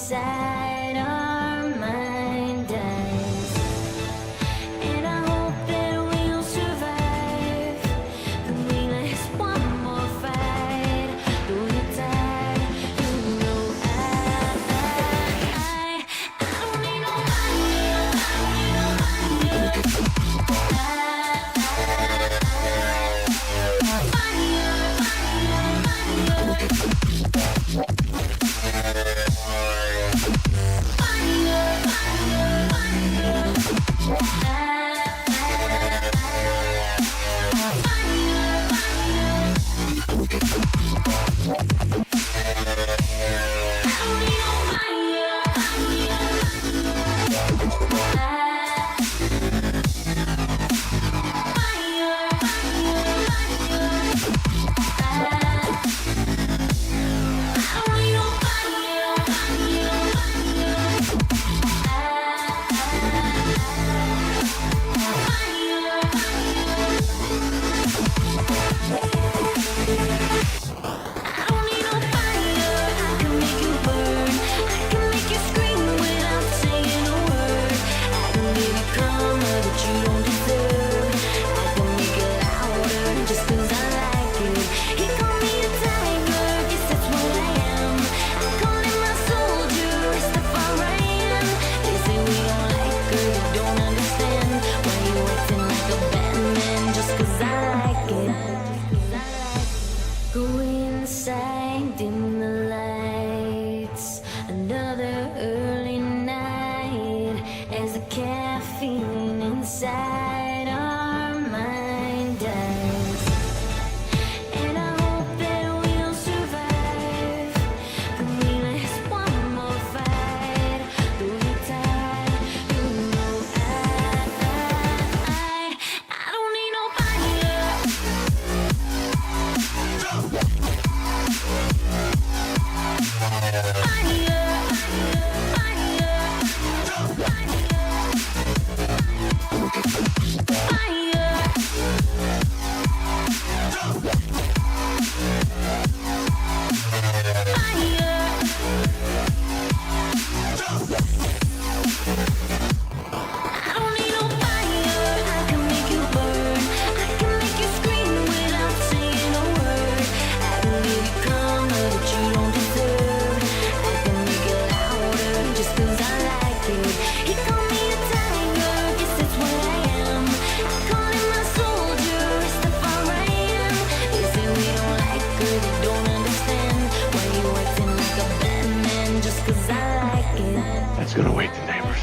inside our mind dies, and I hope that we'll survive. But we last one more fight. Though you're tired, you know I don't need That's gonna wake the neighbors.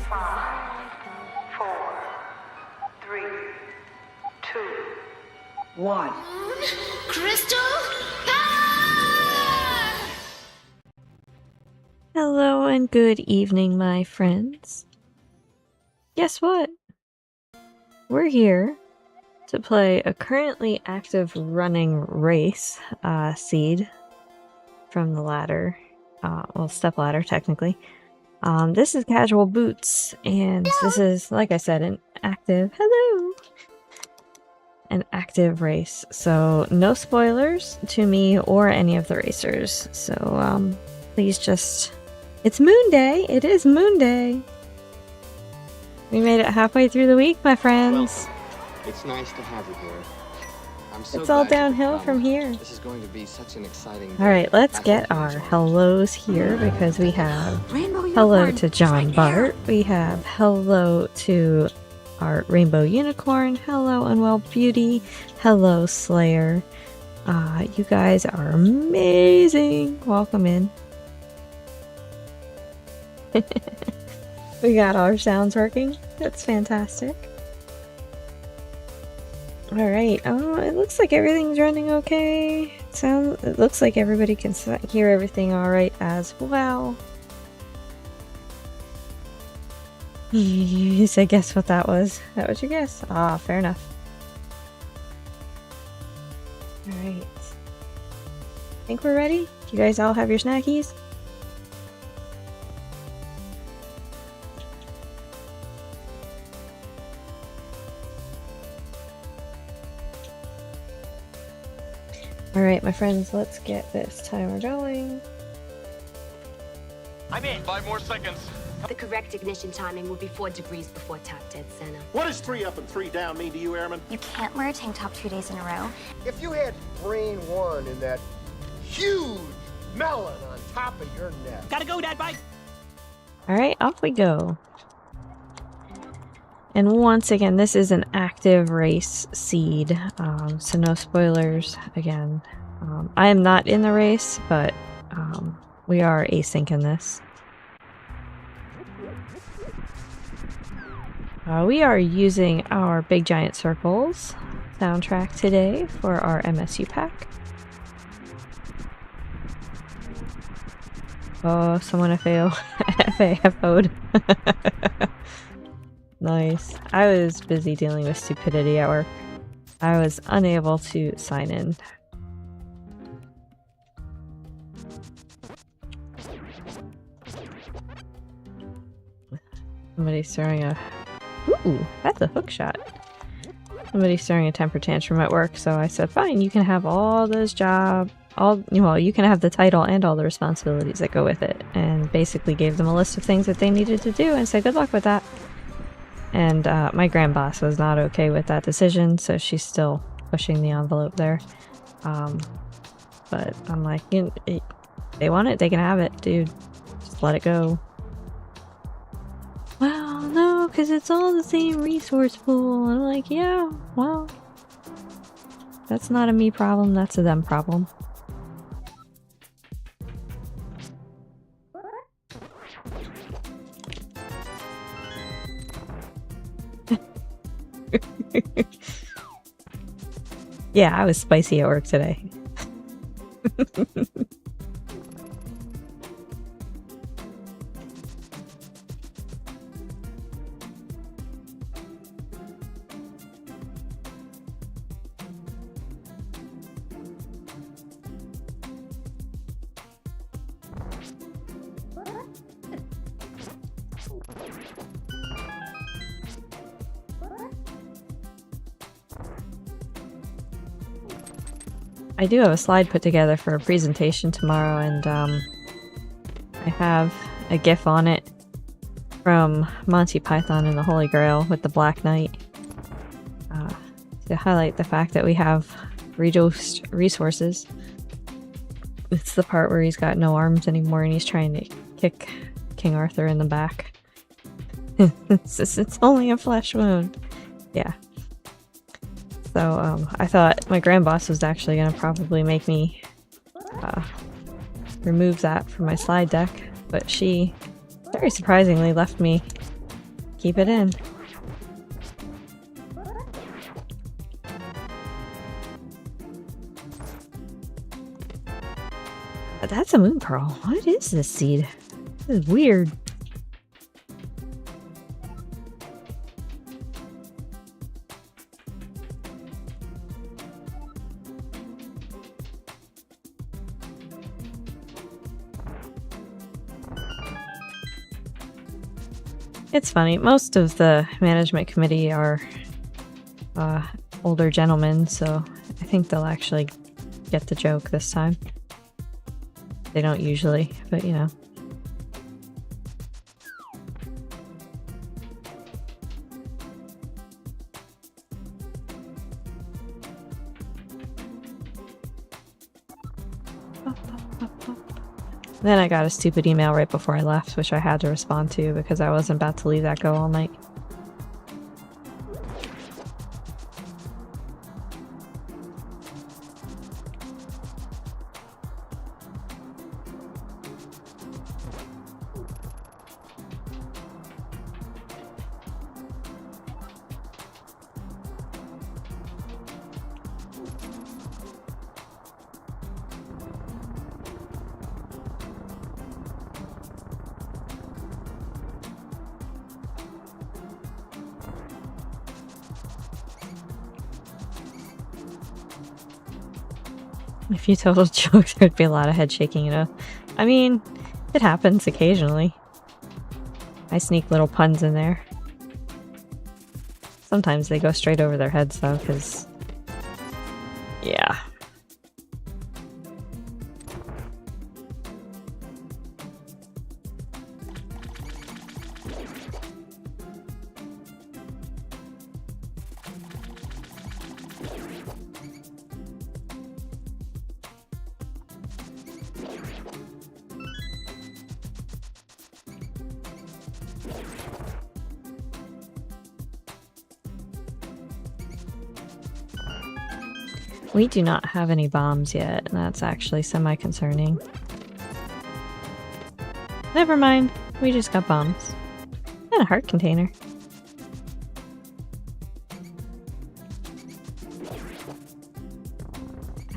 5, 4, 3, 2, 1. Crystal power! Hello and good evening, my friends. Guess what? We're here to play a currently active running race, seed from the ladder, well, step ladder technically. This is Casual Boots, and this is, like I said, an active race. So no spoilers to me or any of the racers. So please just, it's Moon Day. It is Moon Day. We made it halfway through the week, my friends. Welcome. It's nice to have you here. I'm so It's all glad you could downhill come. from here. This is going to be such an exciting All right, day. let's I get hope you our enjoy it. hellos here because we have Rainbow hello unicorn, to John right there. Bart. We have hello to our Rainbow Unicorn. Hello, Unwell Beauty. Hello, Slayer. You guys are amazing. Welcome in. We got our sounds working. That's fantastic. Alright, it looks like everything's running okay. It looks like everybody can hear everything alright as well. You said guess what that was. That was your guess. Ah, fair enough. Alright. Think we're ready? Do you guys all have your snackies? Alright, my friends, let's get this timer going. I'm in. 5 more seconds. The correct ignition timing would be 4 degrees before top dead center. What does 3 up and 3 down mean to you, Airman? You can't wear a tank top 2 days in a row. If you had brain 1 in that huge melon on top of your neck. Gotta go, Dad. Bye. Alright, off we go. And once again, this is an active race seed, so no spoilers again. I am not in the race, but we are async in this. We are using our Big Giant Circles soundtrack today for our MSU pack. Oh, someone FAFO'd. Nice. I was busy dealing with stupidity at work. I was unable to sign in. Somebody's throwing a... Ooh, that's a hook shot. Somebody's throwing a temper tantrum at work, so I said, fine, you can have all those jobs. Well, you can have the title and all the responsibilities that go with it. And basically gave them a list of things that they needed to do and said, good luck with that. And my grand boss was not okay with that decision, so she's still pushing the envelope there. But I'm like, they want it, they can have it, dude. Just let it go. Well, no, because it's all the same resource pool. And I'm like, yeah, well, that's not a me problem, that's a them problem. Yeah, I was spicy at work today. I do have a slide put together for a presentation tomorrow, and I have a GIF on it from Monty Python and the Holy Grail with the Black Knight to highlight the fact that we have reduced resources. It's the part where he's got no arms anymore and he's trying to kick King Arthur in the back. It's only a flesh wound. Yeah. So I thought my grand boss was actually going to probably make me remove that from my slide deck, but she very surprisingly left me keep it in. But that's a moon pearl. What is this seed? This is weird. It's funny, most of the management committee are older gentlemen, so I think they'll actually get the joke this time. They don't usually, but you know. Then I got a stupid email right before I left, which I had to respond to because I wasn't about to leave that go all night. If you told a joke, there'd be a lot of head shaking, you know? I mean, it happens occasionally. I sneak little puns in there. Sometimes they go straight over their heads, though, because... yeah. We do not have any bombs yet, and that's actually semi-concerning. Never mind, we just got bombs. And a heart container.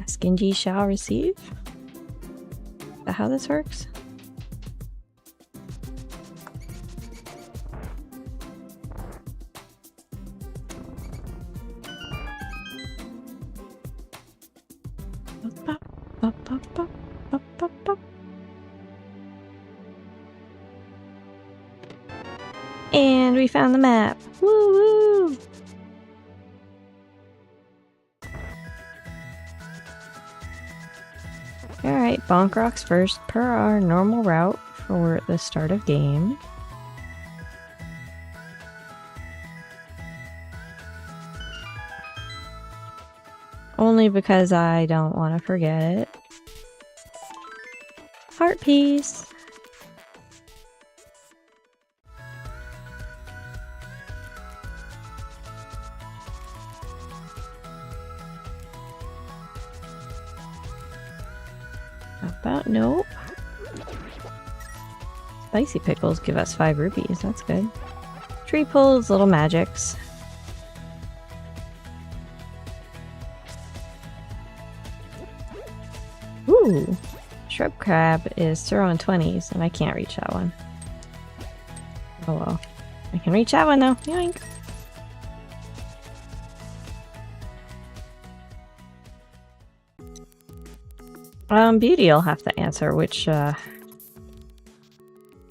Ask and ye shall receive? Is that how this works? And we found the map. Woo woo! Alright, bonk rocks first per our normal route for the start of game. Only because I don't want to forget it. Heart piece. About nope. Spicy pickles give us 5 rupees. That's good. Tree pulls, little magics. Ooh, shrub crab is throwing 20s, and I can't reach that one. Oh well. I can reach that one though. Yoink! Beauty'll have to answer which,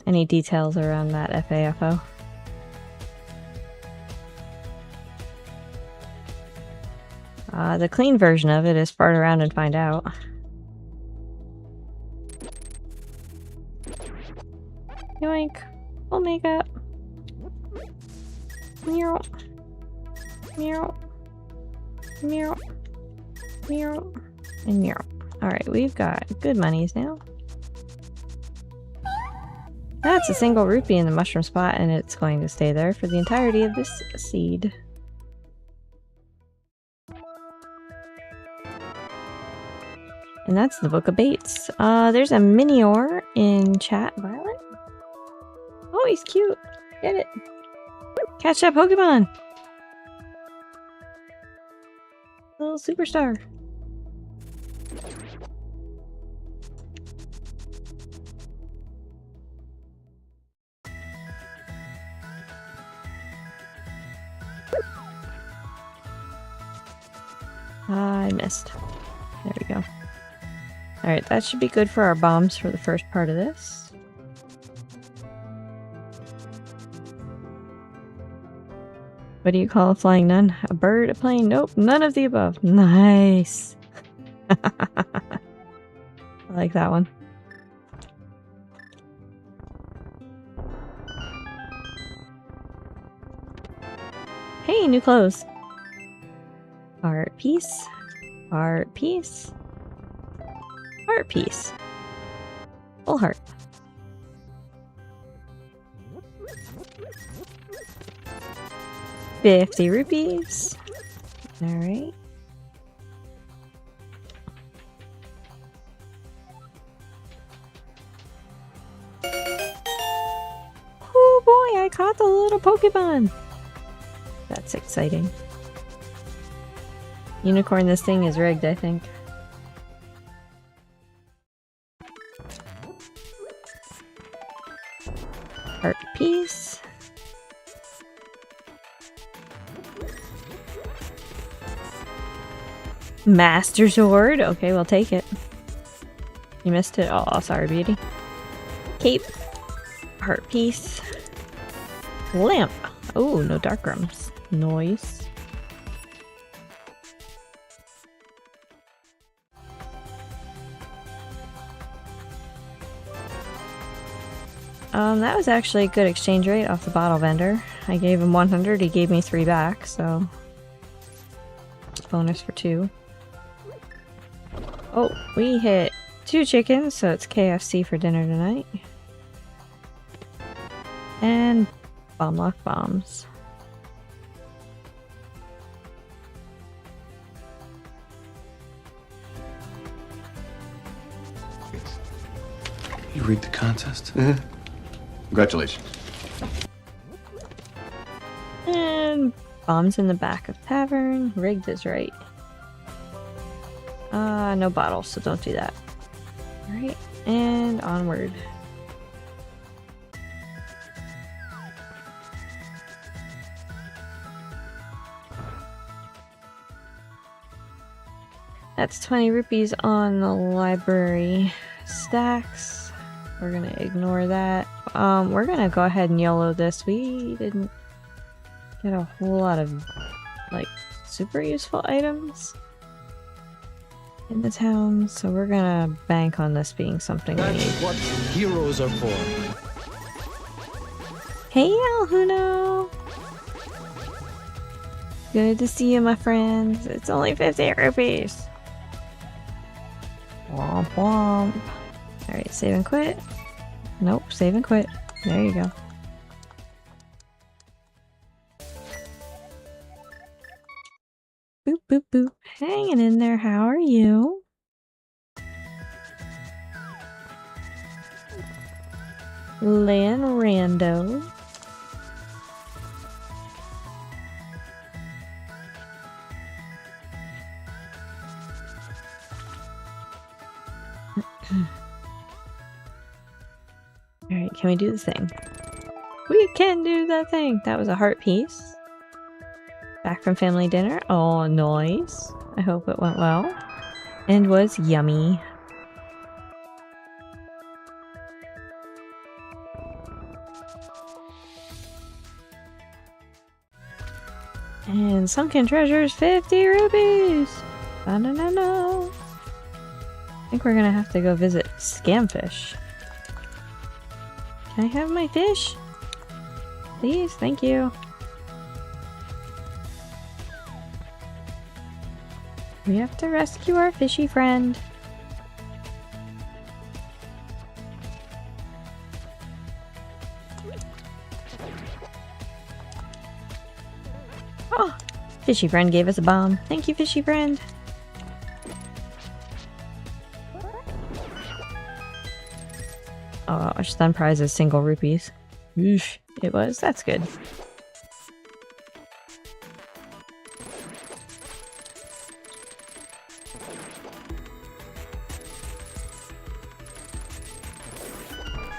any details around that FAFO. The clean version of it is fart around and find out. Yoink! Full makeup! Meow! Meow! Meow! Meow! And meow. Alright, we've got good monies now. That's a single rupee in the mushroom spot, and it's going to stay there for the entirety of this seed. And that's the Book of Baits. There's a Minior in chat. Violet? Oh, he's cute. Get it. Catch that Pokemon! Little superstar. I missed. There we go. Alright, that should be good for our bombs for the first part of this. What do you call a flying nun? A bird? A plane? Nope, none of the above. Nice! I like that one. Hey, new clothes! Art piece. Art piece. Art piece. Full heart. $50 rupees. Alright. Oh boy, I caught the little Pokemon! That's exciting. Unicorn, this thing is rigged, I think. Heart piece. Master Sword. Okay, we'll take it. You missed it. Oh, sorry, beauty. Cape. Heart piece. Lamp. Oh, no dark rooms. Noise. That was actually a good exchange rate off the bottle vendor. I gave him 100, he gave me 3 back, so bonus for 2. Oh, we hit 2 chickens, so it's KFC for dinner tonight. And bomb lock bombs. You rigged the contest? Congratulations. And bombs in the back of tavern. Rigged is right. No bottles, so don't do that. Alright, and onward. That's 20 rupees on the library stacks. We're gonna ignore that. We're gonna go ahead and YOLO this. We didn't get a whole lot of, like, super useful items in the town, so we're gonna bank on this being something we need. That's what heroes are for. Hey, Alhuno! Good to see you, my friends. It's only 50 rupees. Womp womp. Alright, save and quit. Nope, save and quit. There you go. Boop, boop, boop. Hanging in there, how are you? Lan Rando. Alright, can we do the thing? We can do that thing! That was a heart piece. Back from family dinner. Oh, nice. I hope it went well. And was yummy. And sunken treasures, 50 rupees! No. I think we're gonna have to go visit Scamfish. Can I have my fish? Please, thank you. We have to rescue our fishy friend. Oh, fishy friend gave us a bomb. Thank you, fishy friend. Oh, our stun prize is single rupees. Oof, it was. That's good.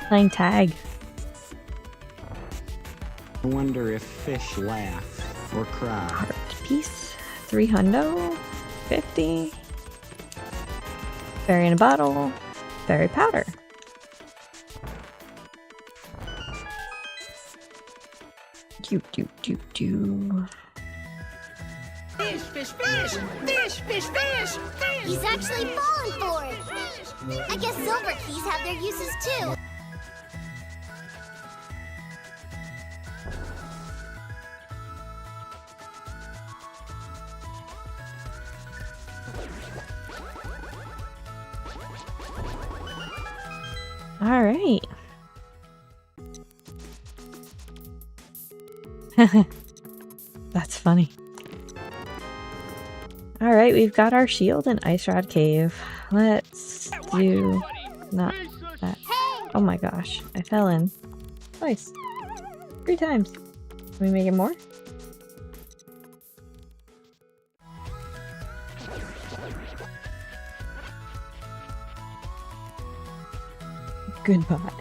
Playing tag. I wonder if fish laugh or cry. Heart piece. 300. 50. Berry in a bottle. Berry powder. Do. Fish! He's actually falling for it. I guess silver keys have their uses too. All right. That's funny. All right, we've got our shield in Ice Rod Cave. Let's do not that. Oh my gosh, I fell in twice, 3 times. Can we make it more? Good bot.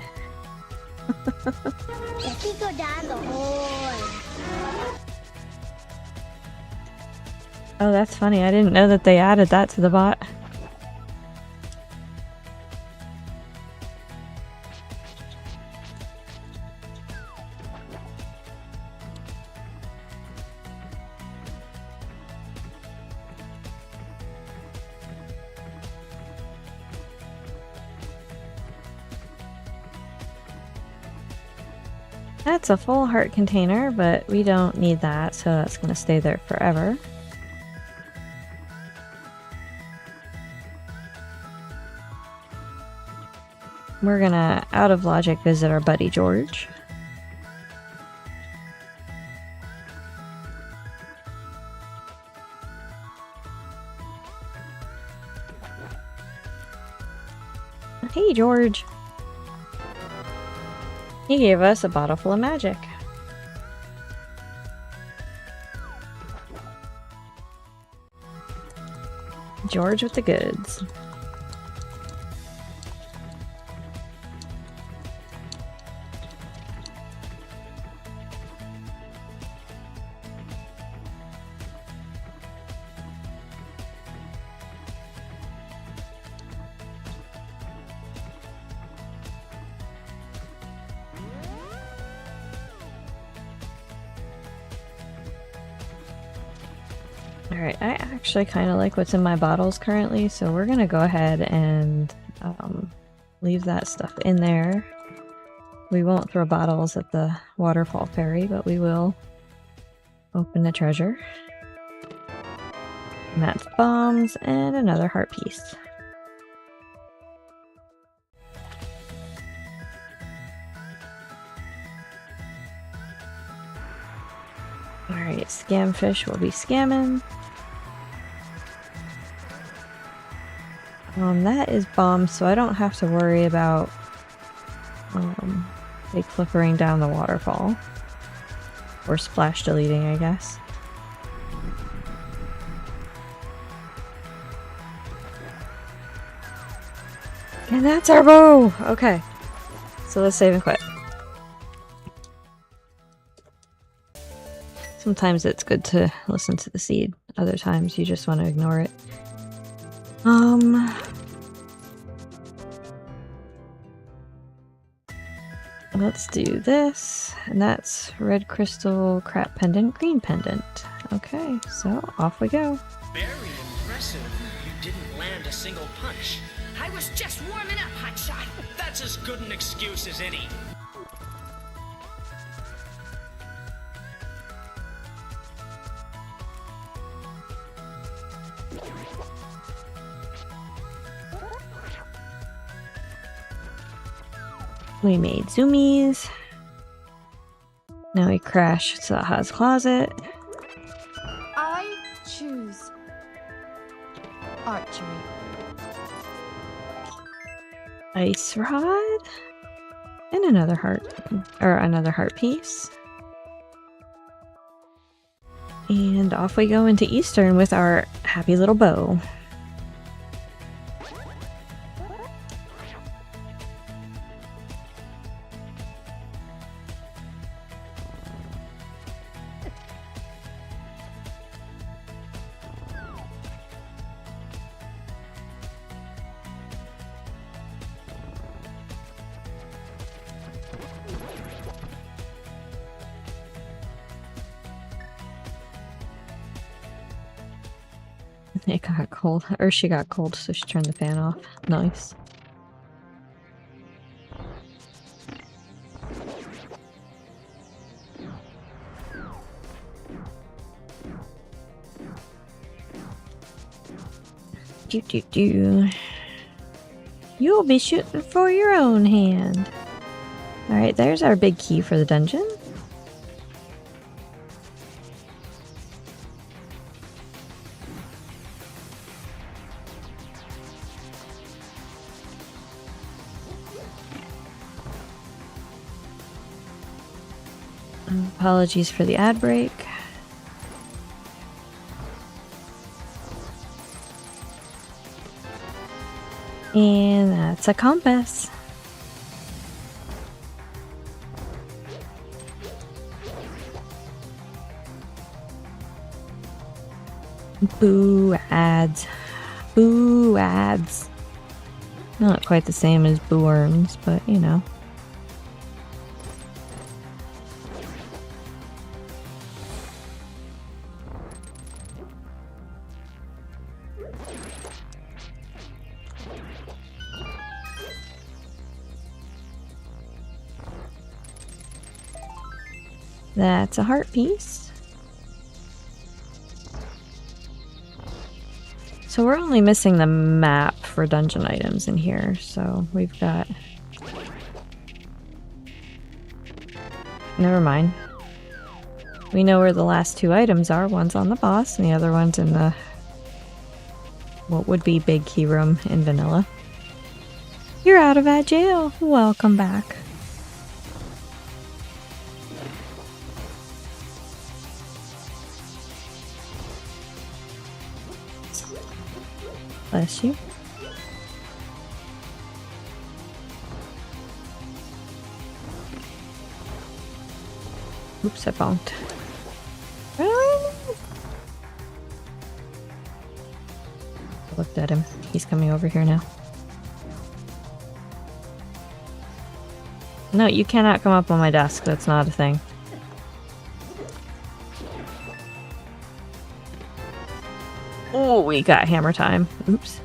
Let me go down the hole. Oh, that's funny. I didn't know that they added that to the bot. That's a full heart container, but we don't need that, so that's going to stay there forever. We're gonna, out of logic, visit our buddy George. Hey, George. He gave us a bottle full of magic. George with the goods. Alright, I actually kind of like what's in my bottles currently, so we're gonna go ahead and leave that stuff in there. We won't throw bottles at the waterfall ferry, but we will open the treasure. And that's bombs and another heart piece. Alright, scamfish will be scamming. That is bombs, so I don't have to worry about they flickering down the waterfall. Or splash deleting, I guess. And that's our bow! Okay. So let's save and quit. Sometimes it's good to listen to the seed. Other times you just want to ignore it. Let's do this. And that's red crystal, crap pendant, green pendant. Okay, so off we go. Very impressive. You didn't land a single punch. I was just warming up, hotshot. That's as good an excuse as any. We made zoomies. Now we crash Saha's closet. I choose archery. Ice rod. And another heart. Or another heart piece. And off we go into Eastern with our happy little bow. It got cold, or she got cold, so she turned the fan off. Nice. Do. You'll be shooting for your own hand. Alright, there's our big key for the dungeon. Apologies for the ad break. And that's a compass. Boo ads. Boo ads. Not quite the same as boo worms, but you know. That's a heart piece. So we're only missing the map for dungeon items in here, so we've got... Never mind. We know where the last two items are. One's on the boss and the other one's in the... what would be big key room in vanilla. You're out of that jail. Welcome back. Bless you. Oops, I bonked. I looked at him. He's coming over here now. No, you cannot come up on my desk. That's not a thing. Oh, we got hammer time. Oops.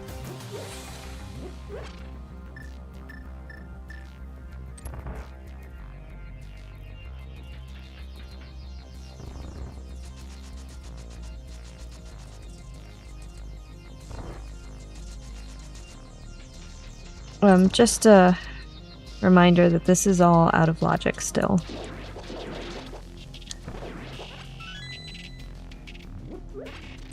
Just a reminder that this is all out of logic still.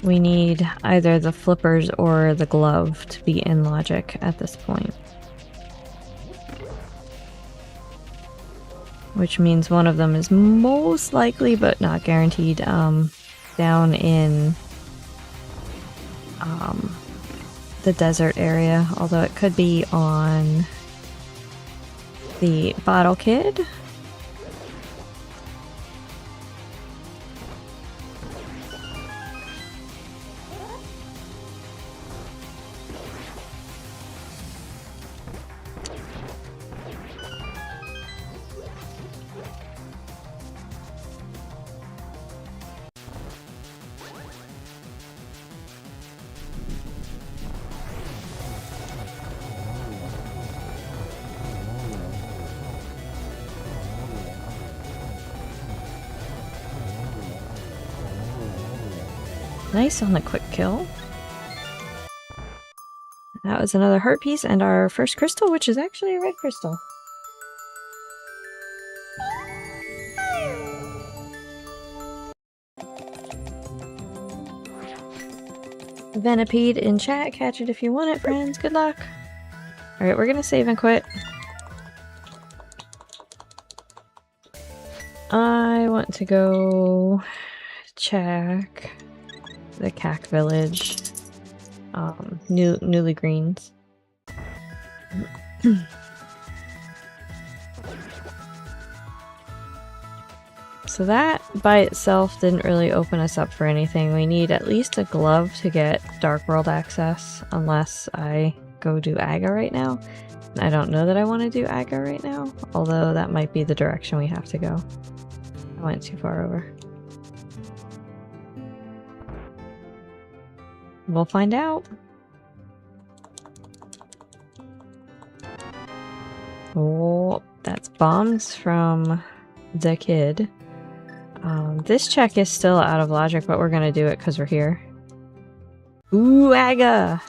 We need either the flippers or the glove to be in logic at this point. Which means one of them is most likely, but not guaranteed, down in the desert area, although it could be on the Bottle Kid. Nice on the quick kill. That was another heart piece and our first crystal, which is actually a red crystal. Venipede in chat, catch it if you want it, friends. Good luck. Alright, we're gonna save and quit. I want to go check the CAC village. Newly greens. So that by itself didn't really open us up for anything. We need at least a glove to get Dark World access, unless I go do Aga right now. I don't know that I want to do Aga right now, although that might be the direction we have to go. I went too far over. We'll find out. Oh, that's bombs from the kid. This check is still out of logic, but we're gonna do it because we're here. Ooh, Aga!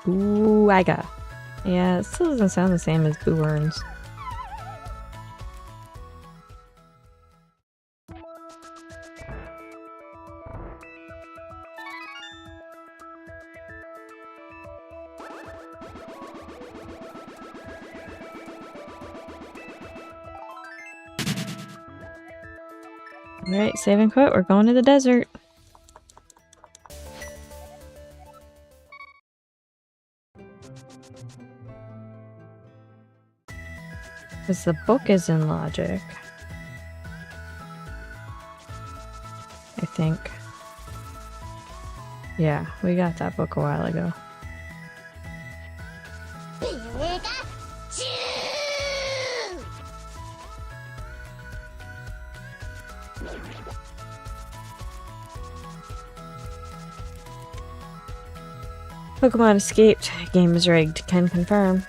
Ooh, Aga. Yeah, it still doesn't sound the same as Boo Earns. Alright, save and quit. We're going to the desert. Because the book is in logic. I think. Yeah, we got that book a while ago. Pokemon escaped. Game is rigged. Can confirm.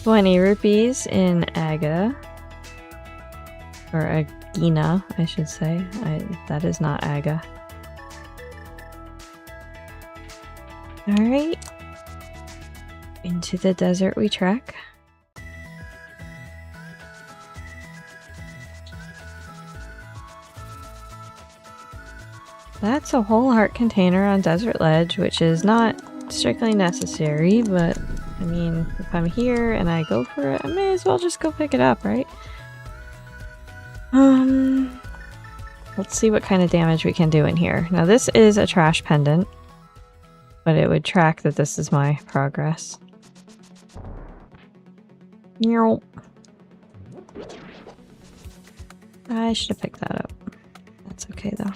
₹20 in Aga. Or Agina, I should say. That is not Aga. Alright. Into the desert we trek. That's a whole heart container on Desert Ledge, which is not strictly necessary, but I mean, if I'm here and I go for it, I may as well just go pick it up, right? Let's see what kind of damage we can do in here. Now this is a trash pendant, but it would track that this is my progress. Nope. I should have picked that up. That's okay though.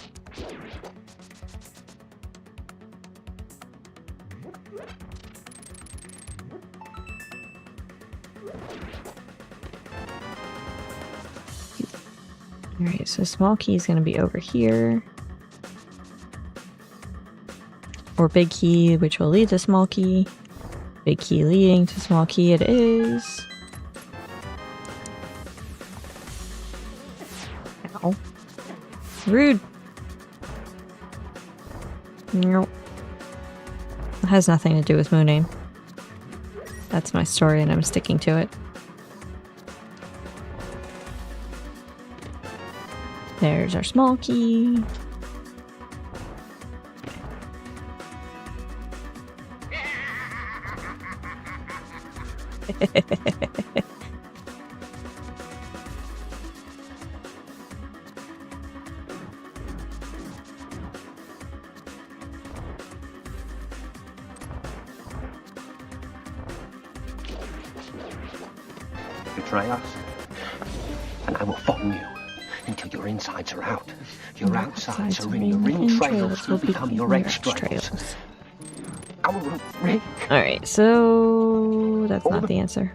Alright, so small key is going to be over here. Or big key, which will lead to small key. Big key leading to small key it is. Ow. Rude. Nope. It has nothing to do with Mooname. That's my story and I'm sticking to it. There's our small key. Betray us, and I will follow you until your insides are out. Your outsides are in. The ring trails will become your extrails. Our ring. Alright, so that's not the answer.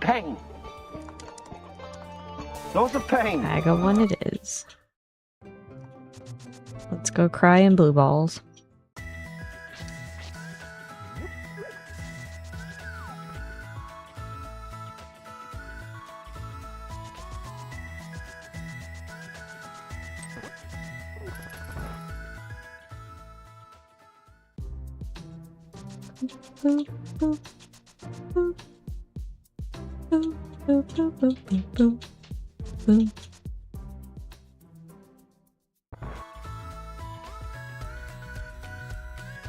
Pain. Lots of pain. Bag of one it is. Let's go cry in blue balls.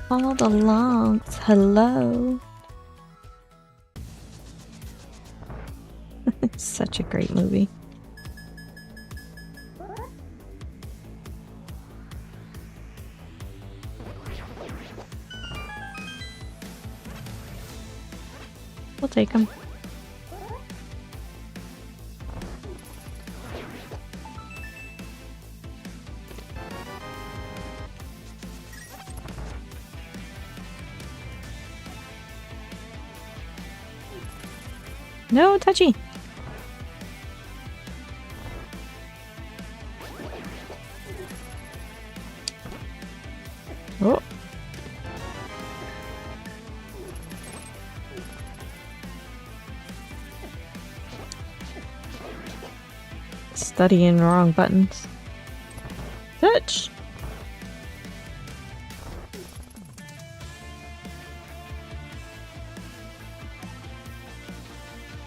All the lumps, hello. It's such a great movie. We'll take them. No, touchy. Oh. Studying wrong buttons. Touch.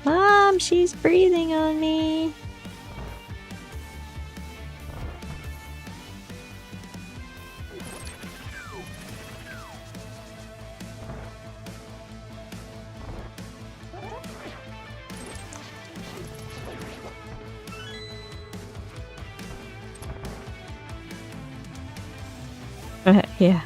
Mom, she's breathing on me. Yeah.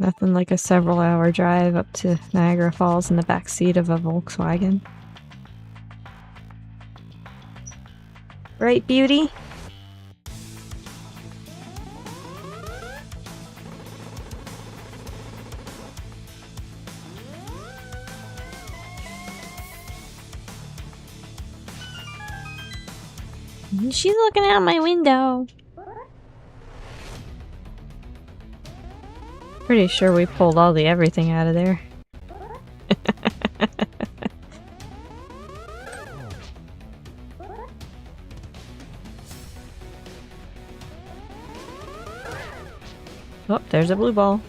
Nothing on like a several hour drive up to Niagara Falls in the back seat of a Volkswagen. Right, beauty? She's looking out my window. Pretty sure we pulled all the everything out of there. Oh, there's a blue ball.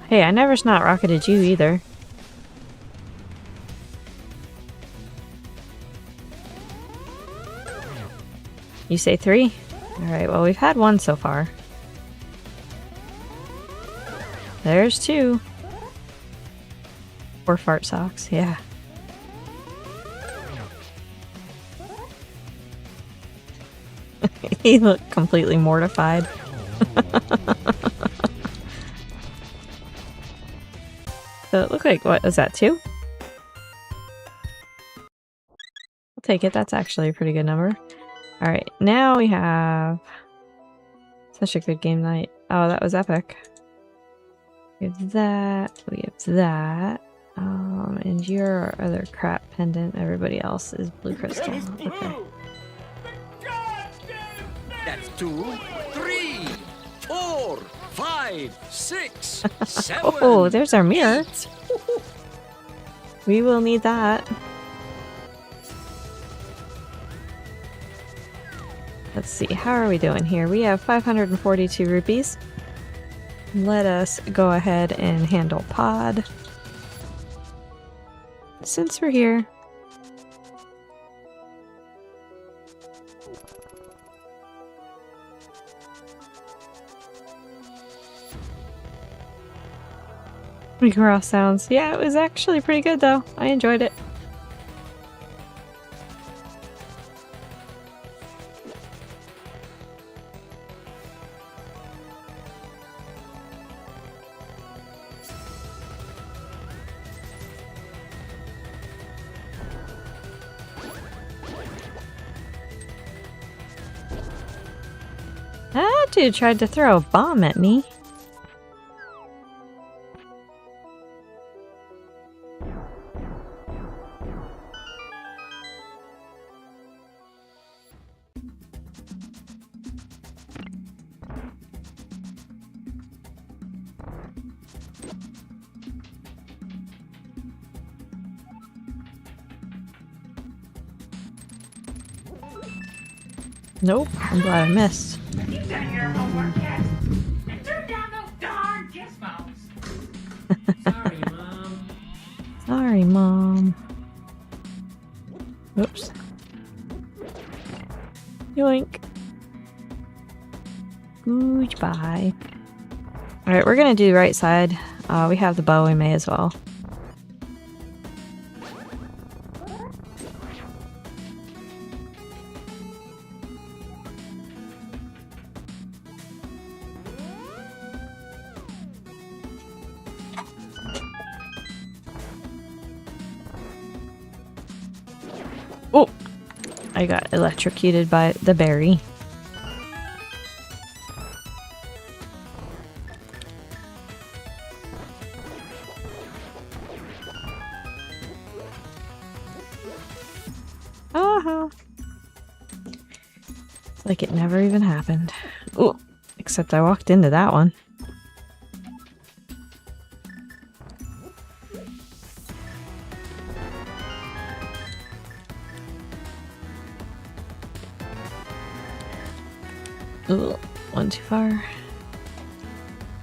Hey, I never snot rocketed you either. You say 3? Alright, well we've had 1 so far. There's 2. 4 fart socks, yeah. He looked completely mortified. So it looked like, what was that, 2? I'll take it, that's actually a pretty good number. Alright, now we have such a good game night. Oh, that was epic. We have that, we have that. And your other crap pendant, everybody else is blue crystal. Okay. That's 2, 3, 4, 5, 6, 7. Oh, there's our mirror. We will need that. Let's see, how are we doing here? We have 542 rupees. Let us go ahead and handle pod. Since we're here. Cross sounds. Yeah, it was actually pretty good though. I enjoyed it. That dude tried to throw a bomb at me. Nope, I'm glad I missed. Sorry, Mom. Sorry, Mom. Oops. Yoink. Goodbye. Alright, we're gonna do right side. We have the bow, we may as well. Oh! I got electrocuted by the berry. Uh-huh. It's like it never even happened. Ooh, except I walked into that one. Ooh, one too far.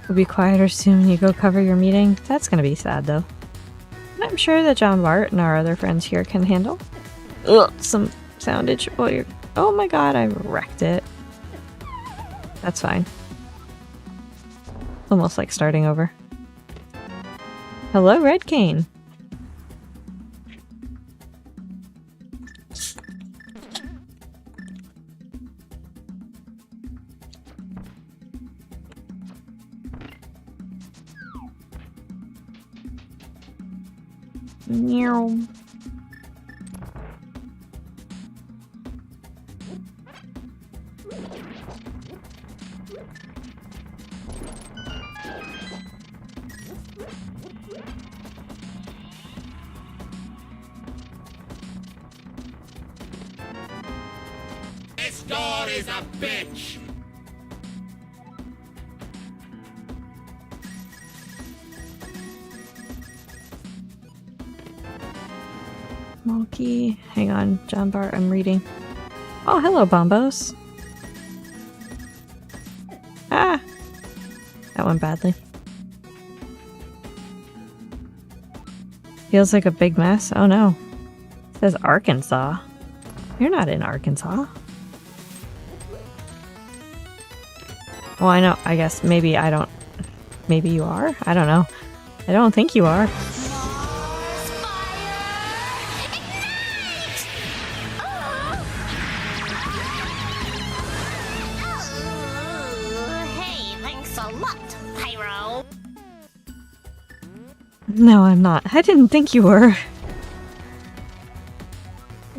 We'll be quieter soon. You go cover your meeting. That's gonna be sad though. And I'm sure that John Bart and our other friends here can handle. Ugh, some soundage while you're... Oh my god, I wrecked it. That's fine. Almost like starting over. Hello, Red Cane. Meow. This door is a bitch! Monkey. Hang on, John Bart, I'm reading. Oh, hello, Bombos. Ah! That went badly. Feels like a big mess. Oh no. It says Arkansas. You're not in Arkansas. Well, I know. I guess maybe I don't. Maybe you are? I don't know. I don't think you are. Hey, thanks a lot, Pyro. No, I'm not. I didn't think you were.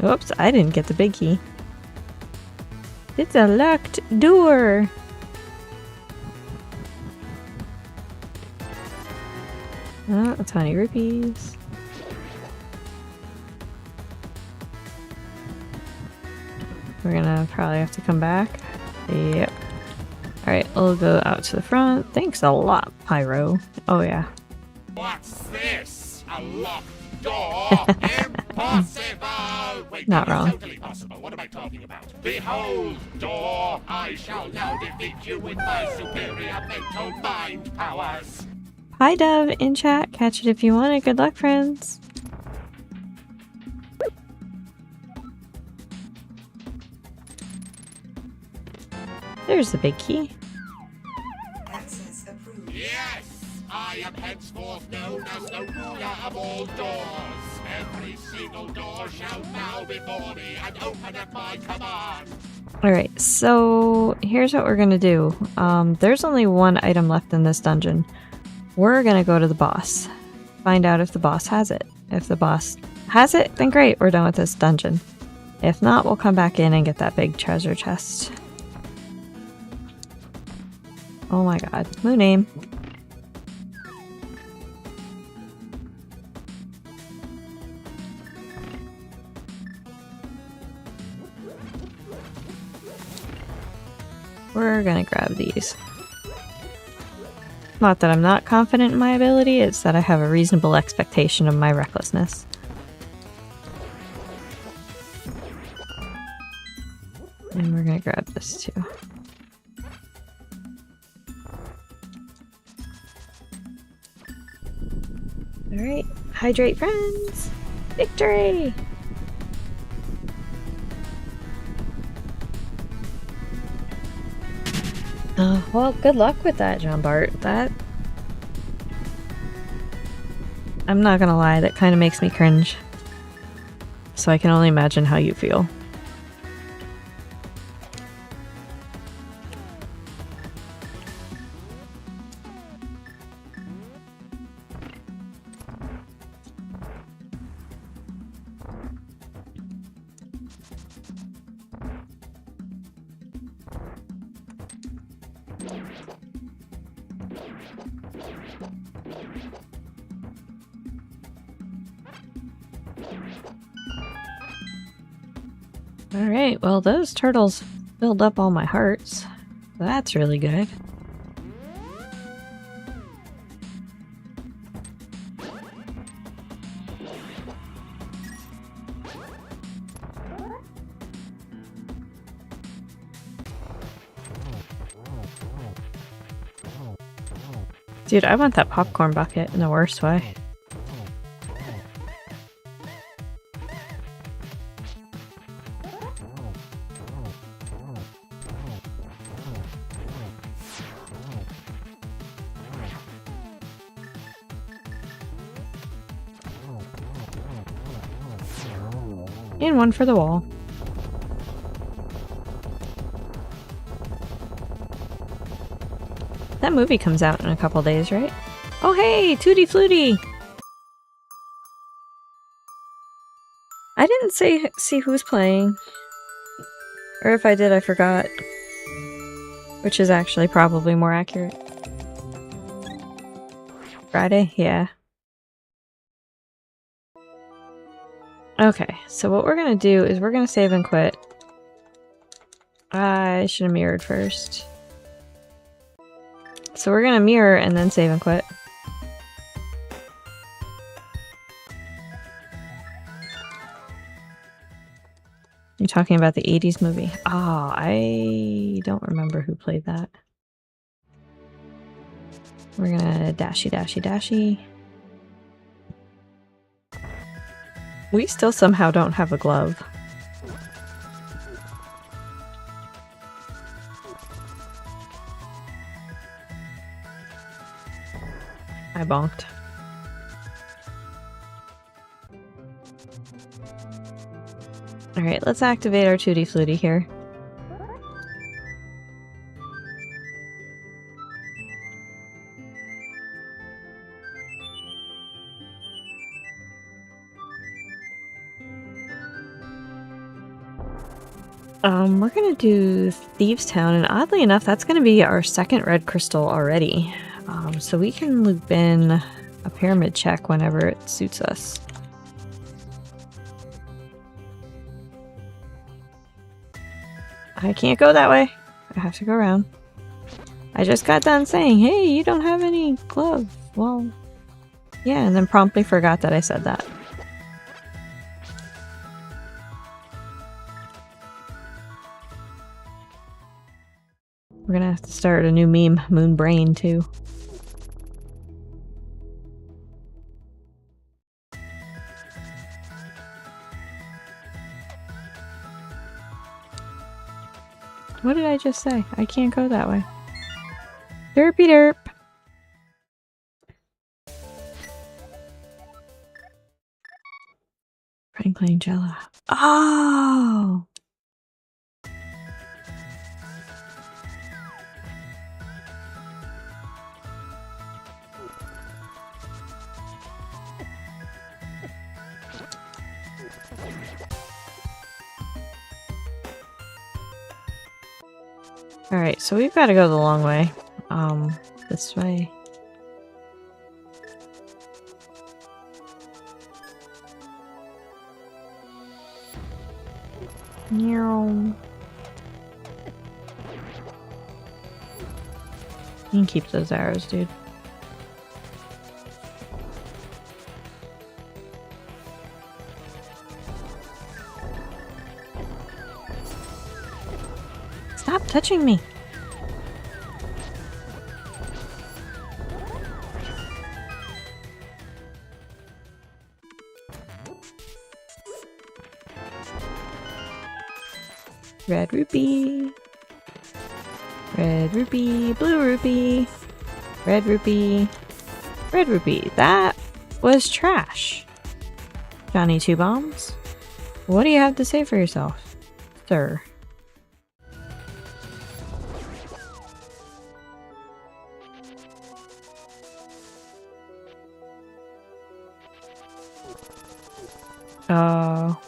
Oops, I didn't get the big key. It's a locked door. Oh, 20 rupees. We're gonna probably have to come back. Yep. Alright, we'll go out to the front. Thanks a lot, Pyro. Oh yeah. What's this? A locked door? Impossible! Wait, Not no, wrong. Totally possible. What am I talking about? Behold, door! I shall now defeat you with my superior mental mind powers. Hi, Dove, in chat. Catch it if you want it. Good luck, friends. There's the big key. Access approved. Yes! I am henceforth known as the ruler of all doors. Every single door shall bow before me and open at my command. Alright, so here's what we're gonna do. There's only one item left in this dungeon. We're gonna go to the boss. Find out if the boss has it. If the boss has it, then great, we're done with this dungeon. If not, we'll come back in and get that big treasure chest. Oh my god. Moon name. We're gonna grab these. Not that I'm not confident in my ability, it's that I have a reasonable expectation of my recklessness. And we're gonna grab this too. Alright, hydrate friends! Victory! Well, good luck with that, John Bart. That... I'm not gonna lie, that kind of makes me cringe. So I can only imagine how you feel. Alright, well those turtles filled up all my hearts. That's really good. Dude, I want that popcorn bucket in the worst way. And one for the wall. That movie comes out in a couple days, right? Oh hey, Tootie Flutie! I didn't see who's playing. Or if I did, I forgot. Which is actually probably more accurate. Friday? Yeah. Okay, so what we're gonna do is we're gonna save and quit. I should have mirrored first. So we're gonna mirror and then save and quit. You're talking about the 80s movie? Oh, I don't remember who played that. We're gonna dashy dashy dashy. We still somehow don't have a glove. I bonked. Alright, let's activate our Tutti Flutie here. We're gonna do Thieves Town, and oddly enough, that's gonna be our second red crystal already. So we can loop in a pyramid check whenever it suits us. I can't go that way. I have to go around. I just got done saying, hey, you don't have any glove. Well, yeah, and then promptly forgot that I said that. We're gonna have to start a new meme, Moon Brain, too. What did I just say? I can't go that way. Derpy derp! Franklin Jella. Oh! Alright, so we've got to go the long way. This way. You can keep those arrows, dude. Stop touching me! Red rupee. Red rupee. Blue rupee. Red rupee. Red rupee. That was trash. Johnny Two Bombs. What do you have to say for yourself, sir? Oh,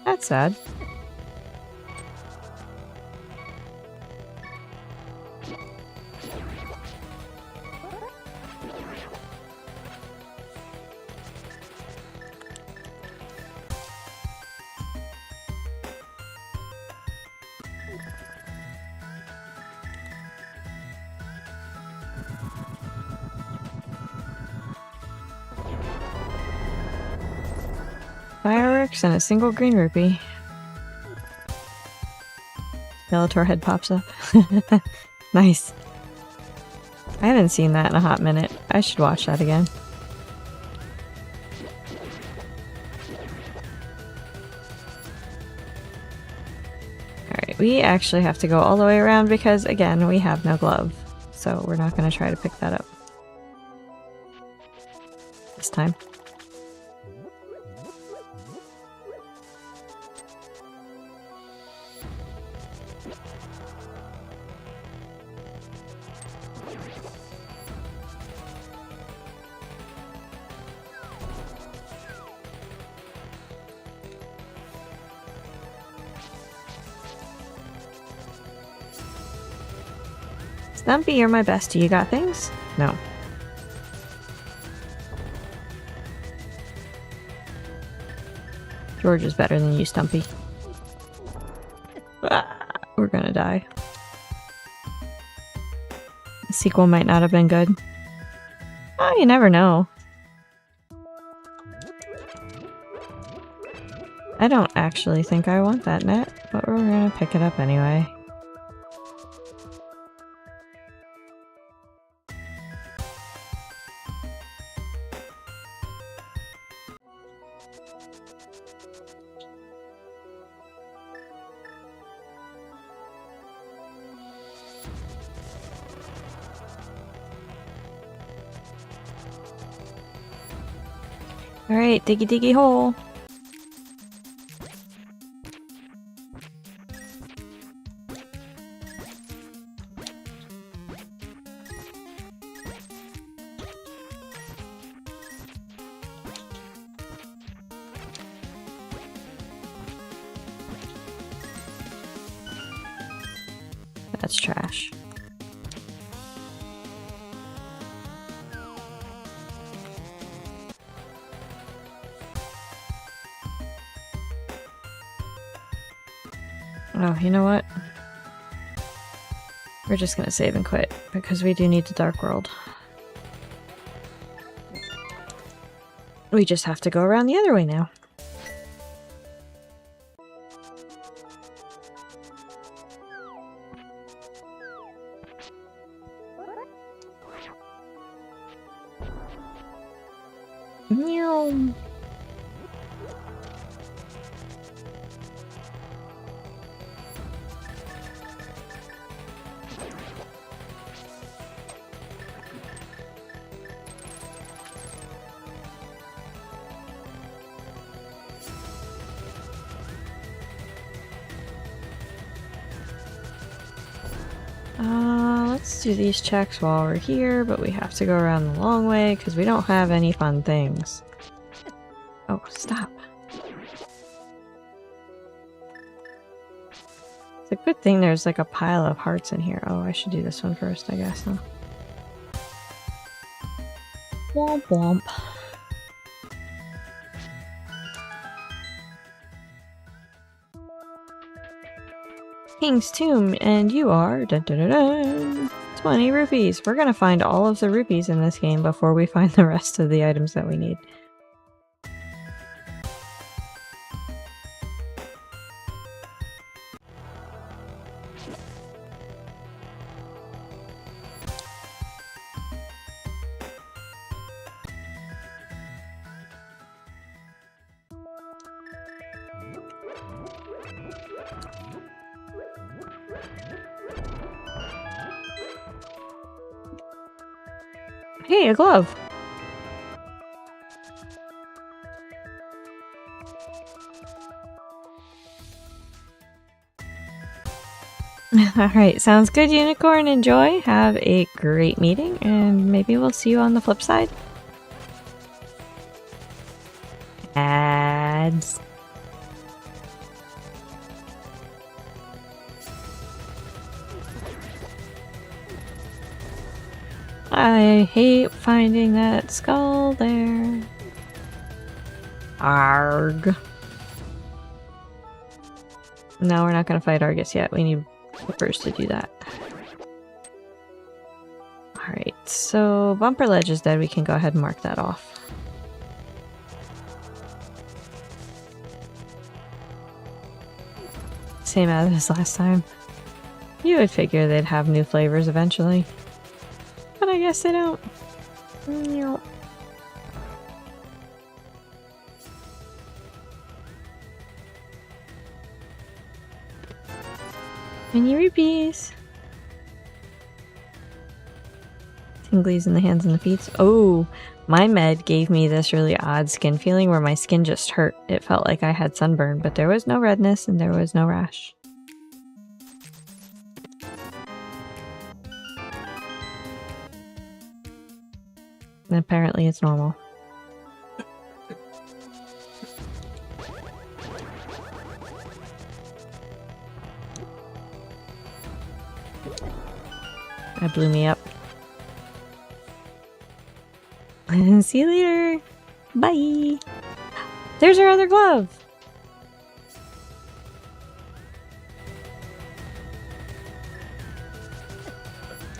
that's sad. Fireworks and a single green rupee. Skeletor head pops up. Nice. I haven't seen that in a hot minute. I should watch that again. Alright, we actually have to go all the way around because, again, we have no glove. So we're not going to try to pick that up this time. Stumpy, you're my bestie. You got things? No. George is better than you, Stumpy. Ah, we're gonna die. The sequel might not have been good. Oh, you never know. I don't actually think I want that net, but we're gonna pick it up anyway. Alright, diggy diggy hole. That's trash. Oh, you know what? We're just gonna save and quit, because we do need the Dark World. We just have to go around the other way now. Meow. Let's do these checks while we're here, but we have to go around the long way because we don't have any fun things. Oh, stop. It's a good thing there's like a pile of hearts in here. Oh, I should do this one first, I guess, huh? Womp womp. King's Tomb, and you are 20 rupees. We're gonna find all of the rupees in this game before we find the rest of the items that we need. Hey, a glove! Alright, sounds good, Unicorn. Enjoy. Have a great meeting, and maybe we'll see you on the flip side. Ads. I hate finding that skull there. Arg. No, we're not gonna fight Argus yet. We need Whippers to do that. Alright, so Bumper Ledge is dead. We can go ahead and mark that off. Same as last time. You would figure they'd have new flavors eventually. But I guess they don't. Nope. Mini rupees. Tinglies in the hands and the feet. Oh, my med gave me this really odd skin feeling where my skin just hurt. It felt like I had sunburn, but there was no redness and there was no rash. And apparently it's normal. That blew me up. See you later. Bye. There's our other glove.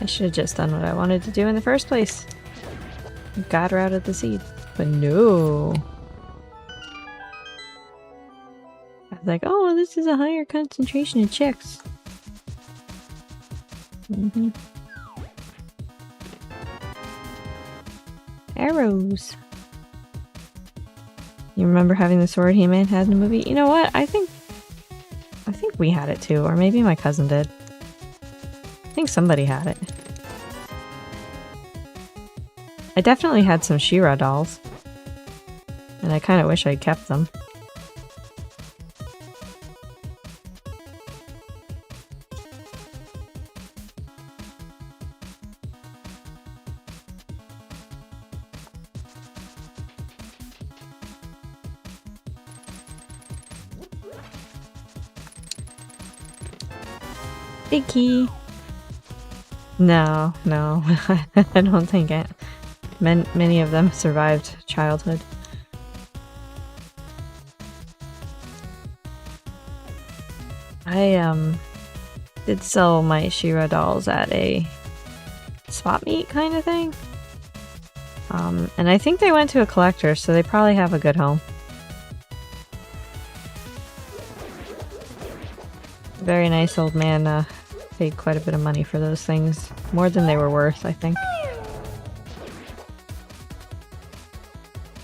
I should have just done what I wanted to do in the first place. Got her out of the seed. But no. I was like, oh, this is a higher concentration of chicks. Arrows. You remember having the sword He-Man had in the movie? You know what? I think we had it too, or maybe my cousin did. I think somebody had it. I definitely had some She-Ra dolls. And I kind of wish I'd kept them. Big key. No, no. I don't think it. Many of them survived childhood. I did sell my She-Ra dolls at a swap meet kind of thing. And I think they went to a collector, so they probably have a good home. Very nice old man paid quite a bit of money for those things. More than they were worth, I think.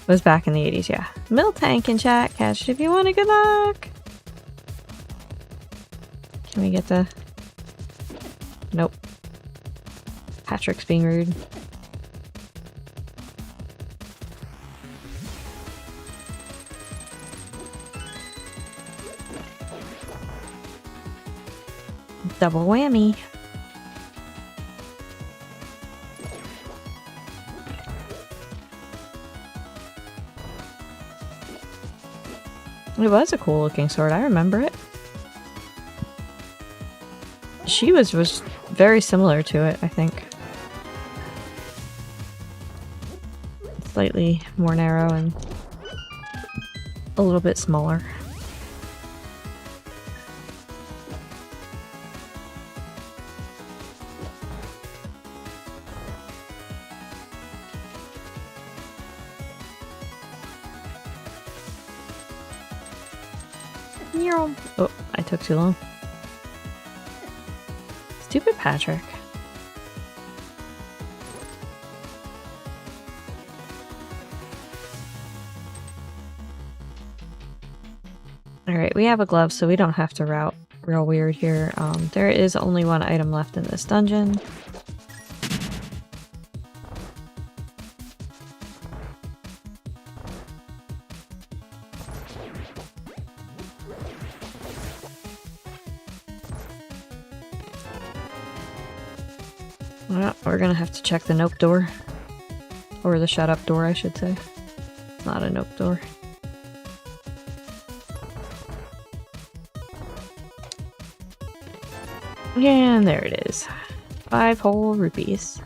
It was back in the 80s, yeah. Milk tank in chat. Catch it if you want it. Good luck! Can we get the... Nope. Patrick's being rude. Double whammy. It was a cool looking sword, I remember it. She was very similar to it, I think. Slightly more narrow and a little bit smaller. Oh, I took too long. Stupid Patrick. Alright, we have a glove, so we don't have to route real weird here. There is only one item left in this dungeon. Well, we're gonna have to check the nope door. Or the shut up door, I should say. It's not a nope door. And there it is. 5 whole rupees.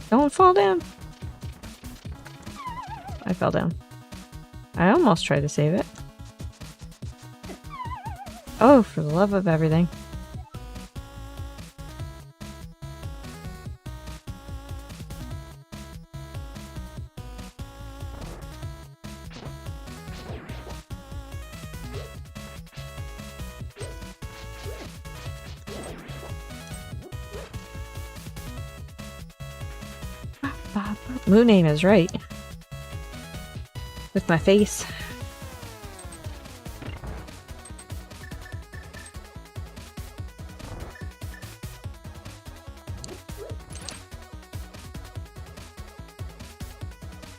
Don't fall down. I fell down. I almost tried to save it. Oh, for the love of everything. Moon name is right. With my face.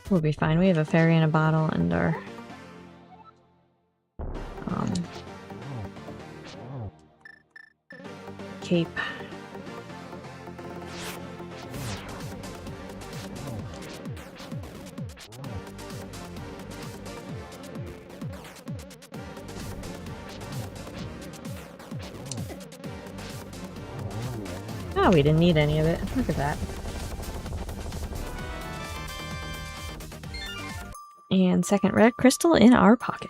We'll be fine. We have a fairy in a bottle and our cape. Oh, we didn't need any of it. Look at that. And second red crystal in our pocket.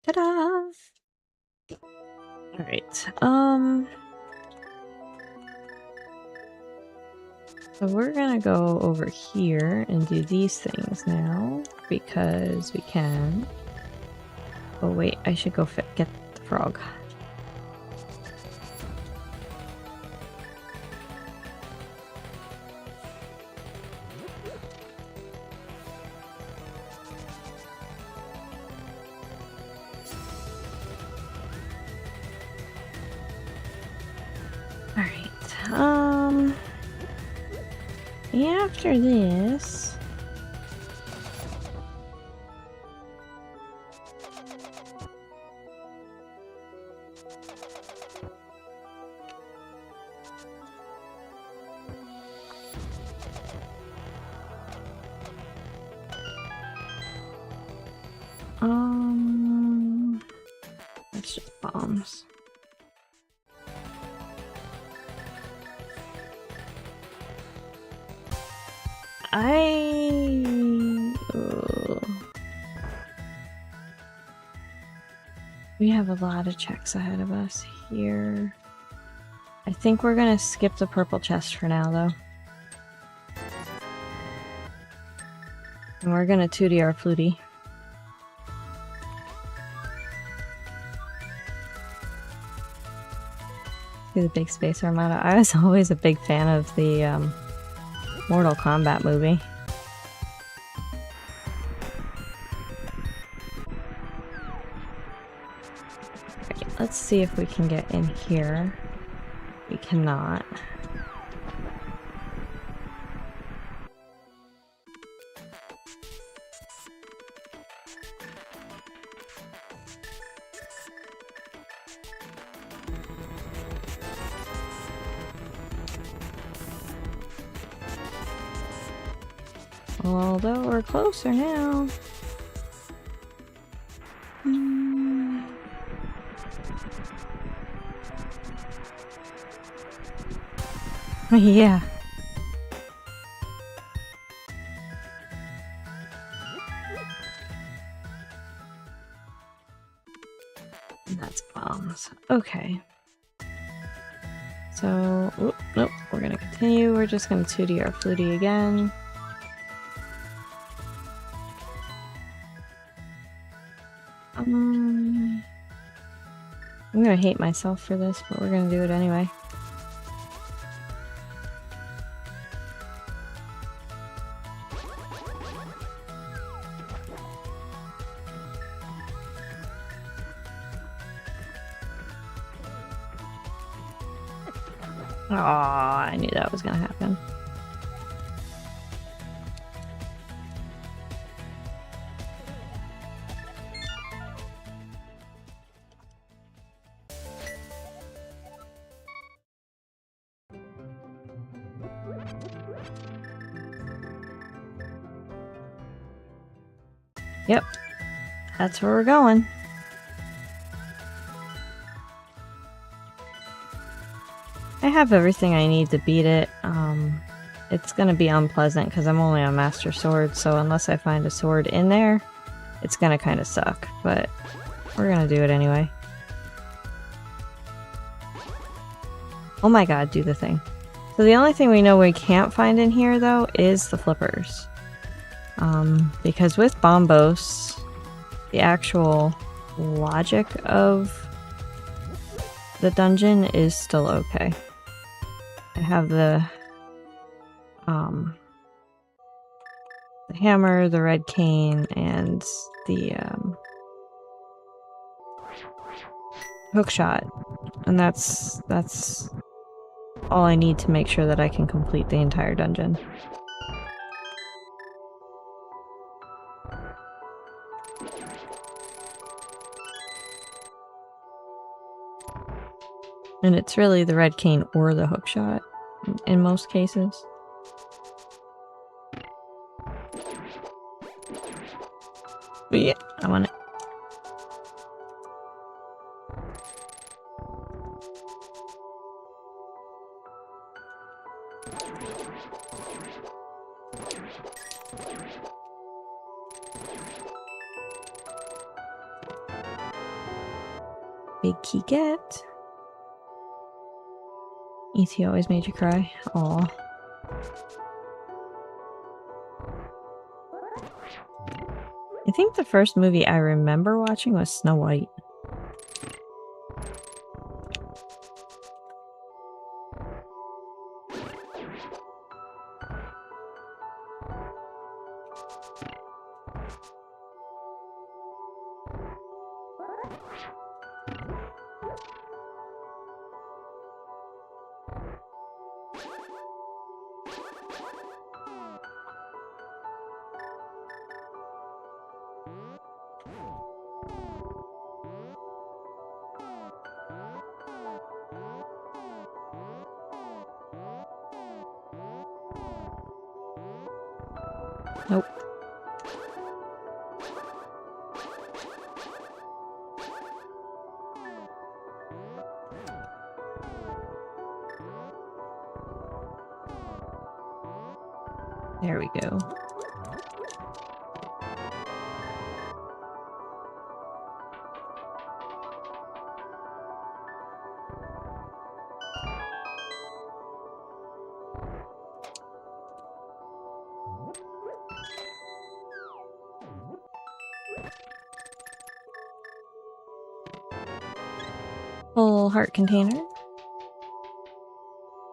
Ta-da! Alright, so we're gonna go over here and do these things now, because we can. Oh wait, I should go get the frog. Alright, after this... That's just bombs. We have a lot of checks ahead of us here. I think we're gonna skip the purple chest for now, though. And we're gonna 2D our flutie. See the big space armada. I was always a big fan of the Mortal Kombat movie. Right, let's see if we can get in here. We cannot. Although we're closer now. Yeah. That's bombs. Okay. So, nope, we're gonna continue. We're just gonna 2D our flutie again. I'm gonna hate myself for this, but we're gonna do it anyway. Aw, I knew that was gonna happen. Yep, that's where we're going. I have everything I need to beat it. It's gonna be unpleasant because I'm only on Master Sword, so unless I find a sword in there, it's gonna kind of suck, but we're gonna do it anyway. Oh my god, do the thing. So the only thing we know we can't find in here, though, is the flippers. Because with Bombos, the actual logic of the dungeon is still okay. I have the hammer, the red cane, and the hook shot, and that's all I need to make sure that I can complete the entire dungeon. And it's really the red cane or the hook shot in most cases. Yeah, I want it. Big key get. E.T. always made you cry. Aw. I think the first movie I remember watching was Snow White. Nope. There we go. Full heart container.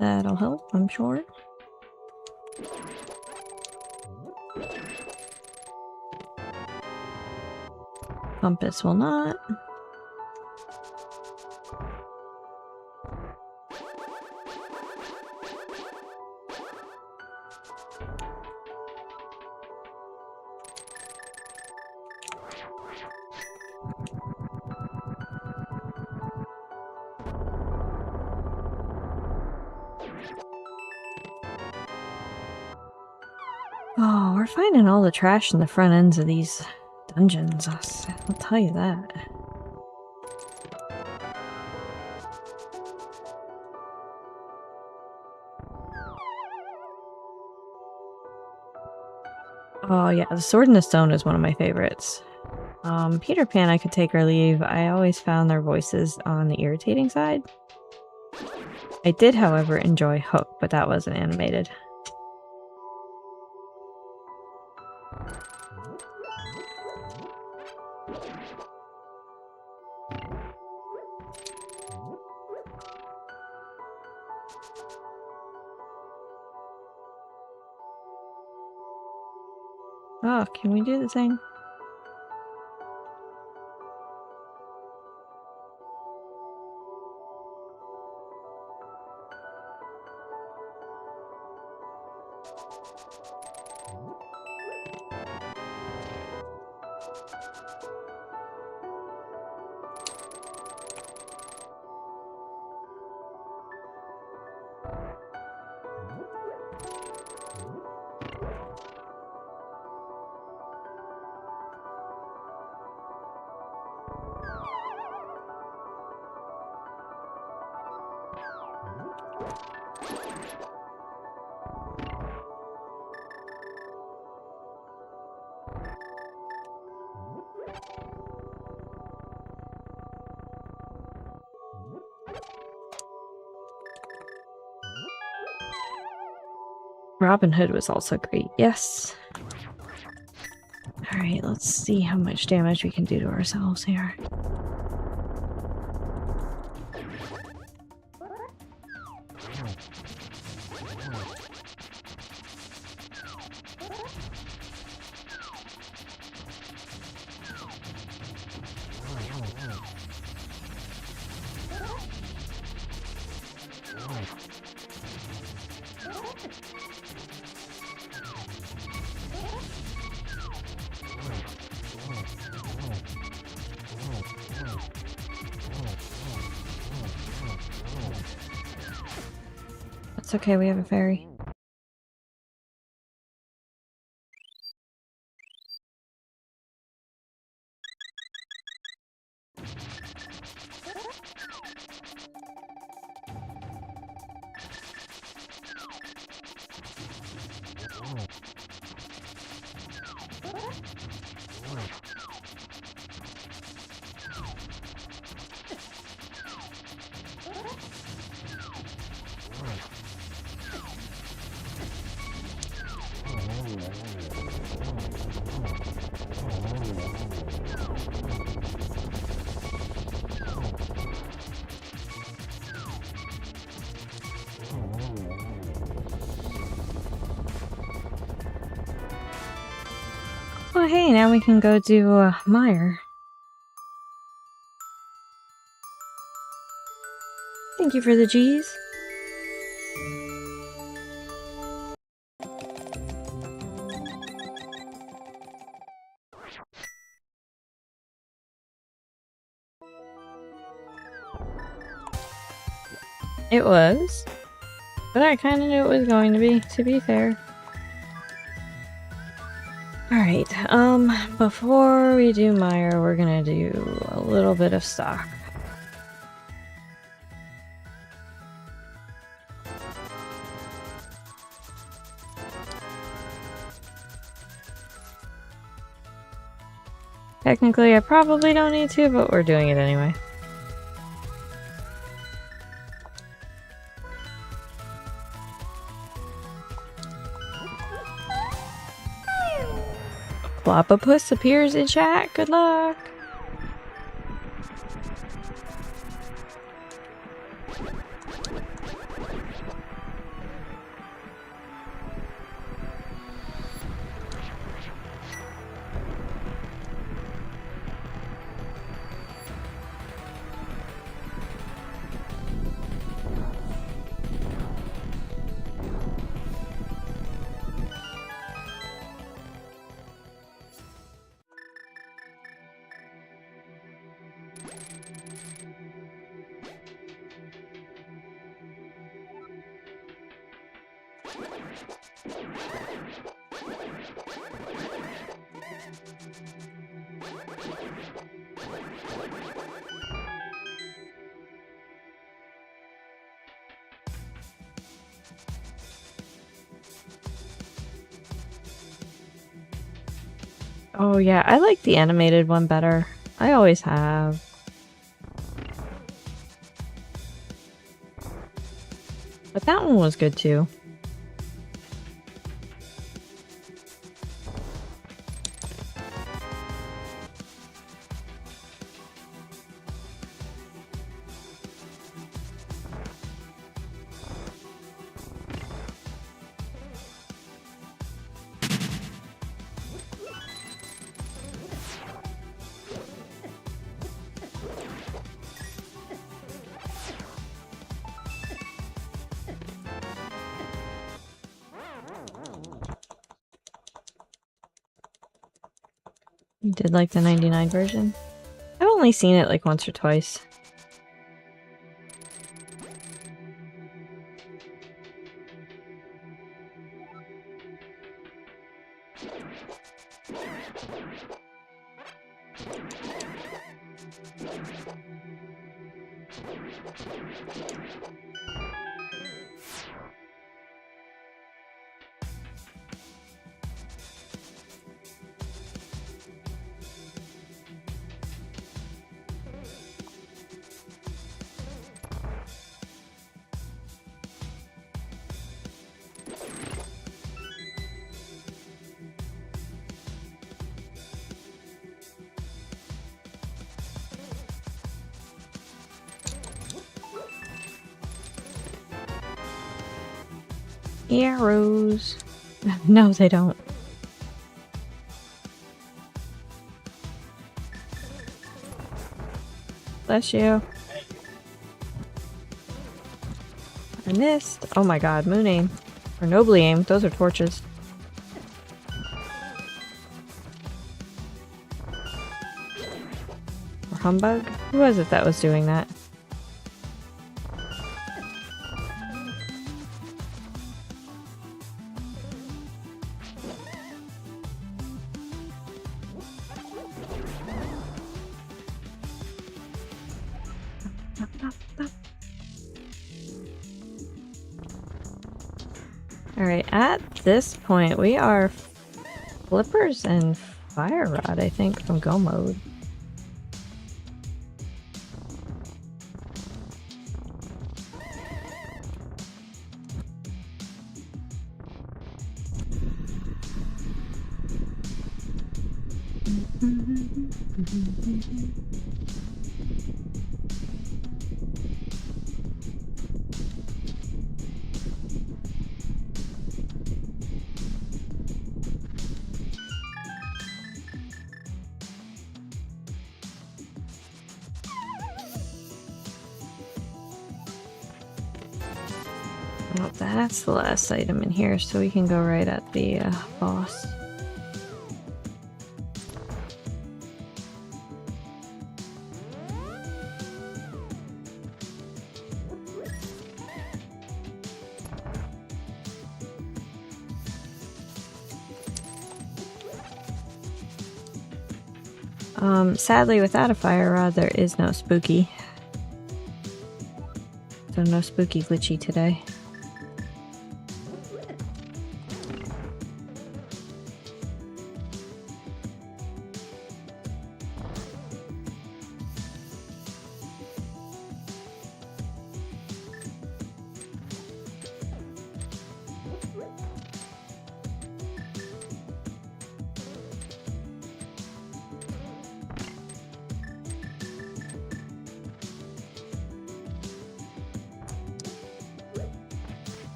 That'll help, I'm sure. Compass will not. Oh, we're finding all the trash in the front ends of these dungeons. I'll tell you that. Oh yeah, the Sword in the Stone is one of my favorites. Peter Pan I could take or leave. I always found their voices on the irritating side. I did, however, enjoy Hook, but that wasn't animated. Oh, can we do the thing? Robin Hood was also great, yes. Alright, let's see how much damage we can do to ourselves here. It's okay, we have a fairy. hey, now we can go do Meyer. Thank you for the G's. It was, but I kind of knew it was going to be fair. Alright, before we do Meyer, we're gonna do a little bit of stock. Technically, I probably don't need to, but we're doing it anyway. Flopapus appears in chat. Good luck. Oh yeah, I like the animated one better. I always have. But that one was good too. You did like the 99 version? I've only seen it like once or twice. Arrows. No, they don't. Bless you. I missed. Oh my god, moon aim. Or nobly aim. Those are torches. Or humbug? Who was it that was doing that? Alright, at this point we are flippers and fire rod, I think, from go mode. Well, that's the last item in here, so we can go right at the boss. Sadly, without a fire rod, there is no spooky. So no spooky glitchy today.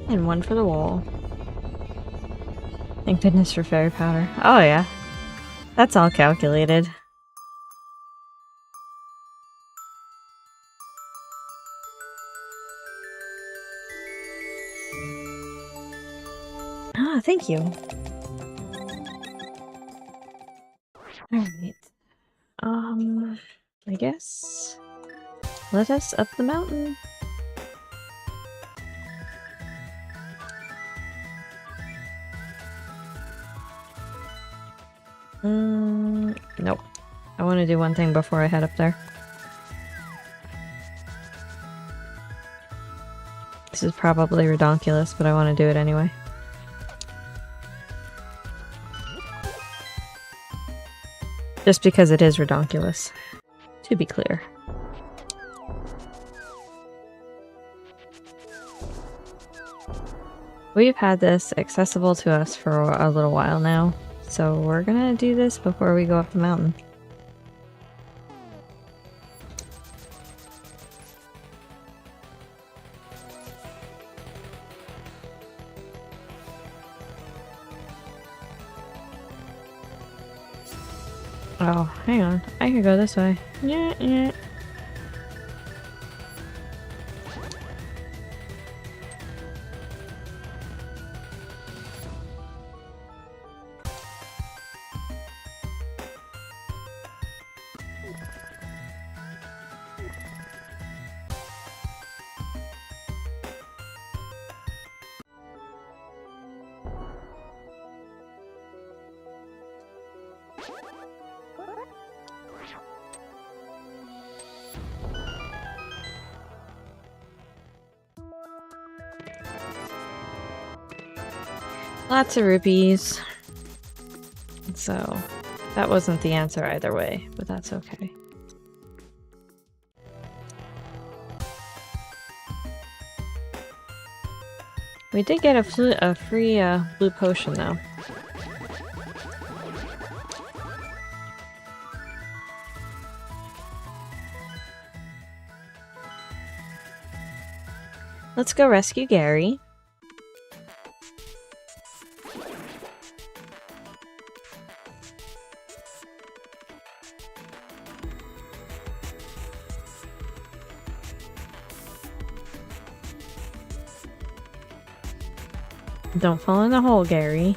And one for the wall. Thank goodness for fairy powder. Oh yeah. That's all calculated. Ah, thank you. Alright. I guess let us up the mountain. Nope. I want to do one thing before I head up there. This is probably redonkulous, but I want to do it anyway. Just because it is redonkulous, to be clear. We've had this accessible to us for a little while now. So we're gonna do this before we go up the mountain. Oh, hang on. I could go this way. Yeah. Lots of rupees. So, that wasn't the answer either way, but that's okay. We did get a free blue potion though. Let's go rescue Gary. Don't fall in the hole, Gary.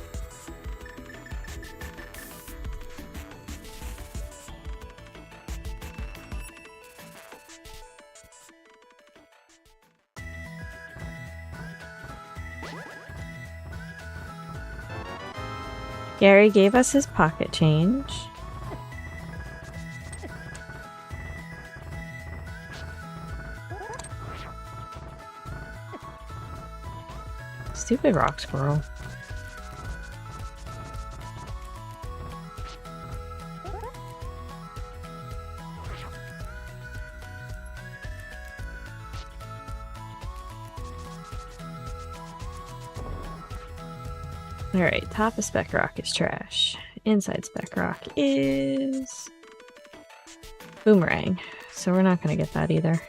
Gary gave us his pocket change. Stupid rock squirrel. Alright, top of Spec Rock is trash. Inside Spec Rock is... Boomerang. So we're not gonna get that either.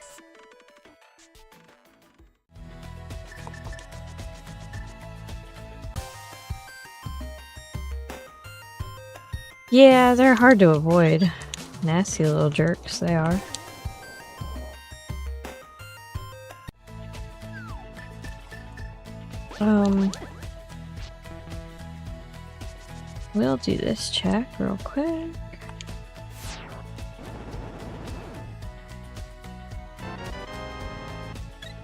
Yeah, they're hard to avoid. Nasty little jerks, they are. We'll do this check real quick.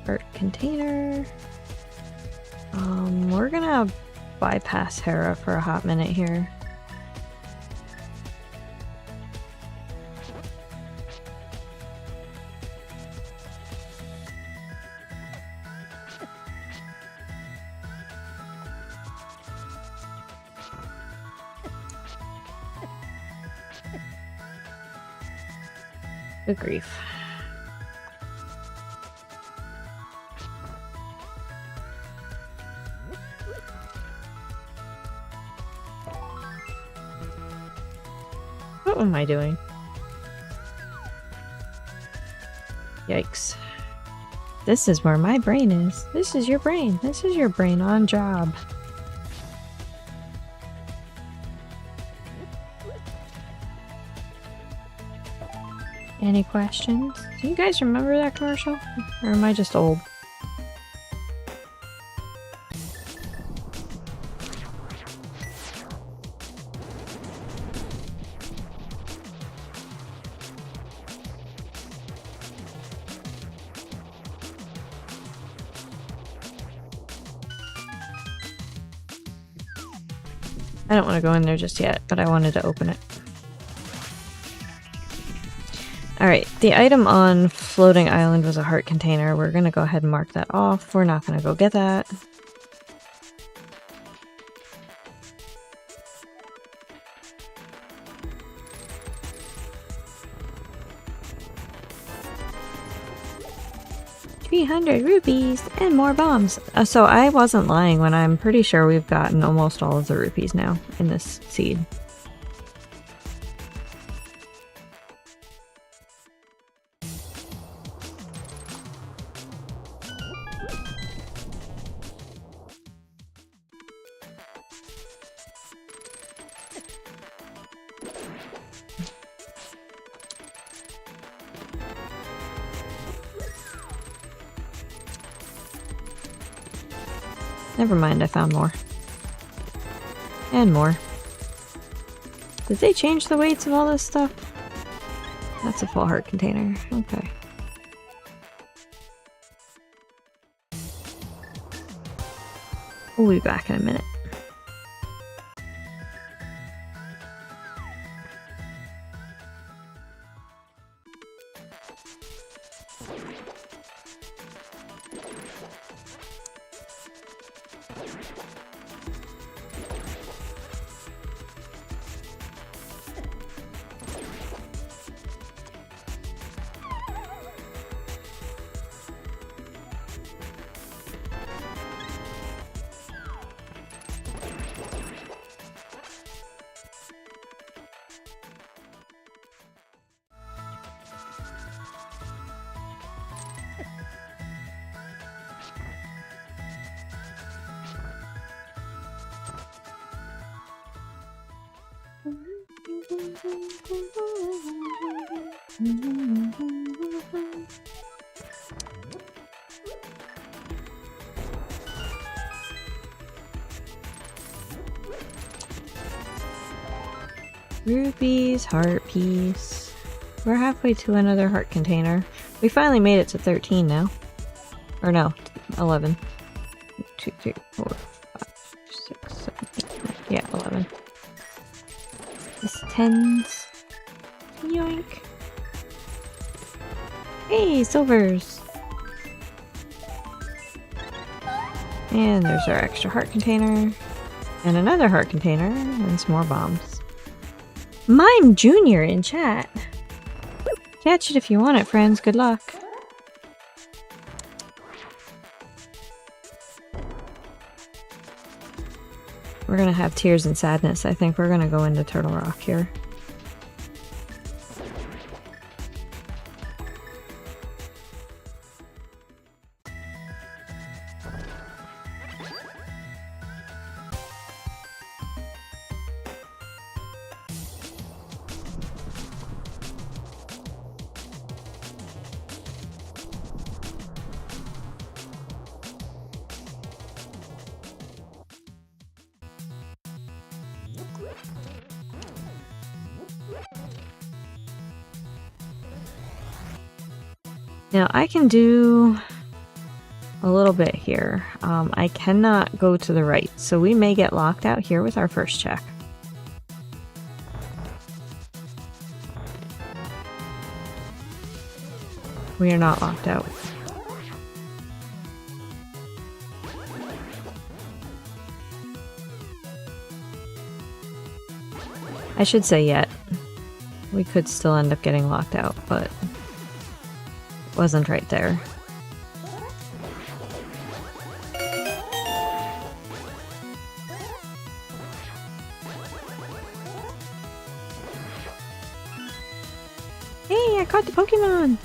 Art container. We're gonna bypass Hera for a hot minute here. Good grief. What am I doing? Yikes. This is where my brain is. This is your brain. This is your brain on job. Any questions? Do you guys remember that commercial? Or am I just old? I don't want to go in there just yet, but I wanted to open it. Alright, the item on Floating Island was a heart container. We're gonna go ahead and mark that off. We're not gonna go get that. $300 and more bombs. So I wasn't lying when I'm pretty sure we've gotten almost all of the rupees now in this seed. Never mind, I found more. And more. Did they change the weights of all this stuff? That's a full heart container. Okay. We'll be back in a minute. Rupees, heart piece. We're halfway to another heart container. We finally made it to 13 now. Or no, 11. 2, 3, 4, 5, 6, 7, 8, 9. Yeah, 11. This 10s. Yoink. Hey, silvers! And there's our extra heart container. And another heart container. And some more bombs. Mime Jr. in chat. Catch it if you want it, friends. Good luck. We're gonna have tears and sadness. I think we're gonna go into Turtle Rock here. Now I can do a little bit here. I cannot go to the right, so we may get locked out here with our first check. We are not locked out. I should say yet. We could still end up getting locked out, but it wasn't right there. Hey, I caught the Pokemon!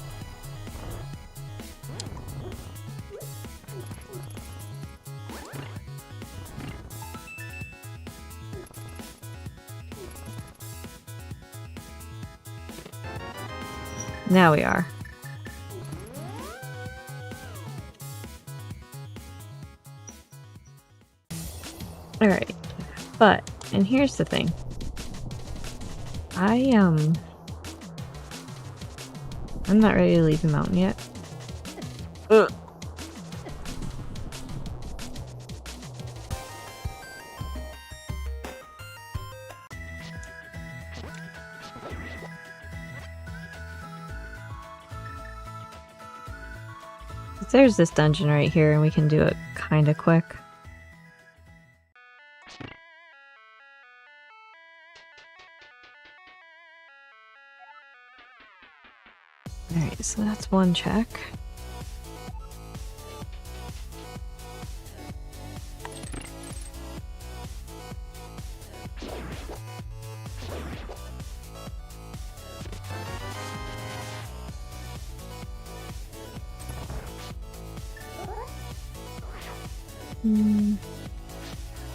Now we are. Alright. But, and here's the thing. I'm not ready to leave the mountain yet. Ugh. There's this dungeon right here, and we can do it kinda quick. Alright, so that's one check.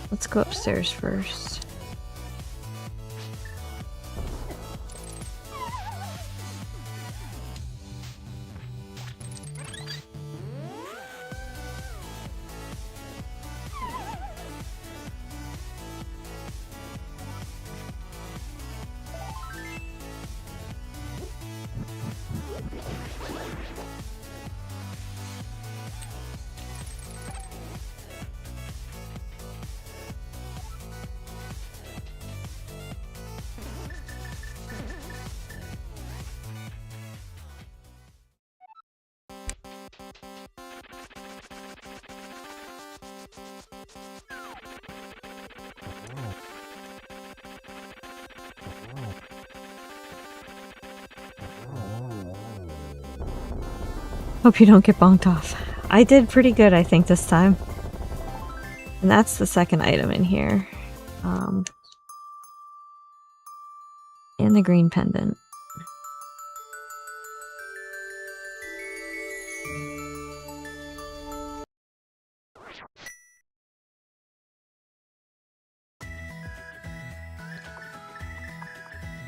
Let's go upstairs first. Hope you don't get bonked off. I did pretty good, I think, this time. And that's the second item in here. And the green pendant.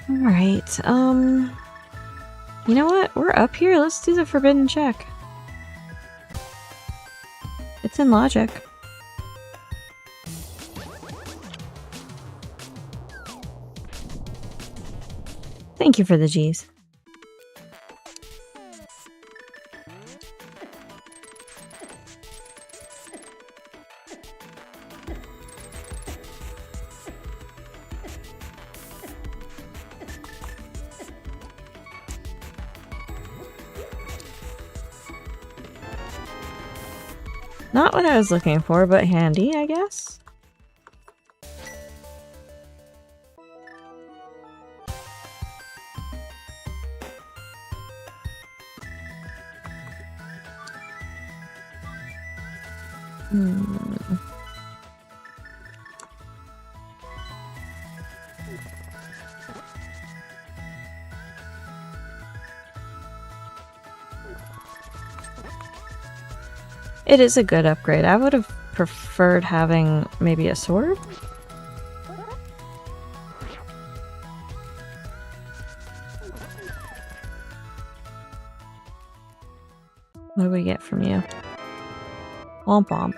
Alright, You know what? We're up here. Let's do the forbidden check. It's in logic. Thank you for the G's. Not what I was looking for, but handy, I guess. It is a good upgrade. I would have preferred having maybe a sword. What do we get from you? Womp womp.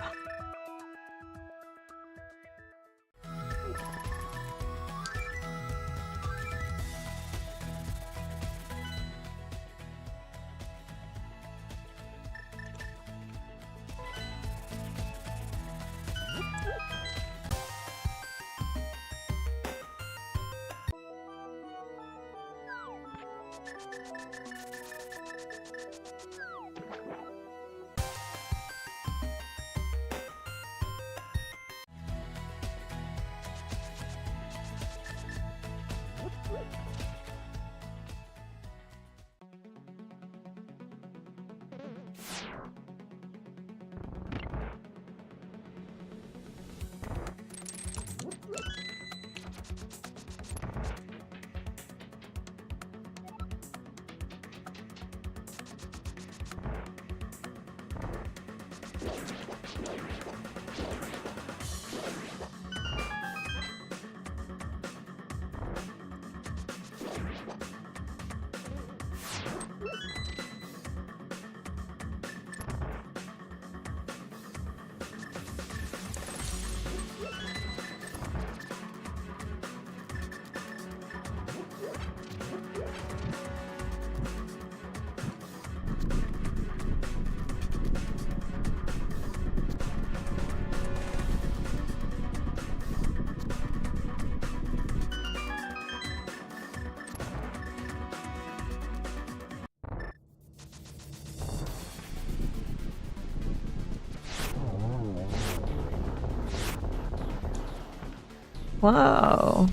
Whoa.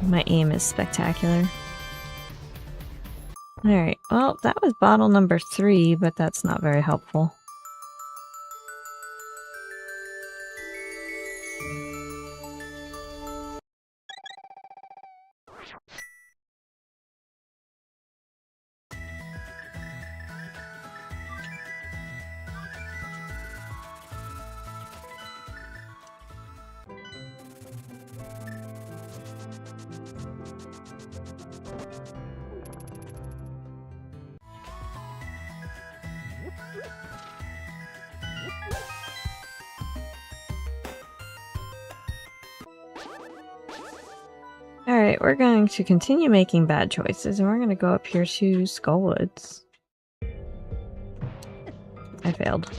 My aim is spectacular. Alright, well, that was bottle number 3, but that's not very helpful. Alright, we're going to continue making bad choices, and we're going to go up here to Skullwoods. I failed.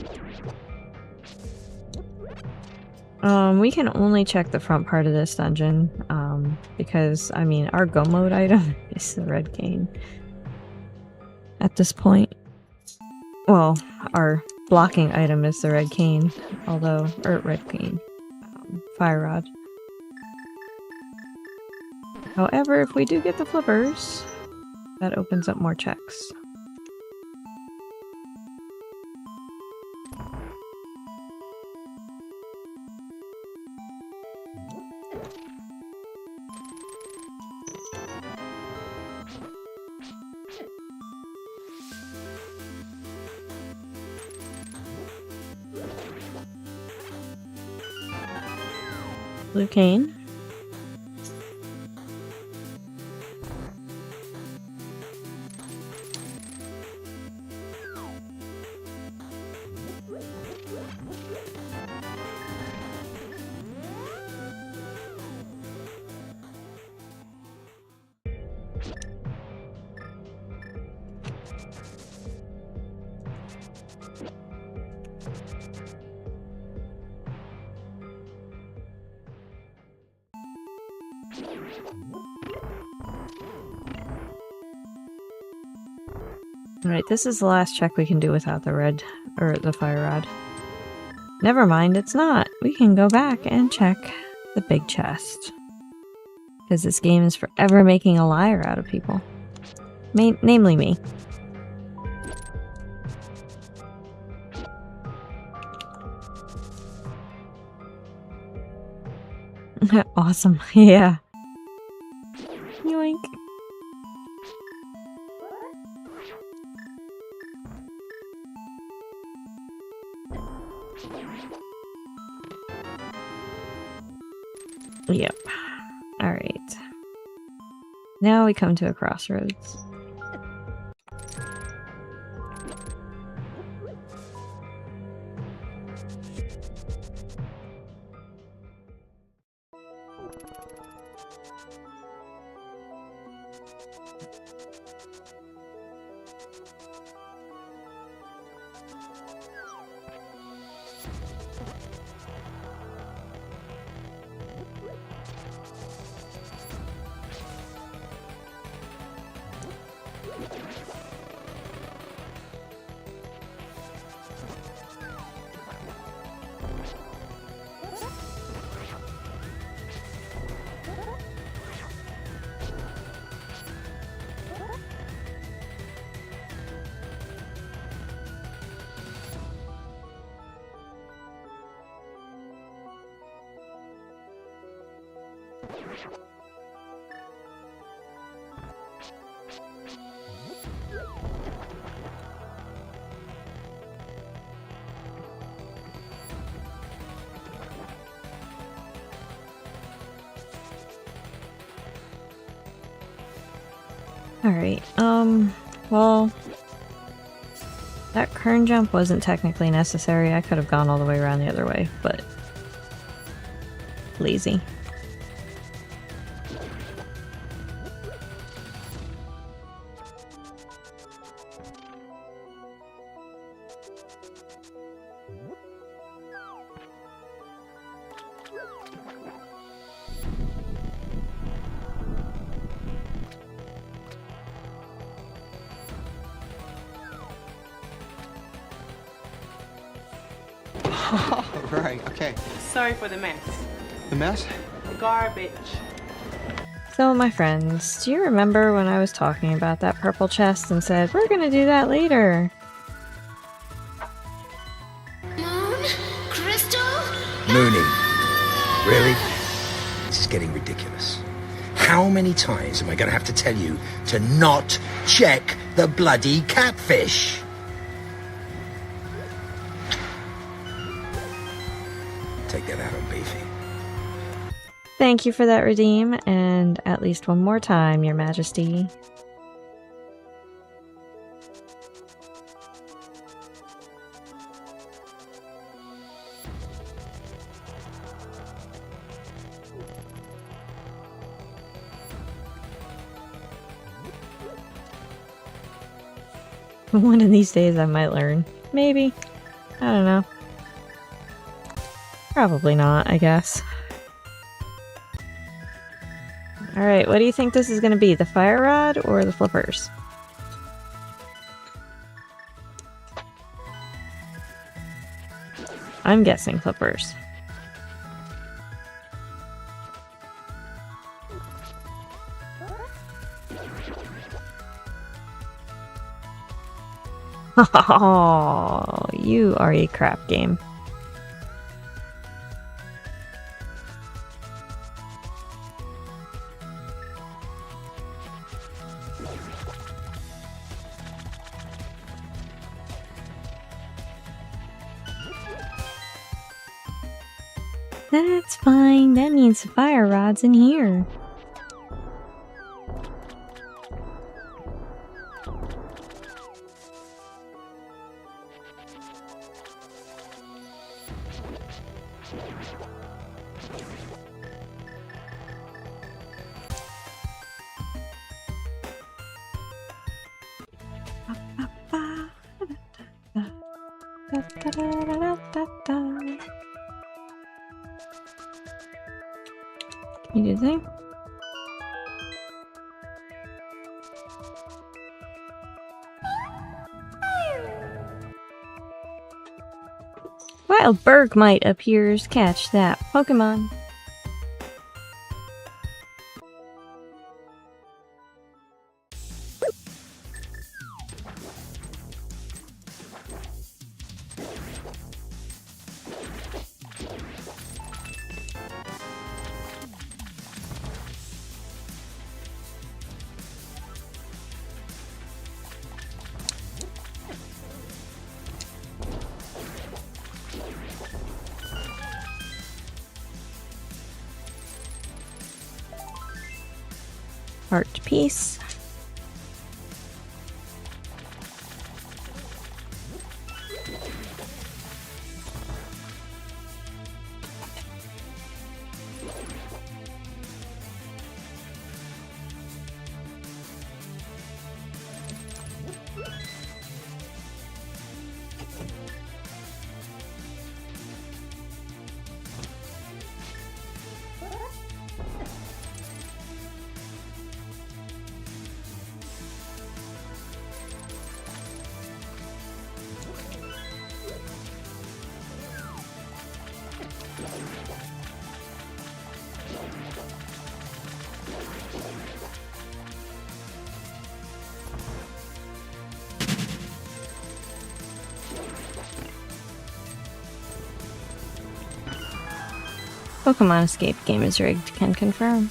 We can only check the front part of this dungeon, because, I mean, our go mode item is the red cane. At this point. Well, our blocking item is the red cane, although, or red cane. Fire rod. However, if we do get the flippers, that opens up more checks. Blue cane. Alright, this is the last check we can do without the red, or the fire rod. Never mind, it's not. We can go back and check the big chest. Because this game is forever making a liar out of people. Namely me. Awesome, yeah. Yoink. Yep. Alright. Now we come to a crossroads. Alright, well, that kern jump wasn't technically necessary. I could have gone all the way around the other way, but lazy. Oh, right, okay. Sorry for the mess. The mess? Garbage. So, my friends, do you remember when I was talking about that purple chest and said, we're gonna do that later? Moon? Crystal? Mooney. Really? This is getting ridiculous. How many times am I going to have to tell you to not check the bloody catfish? Take that out on Beefy. Thank you for that, Redeem, and at least one more time, Your Majesty. One of these days I might learn. Maybe. I don't know. Probably not, I guess. Alright, what do you think this is going to be? The fire rod or the flippers? I'm guessing flippers. Oh, you are a crap game. That's fine. That means the fire rod's in here. You do the thing? Wild Bergmite appears. Catch that Pokemon. Heart piece. Pokemon Escape game is rigged, can confirm.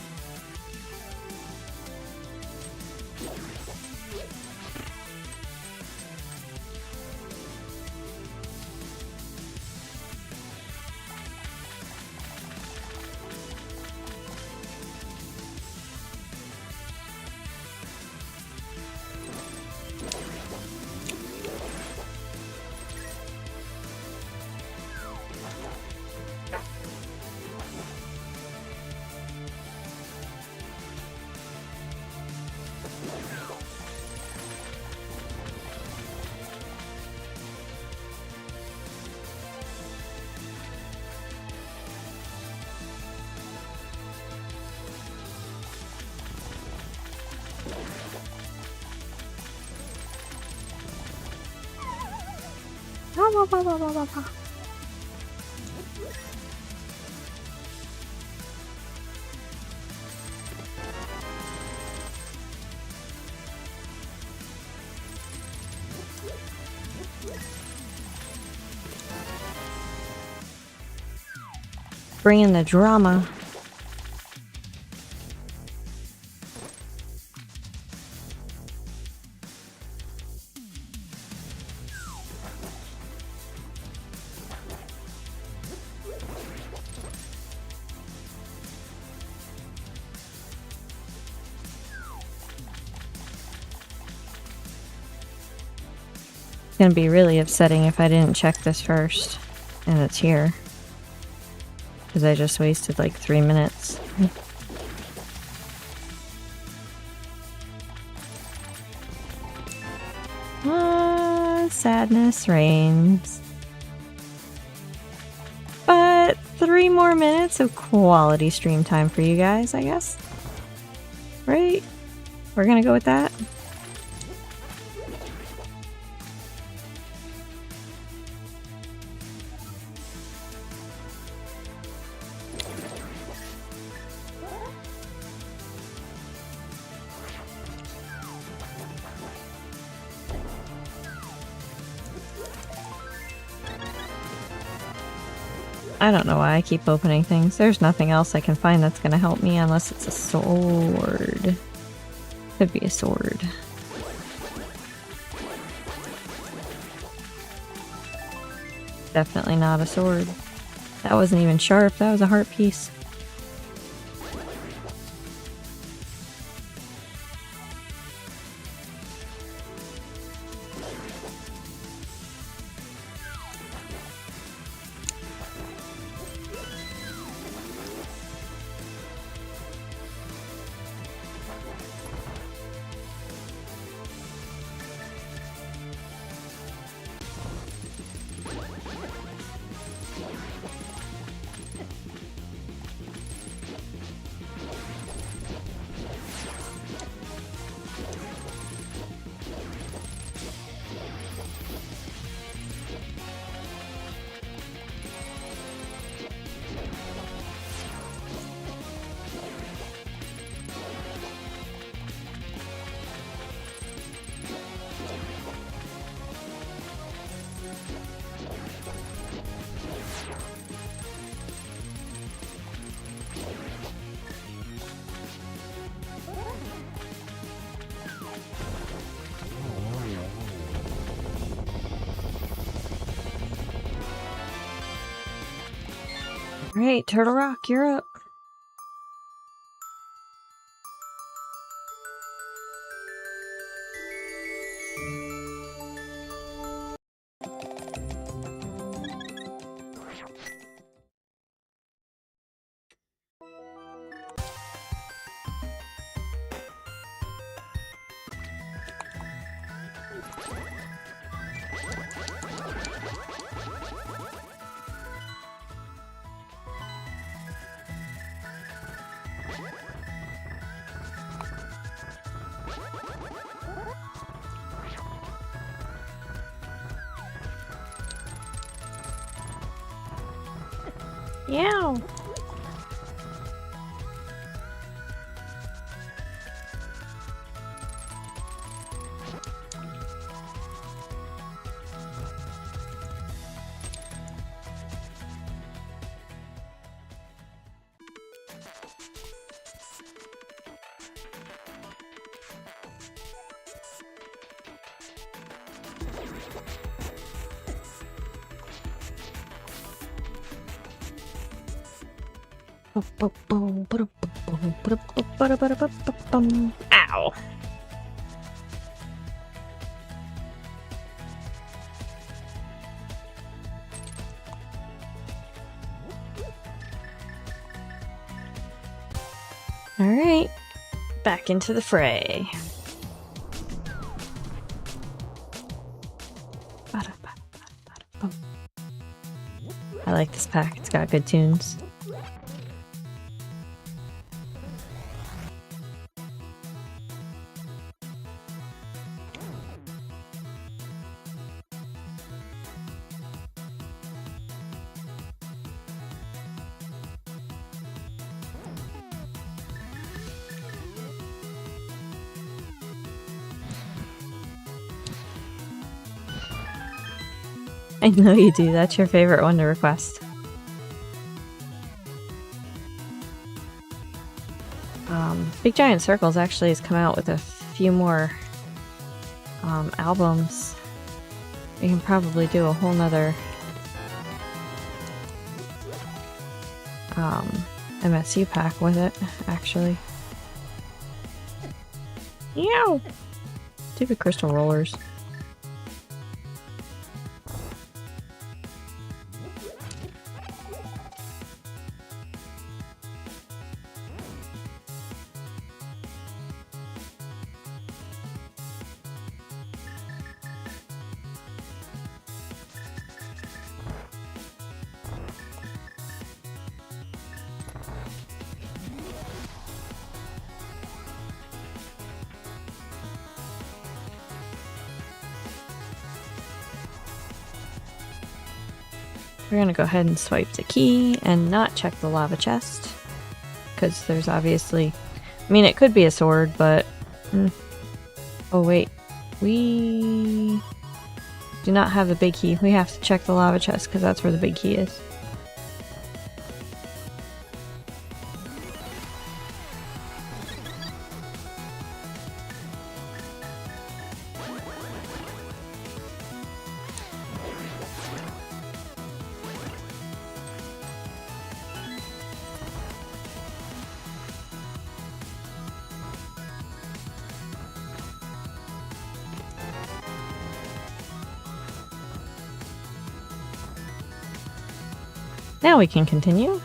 Bringing the drama. It's gonna be really upsetting if I didn't check this first, and it's here. Because I just wasted like 3 minutes. Sadness reigns. But 3 more minutes of quality stream time for you guys, I guess. Right? We're gonna go with that. I don't know why I keep opening things. There's nothing else I can find that's gonna help me unless it's a sword. Could be a sword. Definitely not a sword. That wasn't even sharp, that was a heart piece. Alright, Turtle Rock, you're up. Yow! Ow. Alright, back into the fray. I like this pack, it's got good tunes. I know you do, that's your favorite one to request. Big Giant Circles actually has come out with a few more albums. We can probably do a whole nother MSU pack with it, actually. Yow! Stupid crystal rollers. We're gonna go ahead and swipe the key and not check the lava chest. Because there's obviously... I mean, it could be a sword, but... Oh wait. We... do not have the big key. We have to check the lava chest because that's where the big key is. Now we can continue.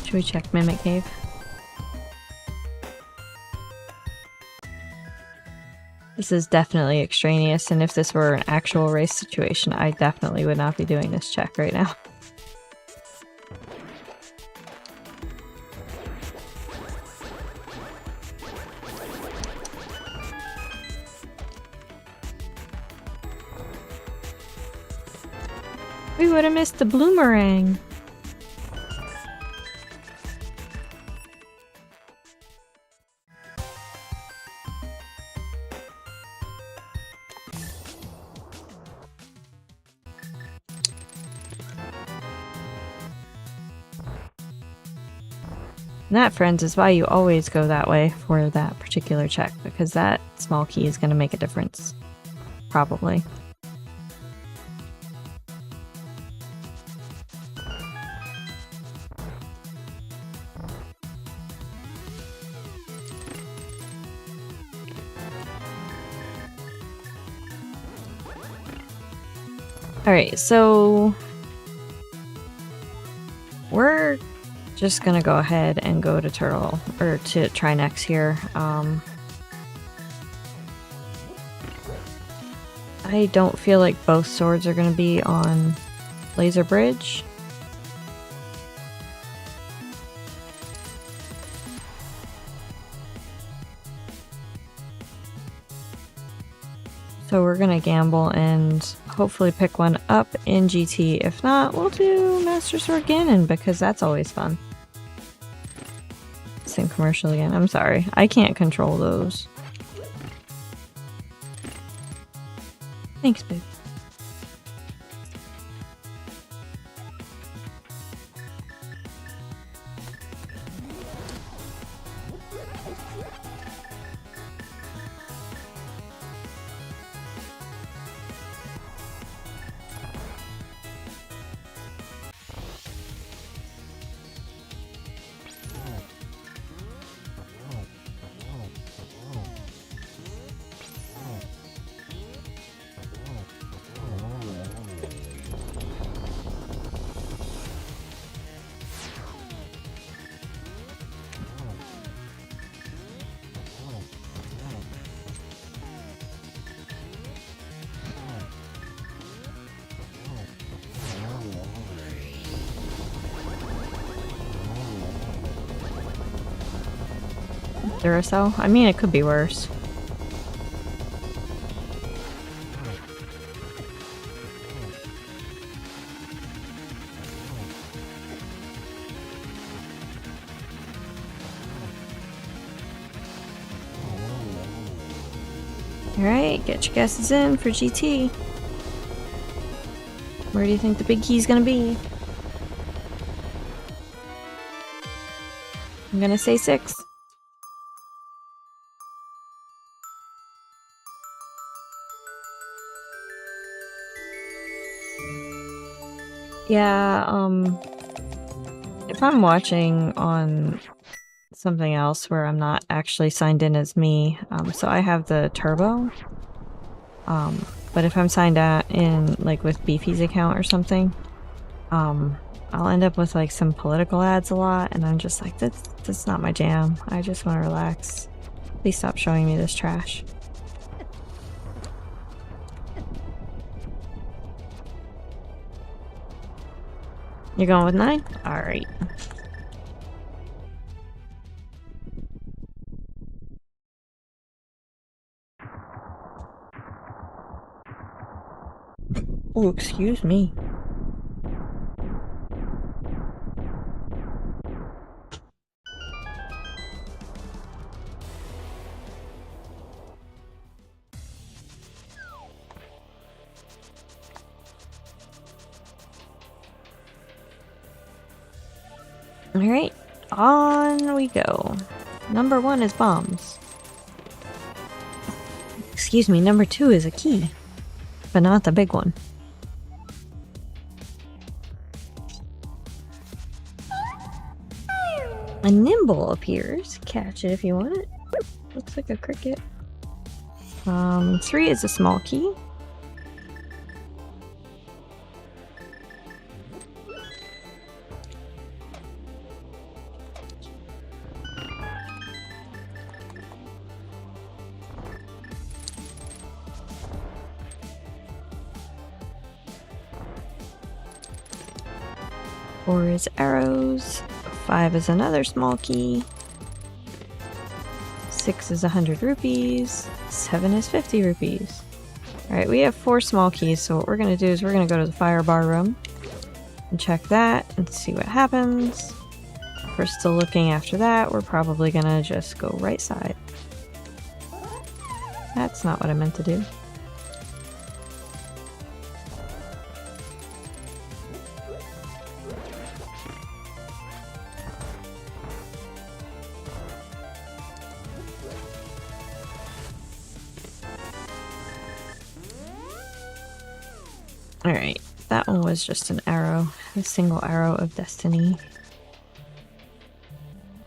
Should we check Mimic Cave? This is definitely extraneous, and if this were an actual race situation, I definitely would not be doing this check right now. We would have missed the bloomerang. And that, friends, is why you always go that way for that particular check, because that small key is going to make a difference. Probably. Alright, so we're just gonna go ahead and go to Turtle, or to Trinex here. I don't feel like both swords are gonna be on Laser Bridge. So we're gonna gamble and hopefully pick one up in GT. If not, we'll do Master Sword Ganon, because that's always fun. Same commercial again. I'm sorry. I can't control those. Thanks, babe. Duracell? I mean, it could be worse. Alright, get your guesses in for GT. Where do you think the big key's gonna be? I'm gonna say 6. Yeah, if I'm watching on something else where I'm not actually signed in as me, so I have the turbo, but if I'm signed out in, like, with Beefy's account or something, I'll end up with, like, some political ads a lot, and I'm just like, that's not my jam. I just want to relax. Please stop showing me this trash. You're going with 9? Alright. Oh, excuse me. Alright, on we go. Number 1 is bombs. Excuse me, number 2 is a key. But not the big one. A nimble appears. Catch it if you want it. Looks like a cricket. 3 is a small key. Four is arrows. 5 is another small key. 6 is 100 rupees. 7 is 50 rupees. Alright, we have 4 small keys, so what we're going to do is we're going to go to the fire bar room and check that and see what happens. If we're still looking after that, we're probably going to just go right side. That's not what I meant to do. Alright, that one was just an arrow, a single arrow of destiny.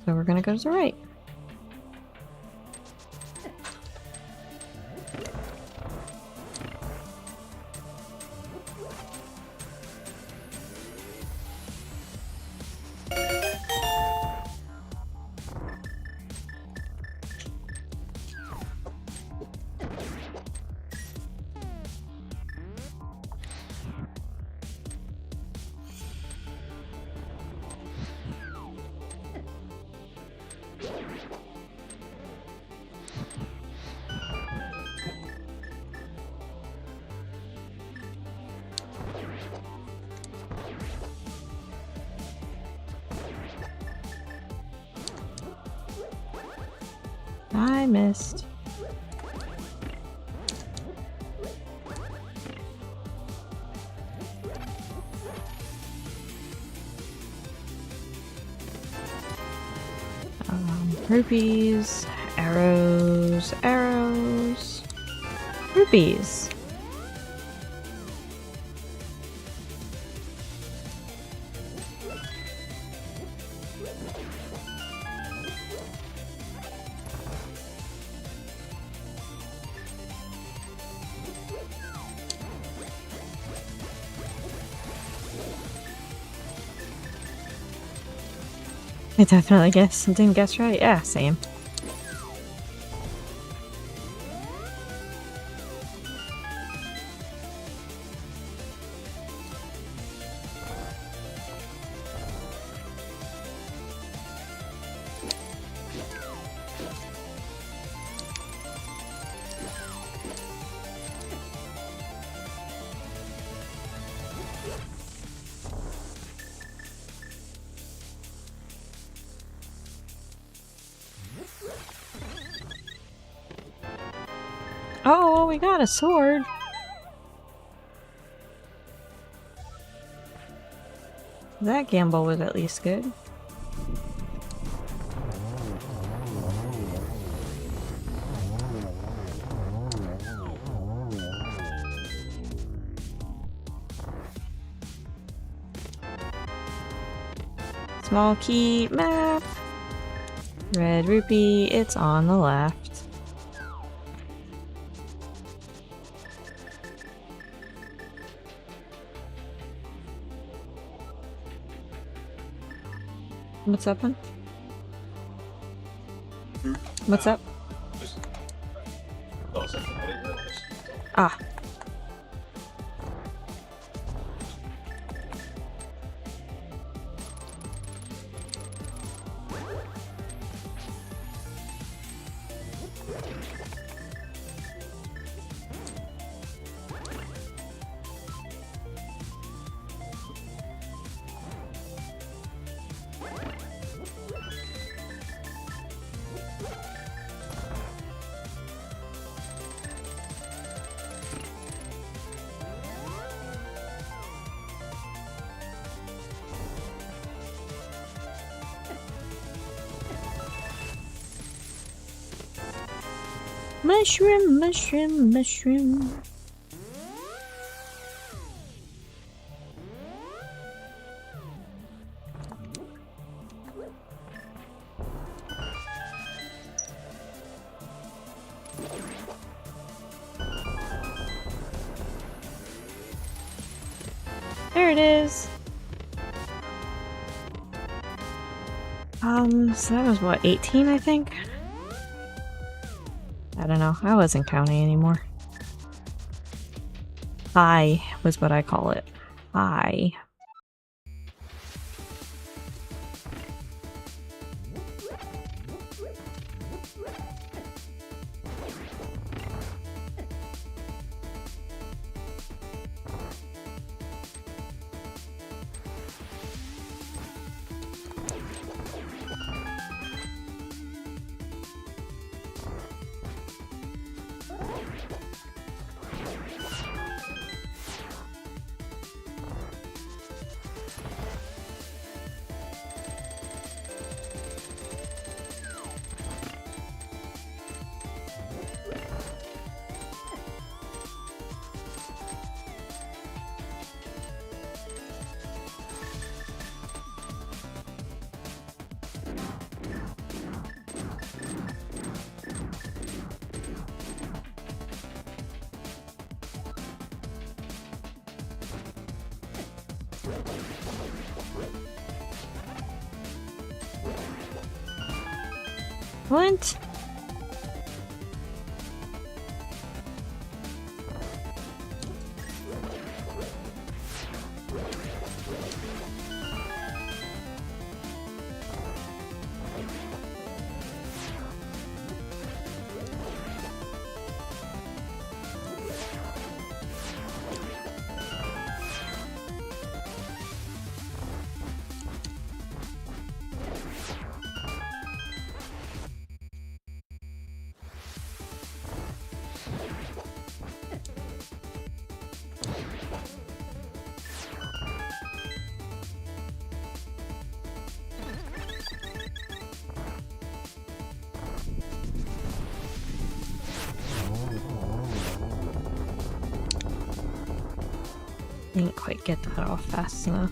So we're gonna go to the right. I missed. Rupees, arrows, arrows, rupees. I definitely didn't guess right. Yeah, same. Oh, we got a sword. That gamble was at least good. Small key map. Red rupee, it's on the left. What's up, man? What's up? Ah. Mushroom, mushroom, mushroom. There it is. So that was what, 18, I think? I don't know. I wasn't counting anymore. High was what I call it. High. What? Didn't quite get that off fast enough.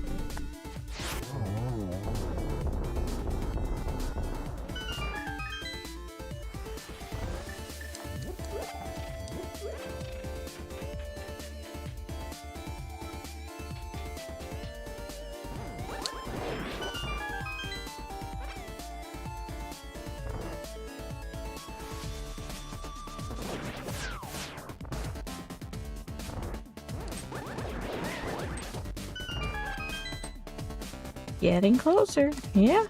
Getting closer, yeah.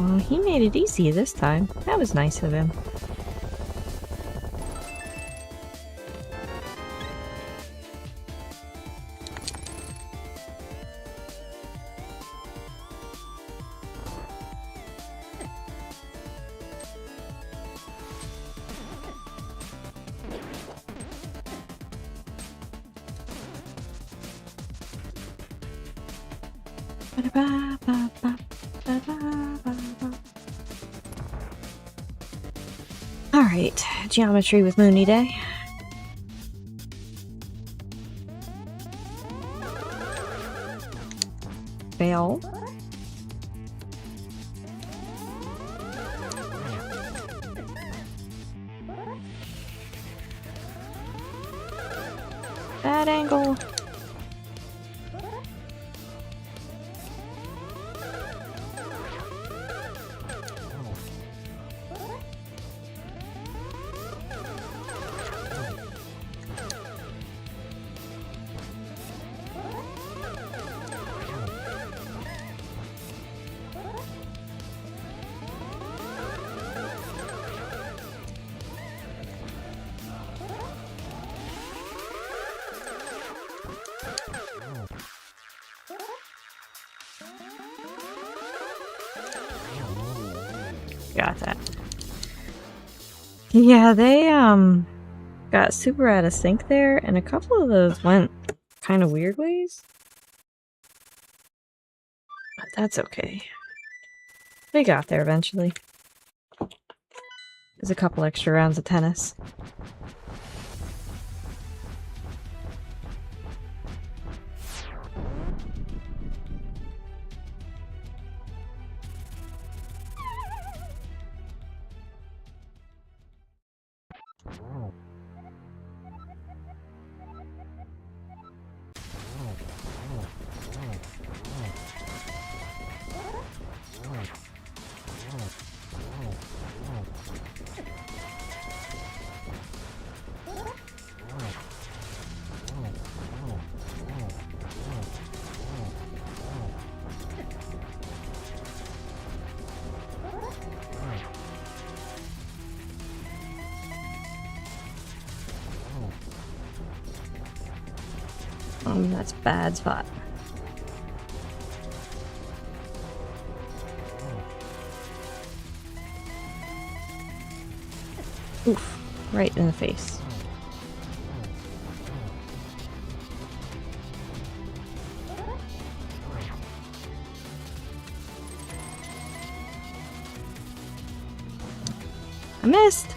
Oh, he made it easy this time. That was nice of him. Alright, geometry with Mooney Day. Fail. bad angle. Got that. Yeah, they got super out of sync there, and a couple of those went kind of weird ways. But that's okay. We got there eventually. There's a couple extra rounds of tennis. That's a bad spot. Oof, right in the face. I missed!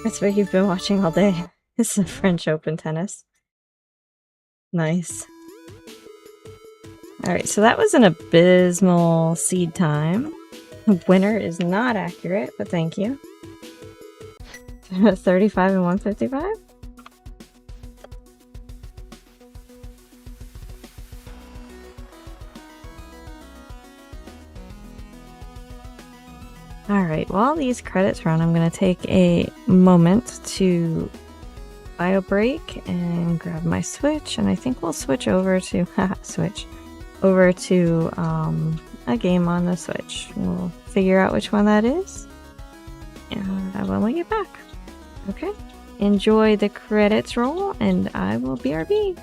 That's what you've been watching all day. This is a French Open tennis. Nice. Alright, so that was an abysmal seed time. Winner is not accurate, but thank you. 35 and 155? Alright, while these credits run, I'm going to take a moment to bio break and grab my Switch, and I think we'll switch over to a game on the Switch. We'll figure out which one that is when we get back. Okay? Enjoy the credits roll, and I will BRB.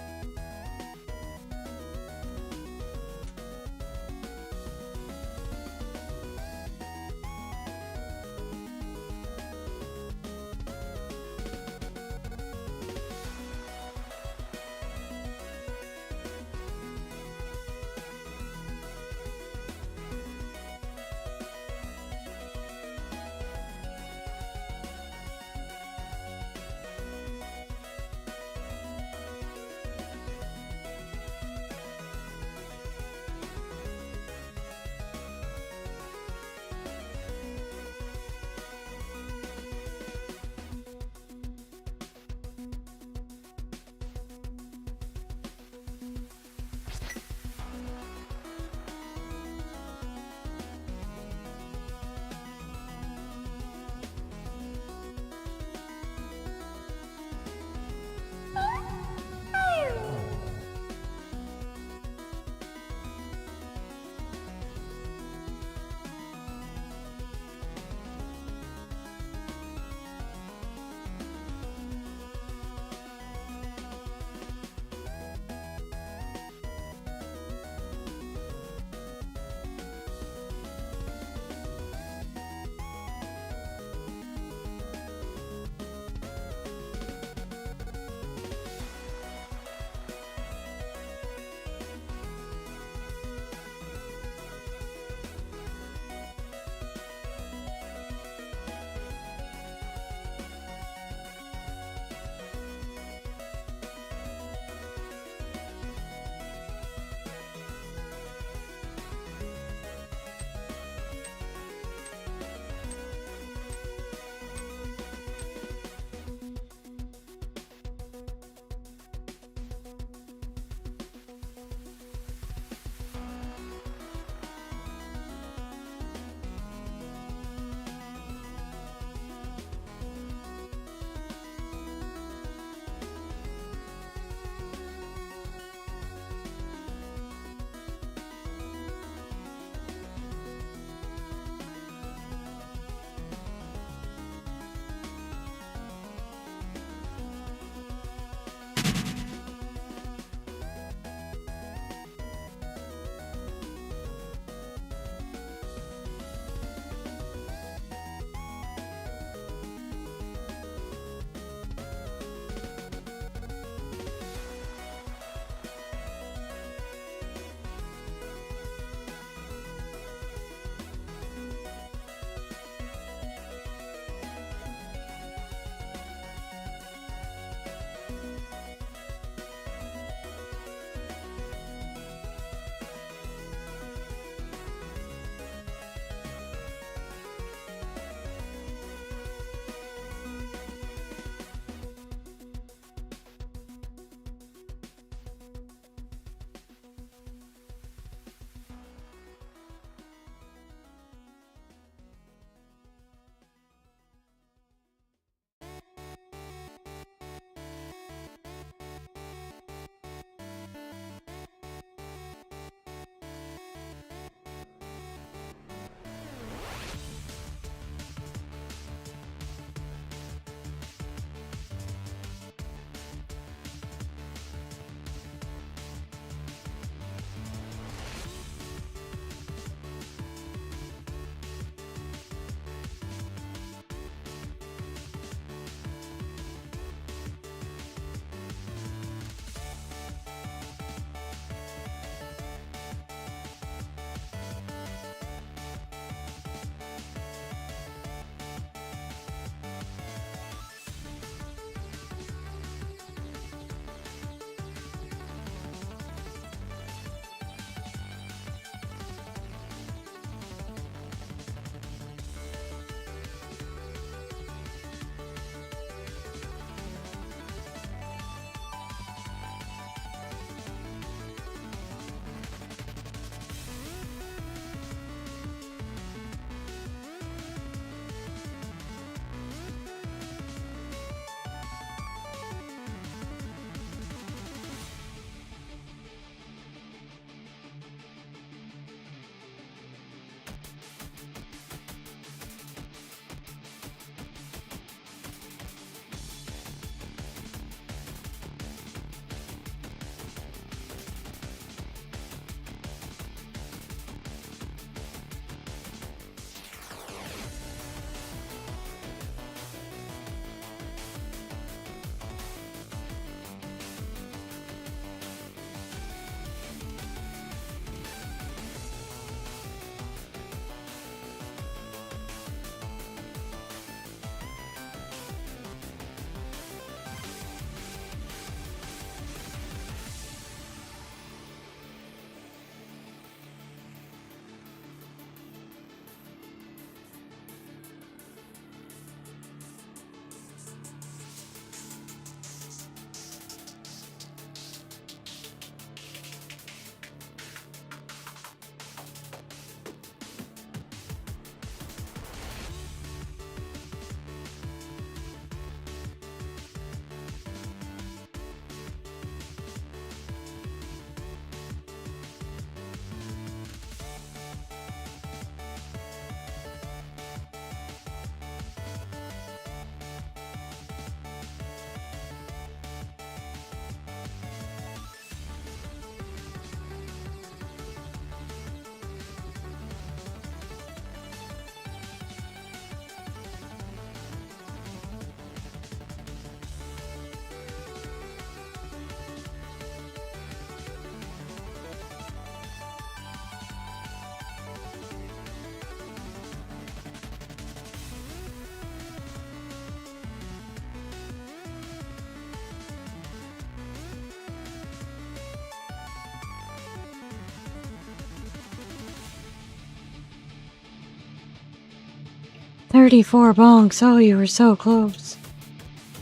34 bonks. Oh, you were so close.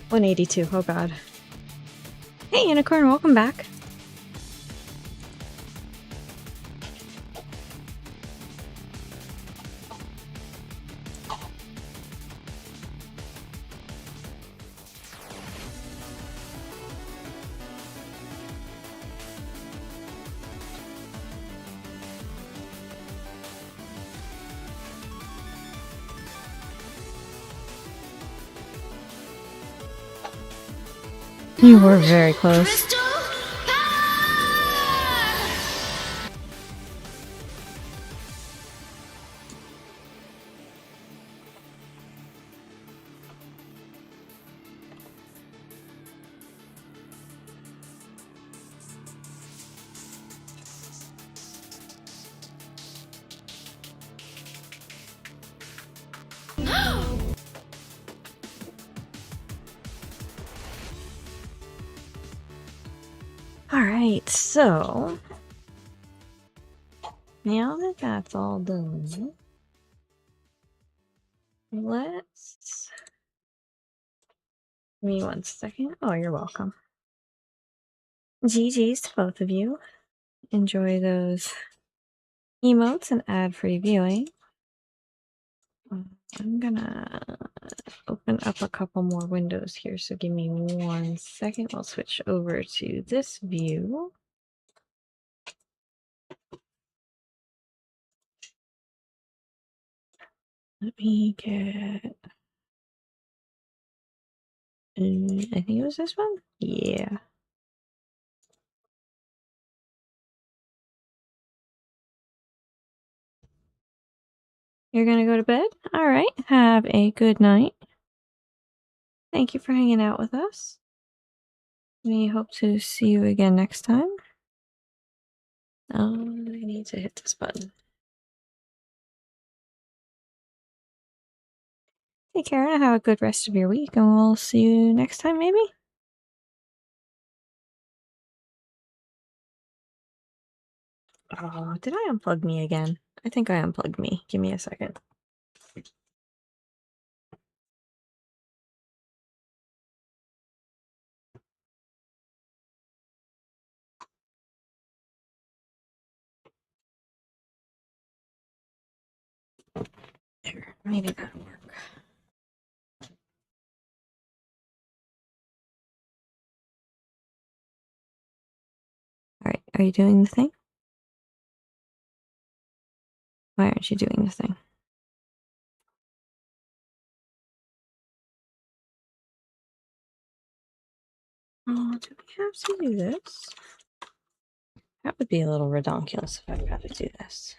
182. Oh god. Hey, Unicorn, welcome back. You were very close. Alright, so now that that's all done, let's... Give me 1 second. Oh, you're welcome. GG's to both of you. Enjoy those emotes and ad-free viewing. I'm gonna open up a couple more windows here, so give me 1 second. We'll switch over to this view. Let me get... I think it was this one? Yeah. You're gonna go to bed? Alright, have a good night. Thank you for hanging out with us. We hope to see you again next time. I need to hit this button. Take care and have a good rest of your week, and we'll see you next time, maybe? Oh, did I unplug me again? I think I unplugged me. Give me a second. There, maybe that'll work. Alright, are you doing the thing? Why aren't you doing the thing? Oh, do we have to do this? That would be a little redonkulous if I've got to do this.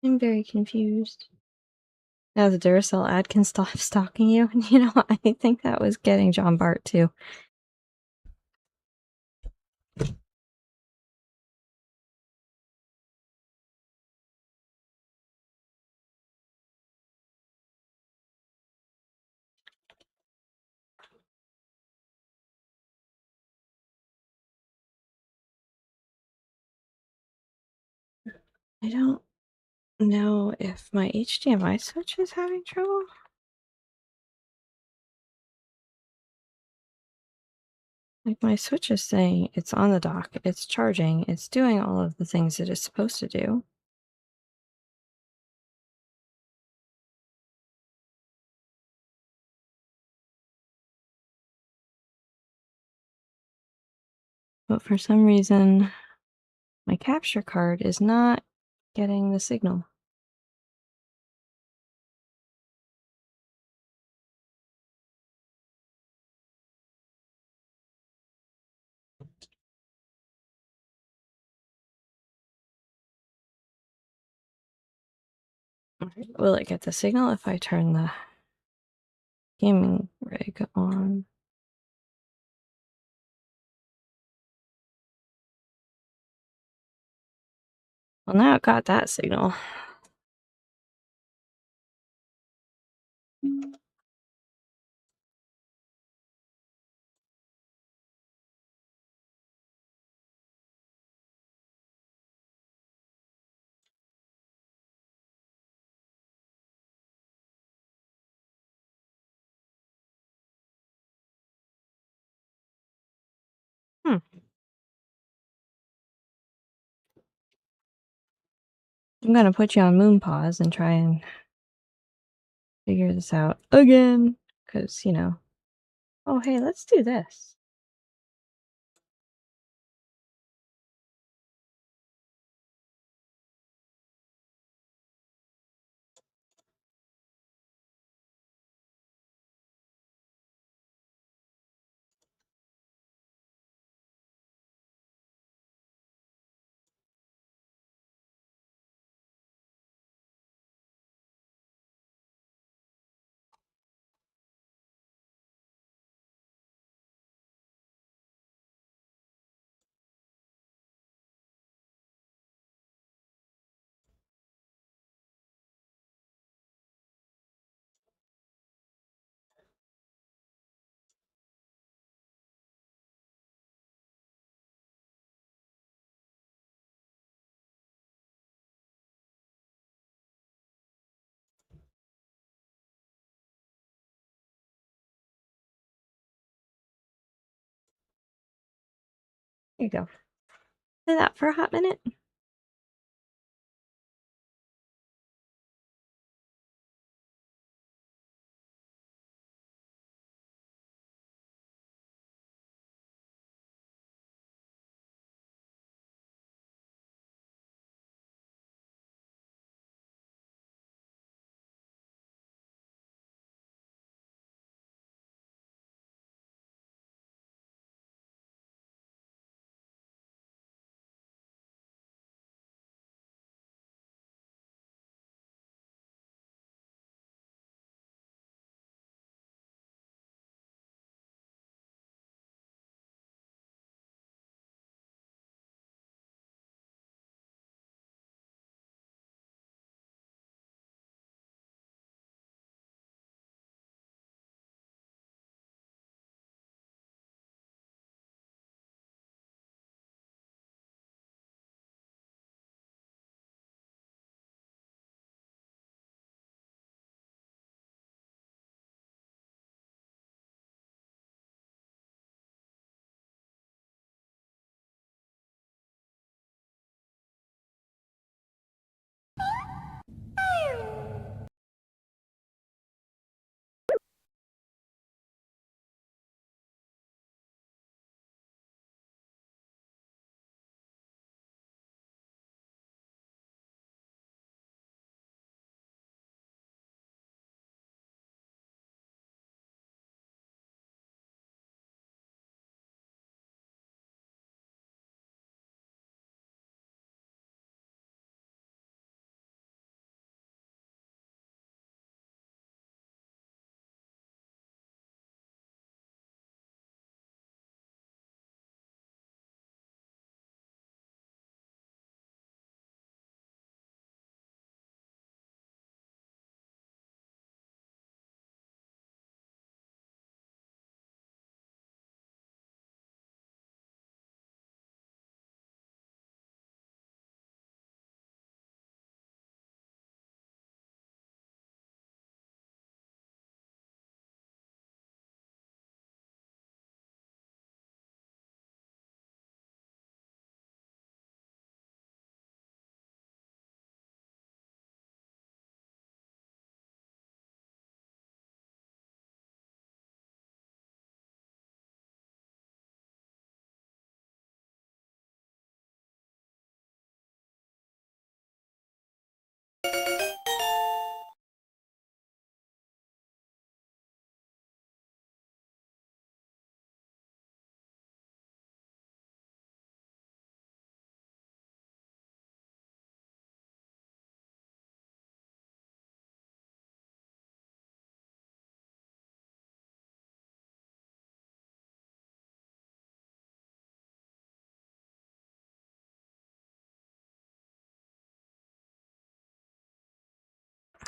I'm very confused. Now the Duracell ad can stop stalking you. You know, I think that was getting John Bart too. I don't know if my HDMI switch is having trouble. Like, my switch is saying it's on the dock, it's charging, it's doing all of the things it is supposed to do. But for some reason, my capture card is not getting the signal. Will it get the signal if I turn the gaming rig on? Well, now it got that signal. Hmm. I'm gonna put you on moon pause and try and figure this out again. Because, you know. Oh, hey, let's do this. There you go. Do that for a hot minute.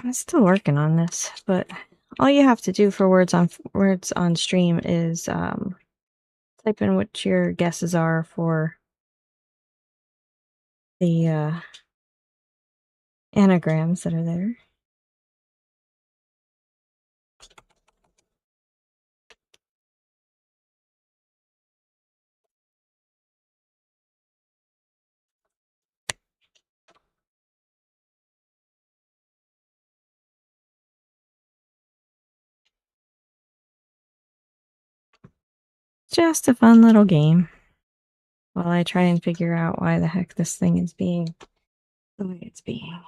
I'm still working on this, but all you have to do for words on stream is type in what your guesses are for the anagrams that are there. Just a fun little game while I try and figure out why the heck this thing is being the way it's being.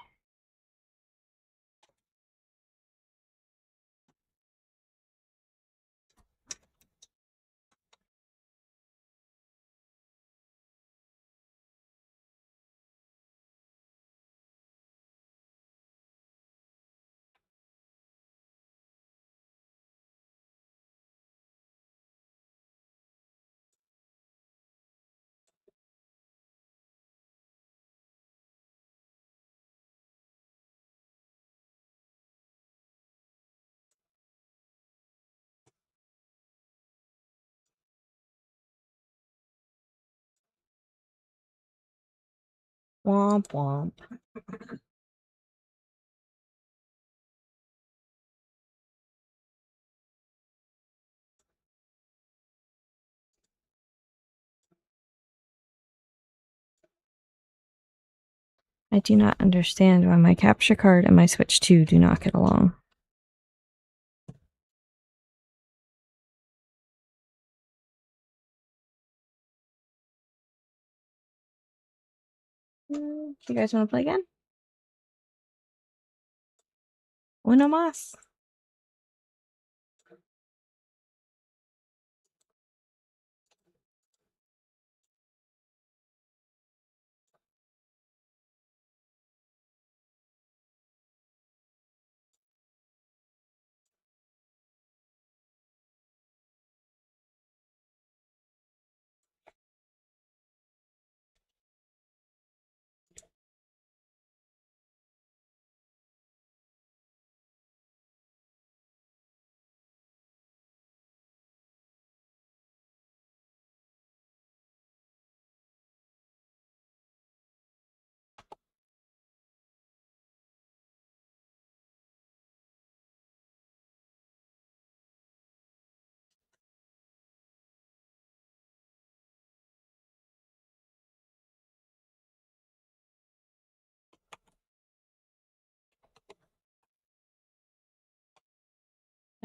Womp womp. I do not understand why my capture card and my Switch 2 do not get along. You guys want to play again? Uno más.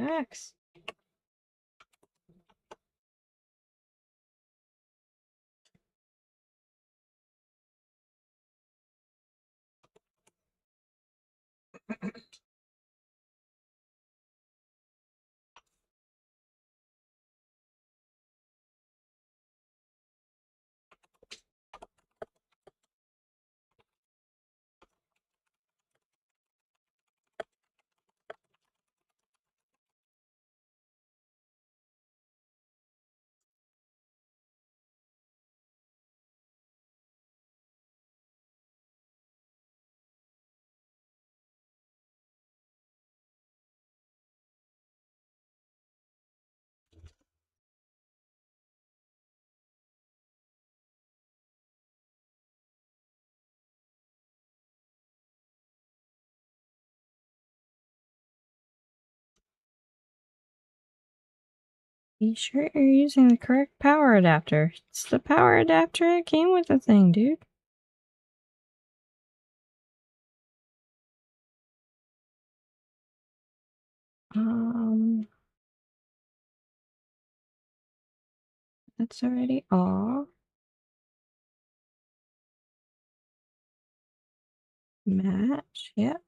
X. Be sure you're using the correct power adapter. It's the power adapter that came with the thing, dude. That's already off. Match, yep.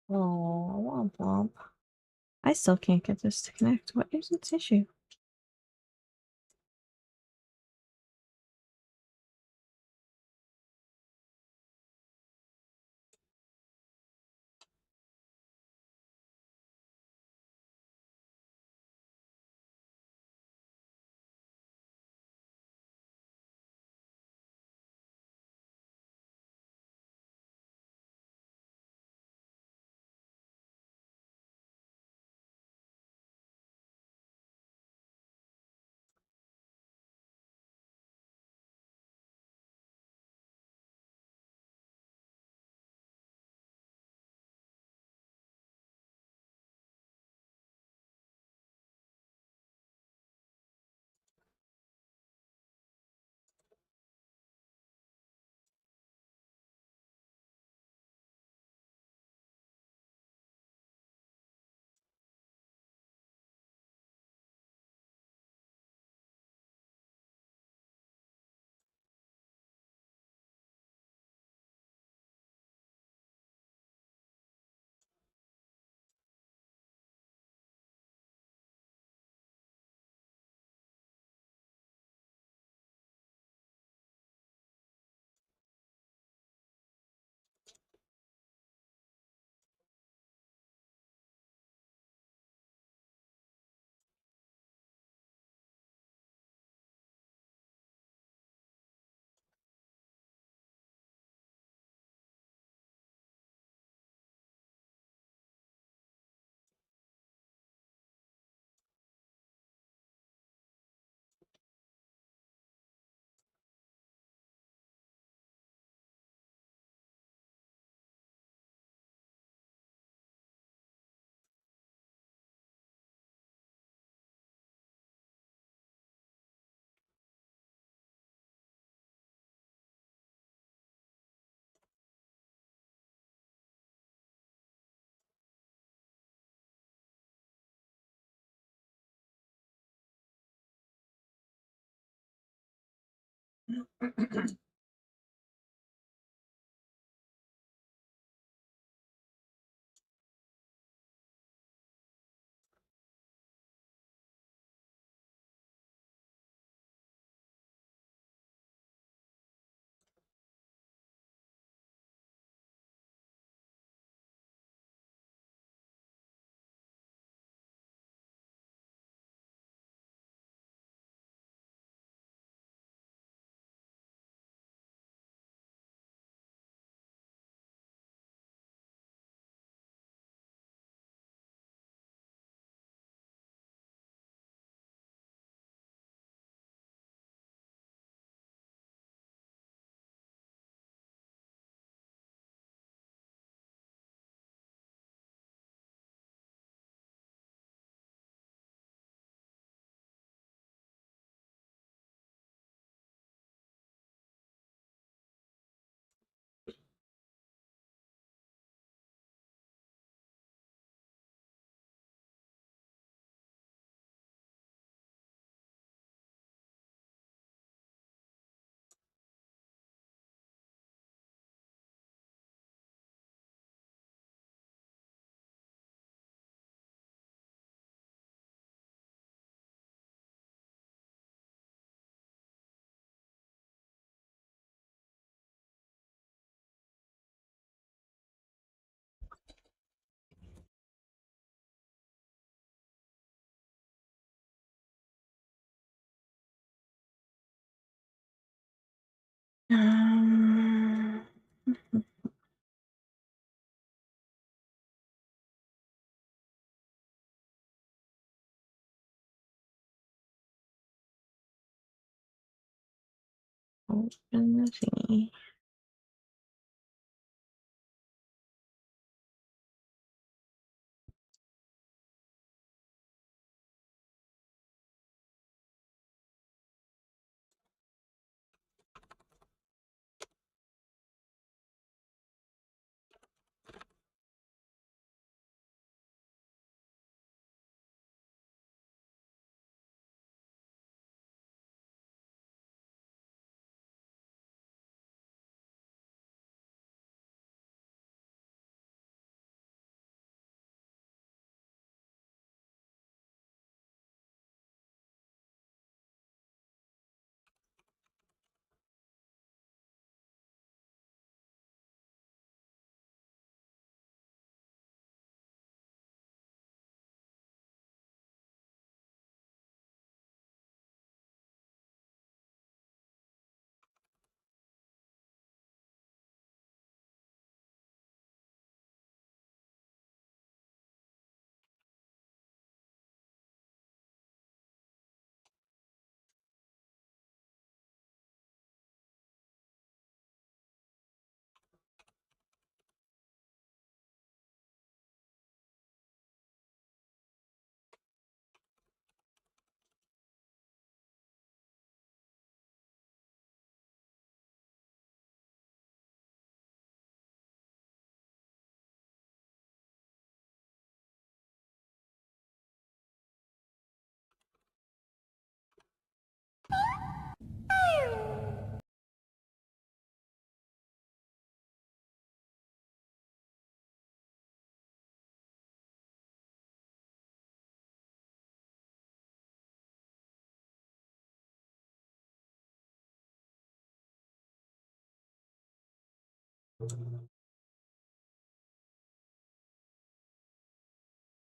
Oh, womp womp. I still can't get this to connect. What is its issue? Open the thingy.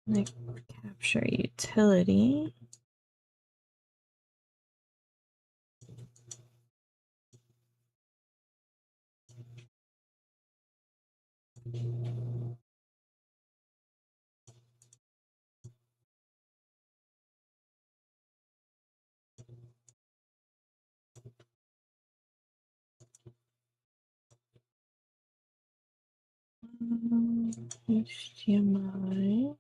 Like capture utility. HDMI.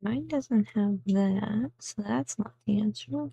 Mine doesn't have that, so that's not the answer.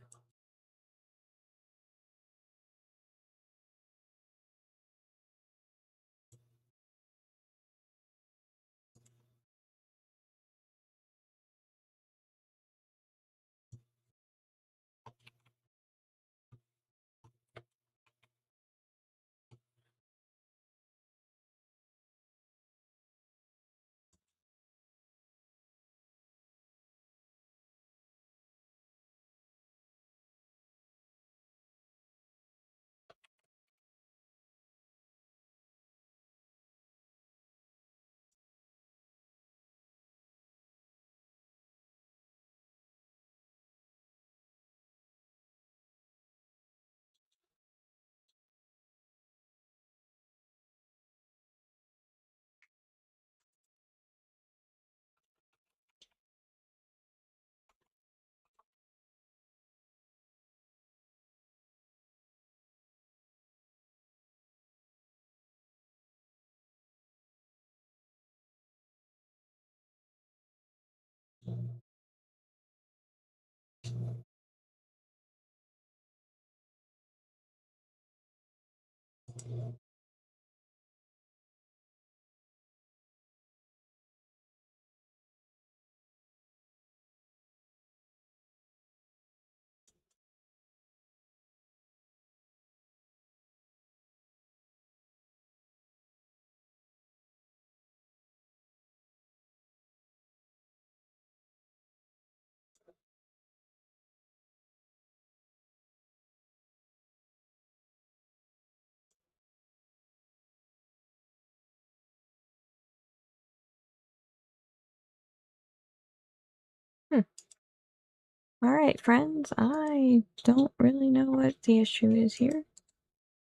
Alright, friends, I don't really know what the issue is here.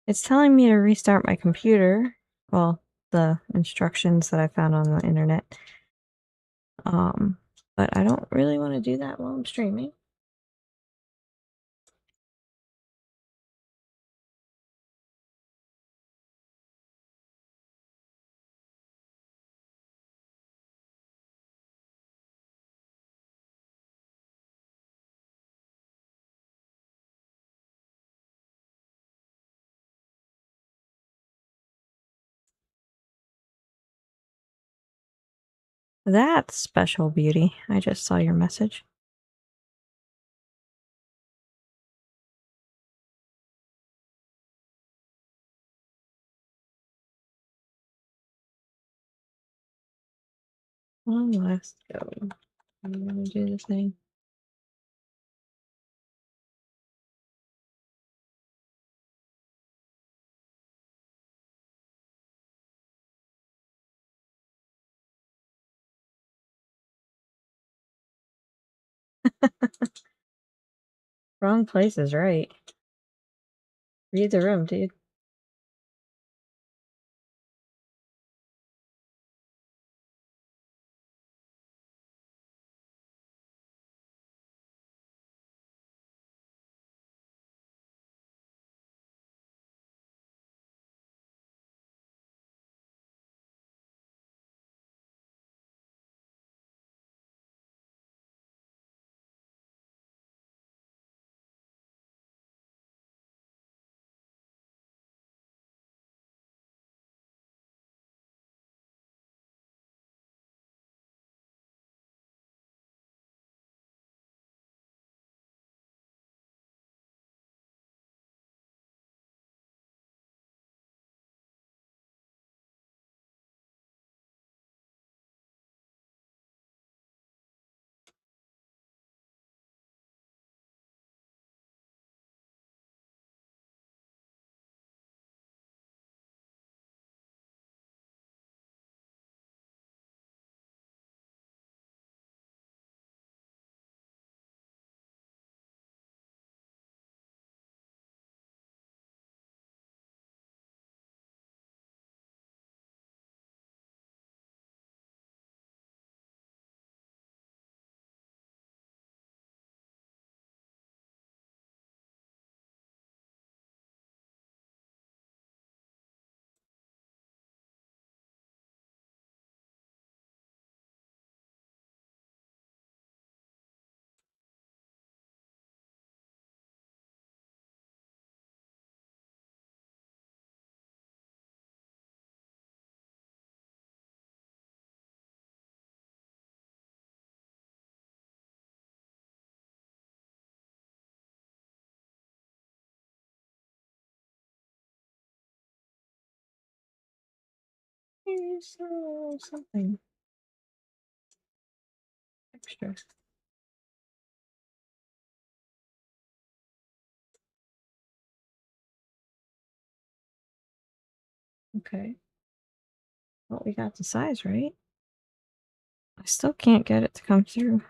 It's telling me to restart my computer. Well, the instructions that I found on the internet. But I don't really want to do that while I'm streaming. That's special beauty. I just saw your message. One last go. I'm gonna do the thing. Wrong place is right. Read the room, dude. Here's something extra. Okay. Well, we got the size right. I still can't get it to come through.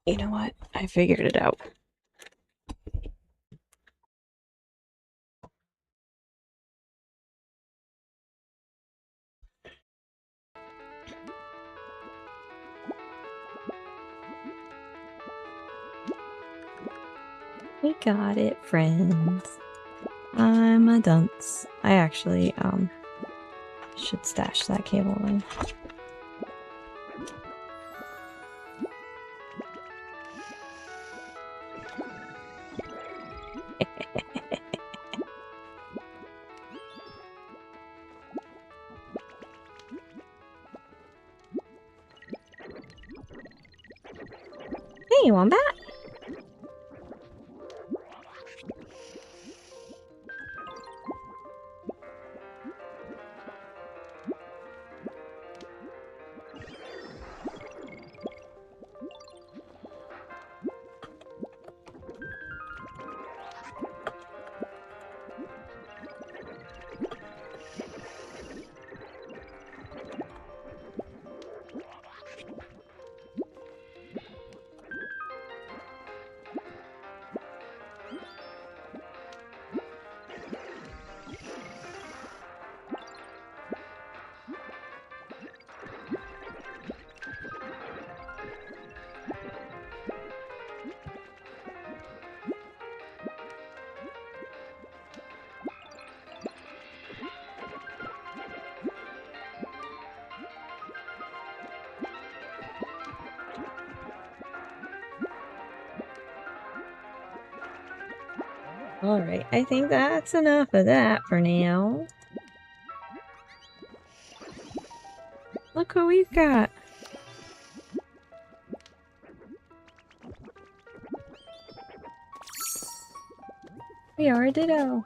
You know what? I figured it out. We got it, friends. I'm a dunce. I actually, should stash that cable then. Hey, Wombat! Alright, I think that's enough of that for now. Look who we've got. We are a ditto.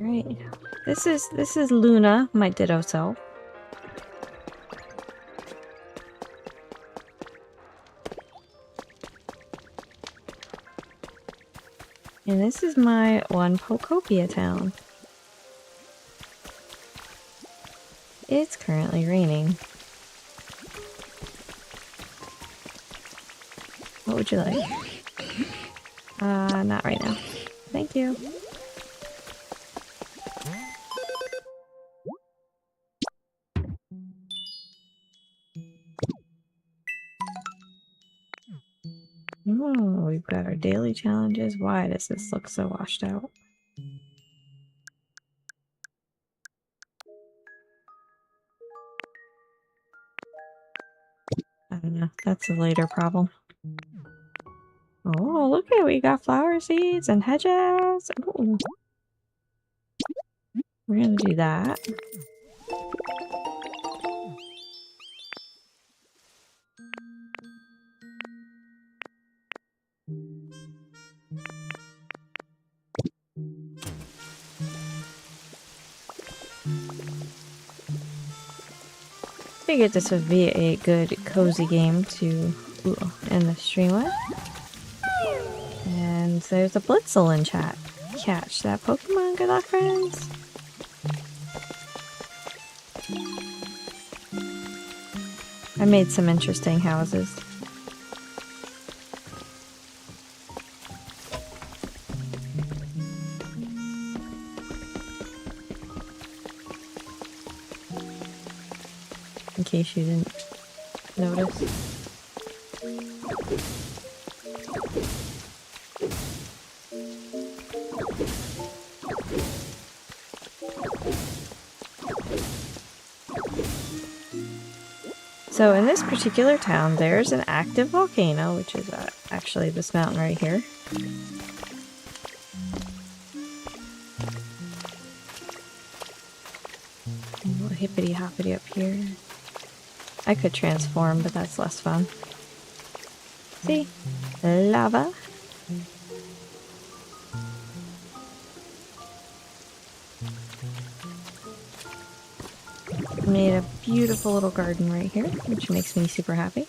Alright. This is Luna, my ditto self. And this is my one Pokopia town. It's currently raining. What would you like? Not right now. Thank you. Oh, we've got our daily challenges. Why does this look so washed out? I don't know. That's a later problem. Oh, look at it. We got flower seeds and hedges. Ooh. We're gonna do that. Figured this would be a good, cozy game to end the stream with. And there's a Blitzel in chat. Catch that Pokemon. Good luck, friends. I made some interesting houses. In case you didn't notice. So in this particular town, there's an active volcano, which is actually this mountain right here. A little hippity hoppity up here. I could transform, but that's less fun. See? Lava. Made a beautiful little garden right here, which makes me super happy.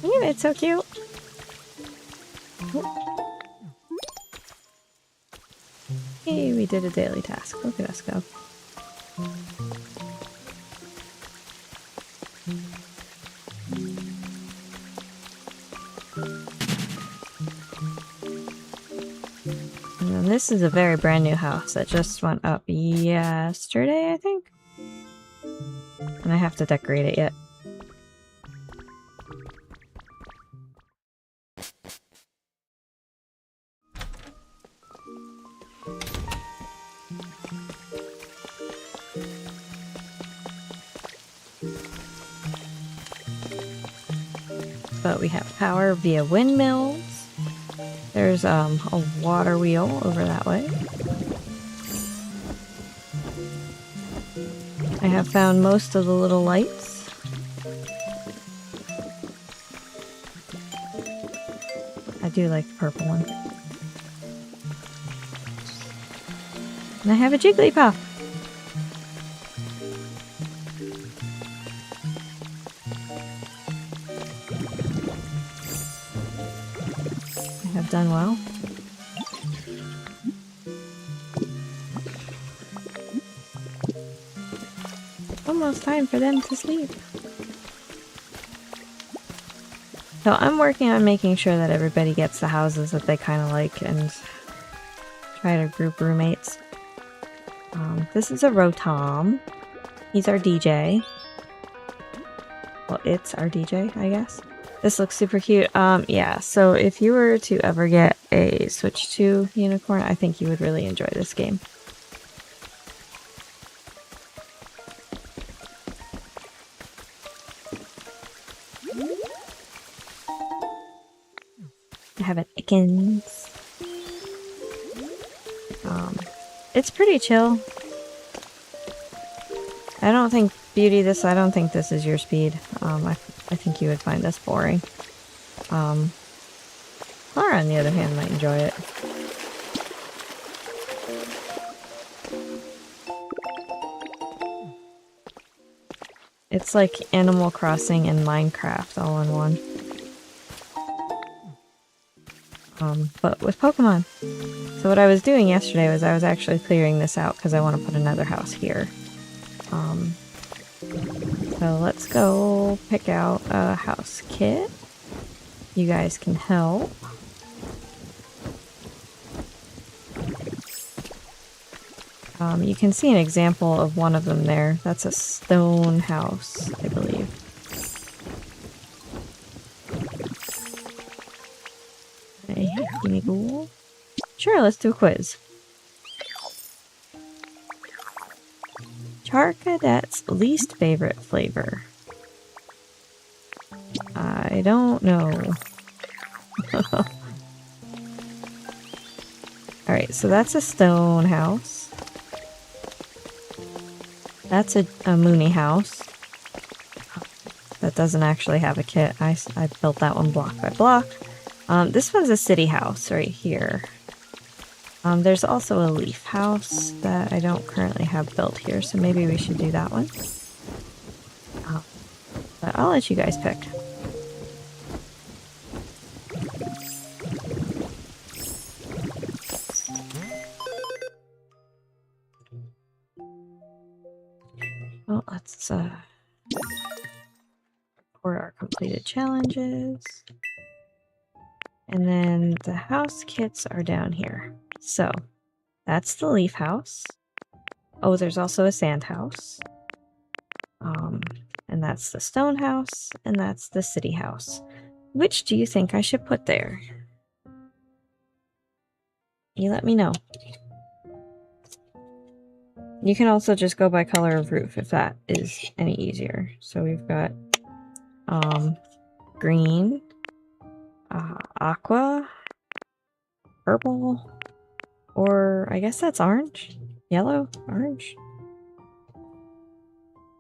Look at it, it's so cute. Hey, we did a daily task. Look at us go. And this is a very brand new house that just went up yesterday, I think. And I have to decorate it yet. But we have power via windmills. There's a water wheel over that way. I have found most of the little lights. I do like the purple one. And I have a Jigglypuff. I have done well. Almost time for them to sleep. So I'm working on making sure that everybody gets the houses that they kind of like and try to group roommates. This is a Rotom. He's our DJ. Well, it's our DJ, I guess. This looks super cute. Yeah, so if you were to ever get a Switch 2 unicorn, I think you would really enjoy this game. I have an Ickens. It's pretty chill. I don't think I don't think this is your speed. I think you would find this boring. Clara, on the other hand, might enjoy it. It's like Animal Crossing and Minecraft all in one. But with Pokemon. So what I was doing yesterday was I was actually clearing this out because I want to put another house here. So let's go pick out a house kit. You guys can help. You can see an example of one of them there. That's a stone house, I believe. Hey, gimme cool. Sure, let's do a quiz. Charcadet's least favorite flavor. I don't know. Alright, so that's a stone house. That's a Mooney house. That doesn't actually have a kit. I built that one block by block. This one's a city house right here. There's also a leaf house that I don't currently have built here, so maybe we should do that one. But I'll let you guys pick. Well, let's report our completed challenges. And then the house kits are down here. So, that's the leaf house. Oh, there's also a sand house. And that's the stone house, and that's the city house. Which do you think I should put there? You let me know. You can also just go by color of roof if that is any easier. So we've got green, aqua, purple, or I guess that's orange, yellow, orange,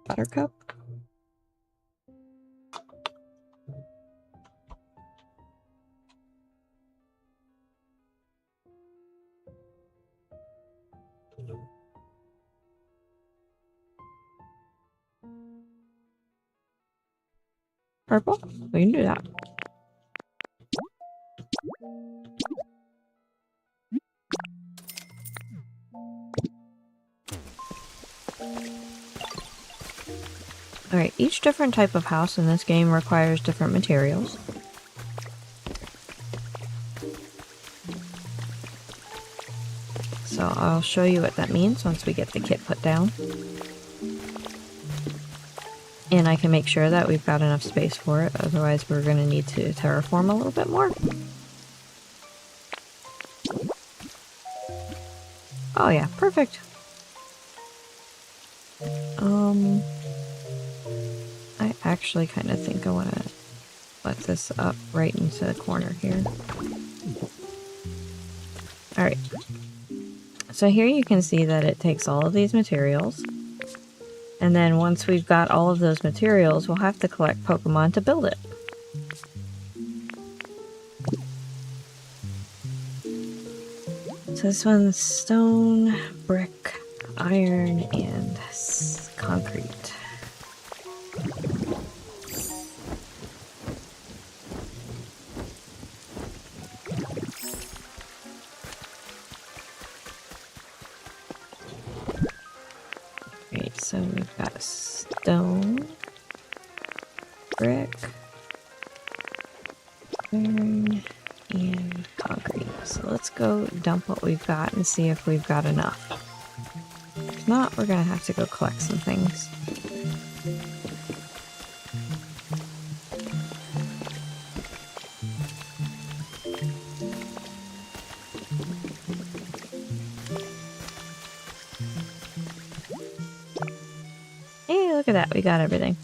buttercup. Purple? We can do that. Alright, each different type of house in this game requires different materials. So I'll show you what that means once we get the kit put down. And I can make sure that we've got enough space for it, otherwise we're going to need to terraform a little bit more. Oh yeah, perfect. I actually kind of think I want to let this up right into the corner here. Alright. So here you can see that it takes all of these materials. And then once we've got all of those materials, we'll have to collect Pokemon to build it. So this one's stone, brick, iron, and concrete. Right, so we've got stone, brick, iron, and concrete. So let's go dump what we've got and see if we've got enough. If not, we're gonna have to go collect some things. Hey, look at that, we got everything.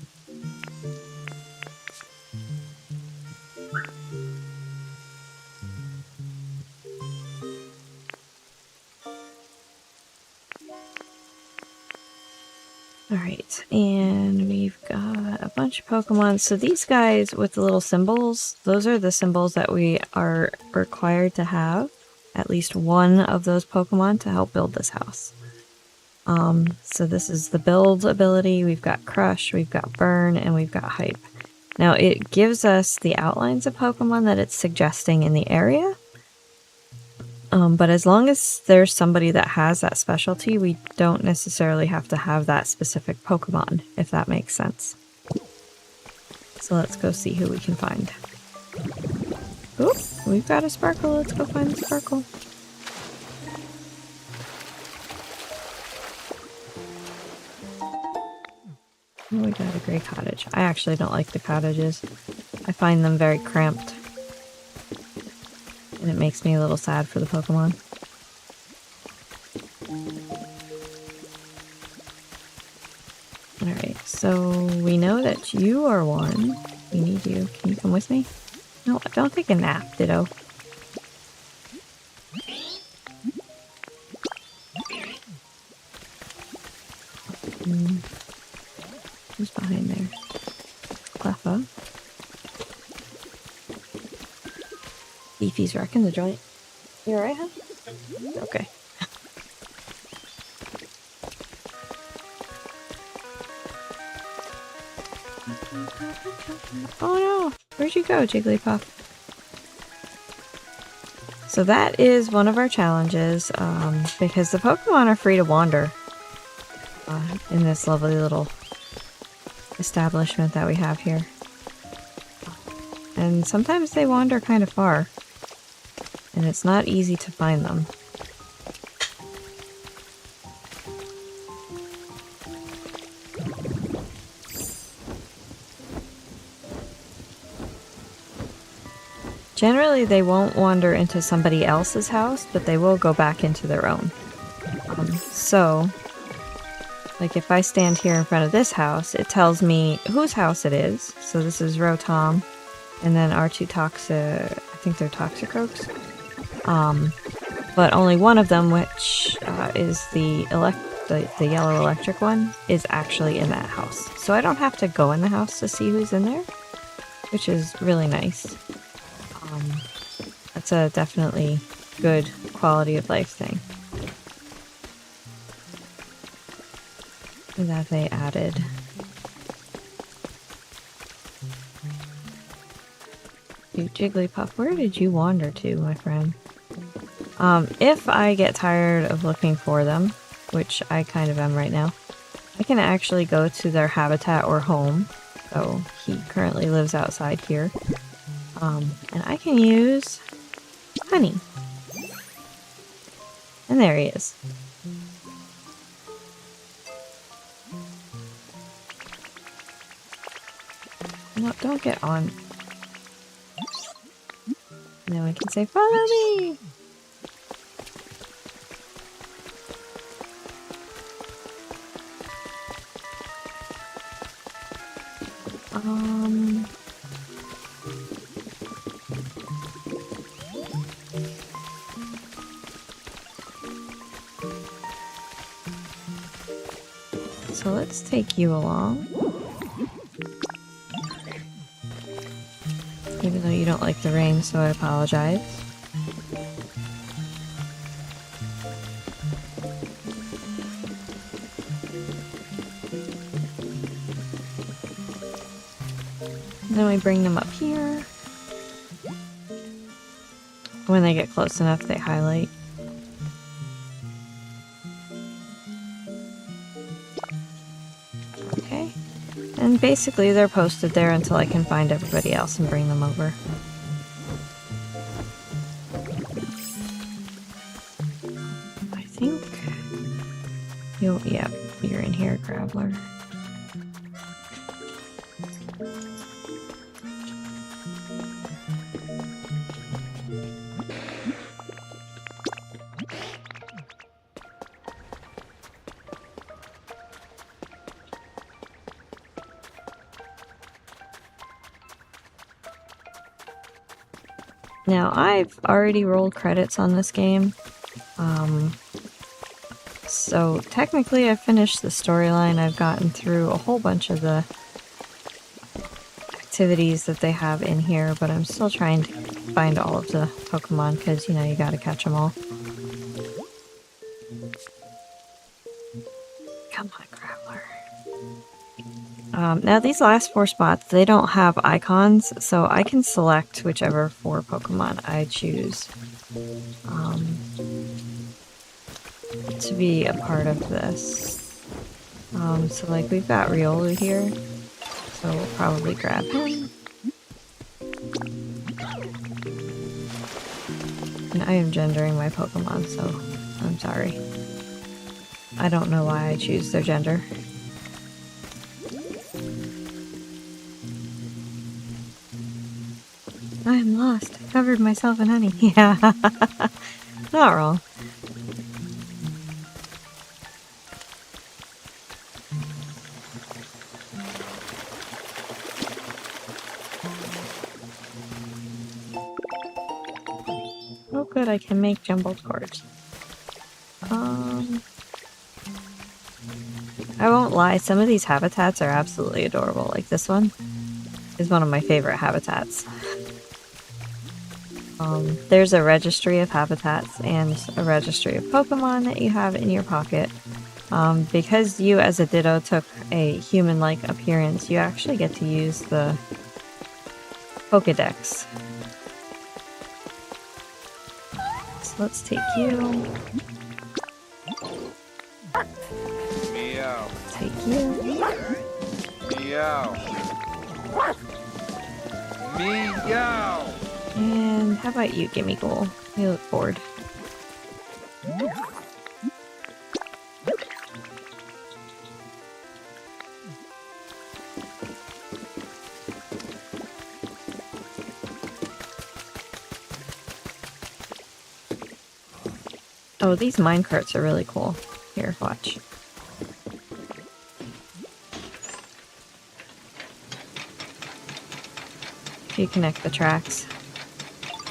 Alright, and we've got a bunch of Pokemon. So these guys with the little symbols, those are the symbols that we are required to have. At least one of those Pokemon to help build this house. So this is the build ability. We've got Crush, we've got Burn, and we've got Hype. Now it gives us the outlines of Pokemon that it's suggesting in the area. But as long as there's somebody that has that specialty, we don't necessarily have to have that specific Pokemon, if that makes sense. So let's go see who we can find. Oop, we've got a Sparkle. Let's go find the Sparkle. Oh, we got a gray cottage. I actually don't like the cottages. I find them very cramped. And it makes me a little sad for the Pokemon. Alright, so we know that you are one. We need you. Can you come with me? No, don't take a nap, Ditto. Who's behind there? Cleffa. Beefy's wrecking the joint. You alright, huh? Okay. Oh no! Where'd you go, Jigglypuff? So that is one of our challenges, because the Pokemon are free to wander in this lovely little establishment that we have here. And sometimes they wander kind of far, and it's not easy to find them. Generally, they won't wander into somebody else's house, but they will go back into their own. So, like if I stand here in front of this house, it tells me whose house it is. So this is Rotom, and then our two I think they're Toxicroaks. But only one of them, which is the yellow electric one, is actually in that house. So I don't have to go in the house to see who's in there, which is really nice. That's a definitely good quality of life thing that they added. Dude, Jigglypuff, where did you wander to, my friend? If I get tired of looking for them, which I kind of am right now, I can actually go to their habitat or home. So he currently lives outside here. And I can use honey. And there he is. No, don't get on. Now I can say, follow me! So let's take you along. Even though you don't like the rain, so I apologize. Then we bring them up here. When they get close enough, they highlight. Okay. And basically they're posted there until I can find everybody else and bring them over. I think... yeah, you're in here, Graveler. Now, I've already rolled credits on this game, So technically I've finished the storyline. I've gotten through a whole bunch of the activities that they have in here, but I'm still trying to find all of the Pokemon because, you know, you gotta catch them all. Come on, Graveler. Now these last 4 spots, they don't have icons, so I can select whichever 4 Pokemon I choose to be a part of this. So like we've got Riolu here, so we'll probably grab him. And I am gendering my Pokemon, so I'm sorry. I don't know why I choose their gender. I'm lost. I covered myself in honey. Yeah. Not wrong. Oh good, I can make jumbled cords. I won't lie, some of these habitats are absolutely adorable. Like this one is one of my favorite habitats. There's a registry of habitats and a registry of Pokemon that you have in your pocket. Because you as a Ditto took a human-like appearance, you actually get to use the Pokedex. So let's take you. Meow. Take you. Meow. Meow. And how about you, Gimme Ghoul? You look bored. Oh, these minecarts are really cool. Here, watch. If you connect the tracks,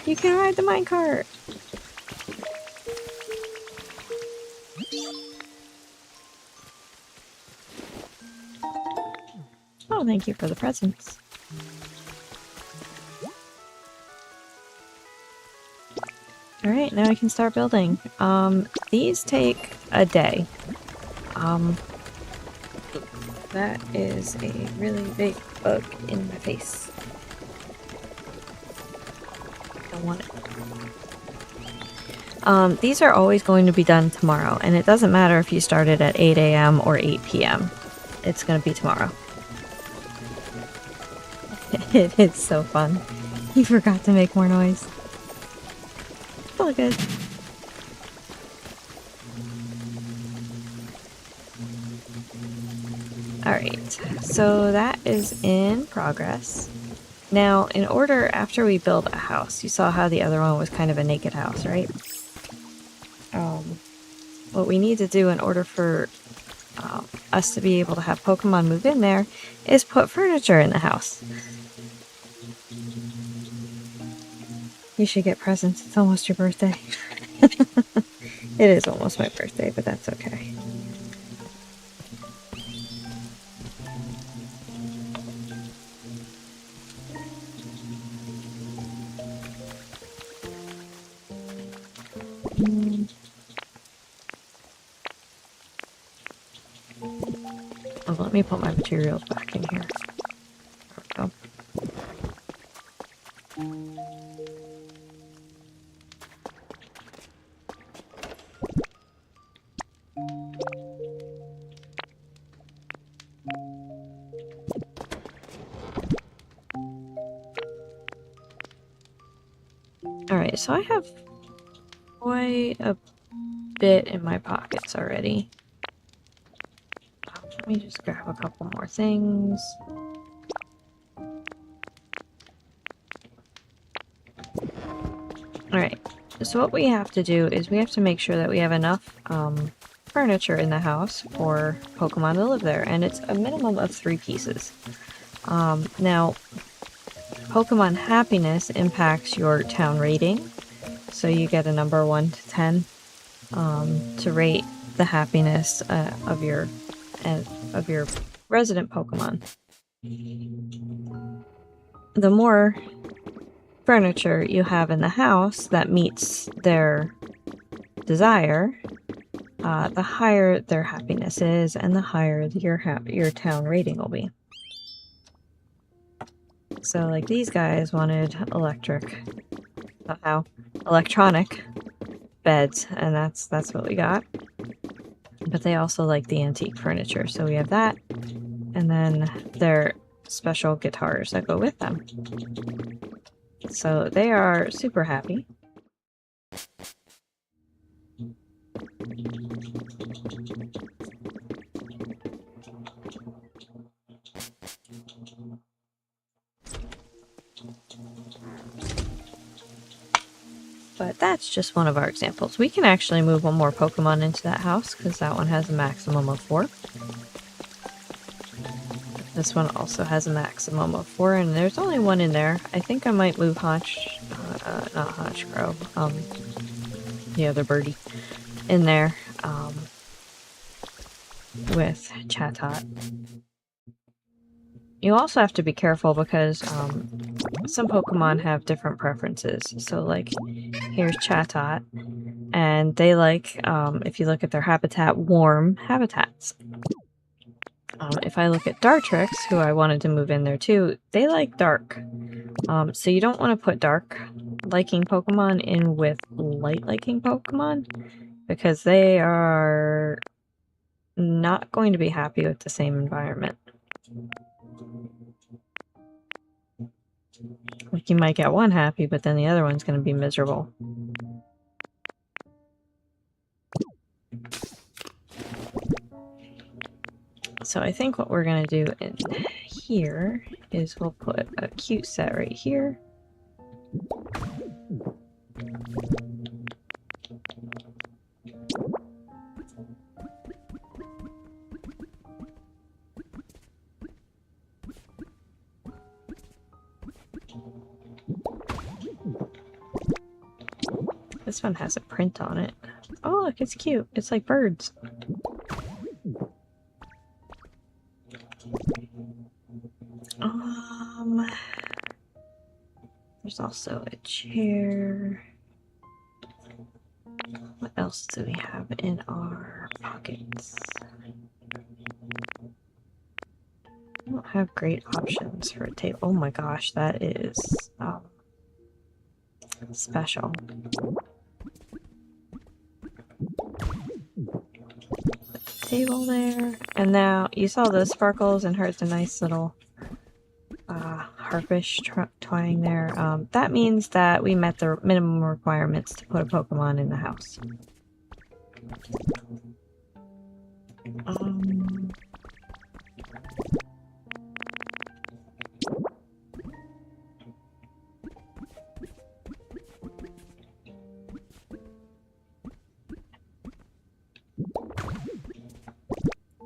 you can ride the minecart! Oh, thank you for the presents. Alright, now we can start building. These take a day. That is a really big bug in my face. Don't want it. These are always going to be done tomorrow, and it doesn't matter if you started at 8 AM or 8 PM. It's gonna be tomorrow. It is so fun. You forgot to make more noise. It's all good. Alright, so that is in progress. Now, in order, after we build a house, you saw how the other one was kind of a naked house, right? What we need to do in order for us to be able to have Pokemon move in there is put furniture in the house. You should get presents. It's almost your birthday. It is almost my birthday, but that's okay. Oh, let me put my materials back in here. There we go. Alright, so I have quite a bit in my pockets already. Let me just grab a couple more things. Alright, so what we have to do is we have to make sure that we have enough furniture in the house for Pokemon to live there, and it's a minimum of 3 pieces. Now, Pokemon happiness impacts your town rating, so you get a number 1 to 10 to rate the happiness of your resident Pokemon. The more furniture you have in the house that meets their desire, the higher their happiness is, and the higher your town rating will be. So, like, these guys wanted electronic beds, and that's what we got. But they also like the antique furniture, so we have that, and then their special guitars that go with them. So they are super happy. But that's just one of our examples. We can actually move one more Pokemon into that house, because that one has a maximum of 4. This one also has a maximum of 4, and there's only one in there. I think I might move not Honchkrow, the other birdie, in there, with Chatot. You also have to be careful because, some Pokemon have different preferences. So, like, here's Chatot, and they like, if you look at their habitat, warm habitats. If I look at Dartrix, who I wanted to move in there too, they like dark. So you don't want to put dark-liking Pokemon in with light-liking Pokemon, because they are not going to be happy with the same environment. Like, you might get one happy, but then the other one's going to be miserable. So I think what we're going to do in here is we'll put a cute set right here. This one has a print on it. Oh, look, it's cute. It's like birds. There's also a chair. What else do we have in our pockets? I don't have great options for a table. Oh my gosh, that is special. Table there. And now you saw those sparkles and heard the nice little harpish twang there. That means that we met the minimum requirements to put a Pokemon in the house.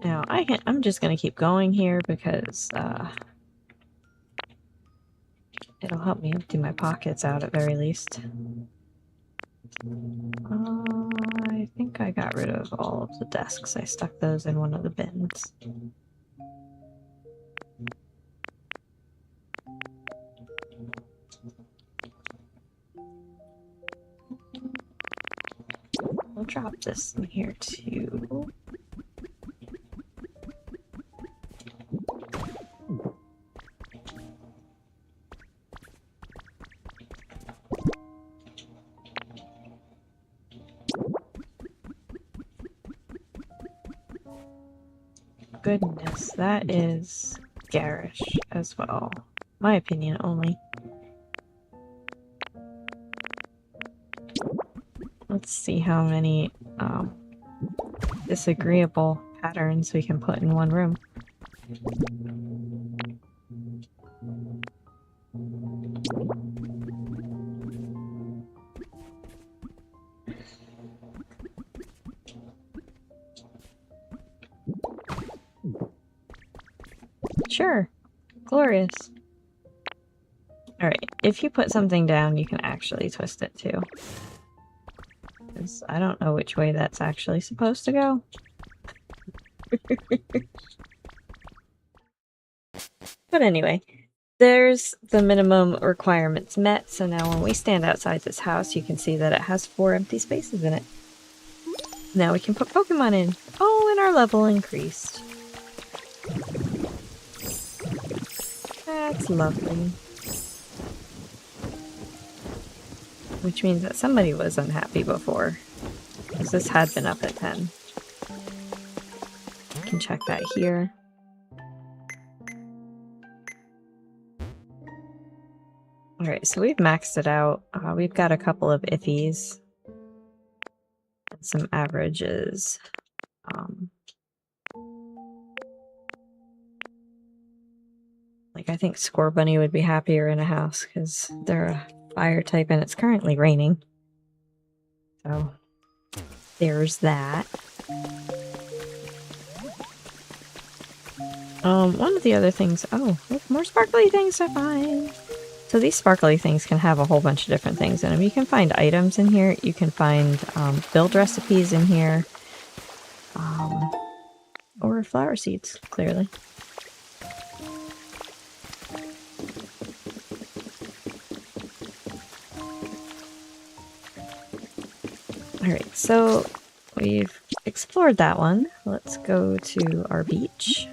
Now, I'm just gonna keep going here because, it'll help me empty my pockets out at very least. I think I got rid of all of the desks. I stuck those in one of the bins. We'll drop this in here too. Goodness, that is garish as well. My opinion only. Let's see how many disagreeable patterns we can put in one room. Sure. Glorious. Alright, if you put something down, you can actually twist it too. Because I don't know which way that's actually supposed to go. But anyway, there's the minimum requirements met, so now when we stand outside this house, you can see that it has 4 empty spaces in it. Now we can put Pokemon in. Oh, and our level increased. That's lovely. Which means that somebody was unhappy before, because this had been up at 10. You can check that here. Alright, so we've maxed it out. We've got a couple of iffies. And some averages. Like, I think Scorbunny would be happier in a house, because they're a fire type and it's currently raining. So, there's that. One of the other things... Oh, look, more sparkly things to find! So these sparkly things can have a whole bunch of different things in them. You can find items in here. You can find build recipes in here. Or flower seeds, clearly. Alright, so we've explored that one. Let's go to our beach.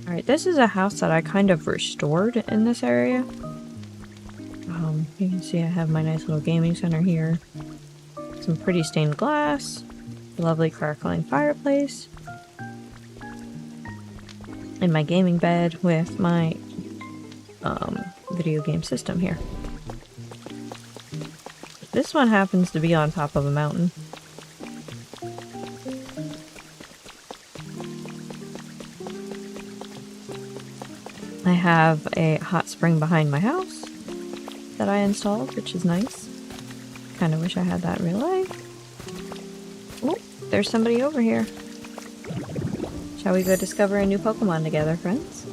Alright, this is a house that I kind of restored in this area. You can see I have my nice little gaming center here. Some pretty stained glass. Lovely crackling fireplace. And my gaming bed with my video game system here. This one happens to be on top of a mountain. I have a hot spring behind my house that I installed, which is nice. Kind of wish I had that in real life. Oh, there's somebody over here. Shall we go discover a new Pokemon together, friends?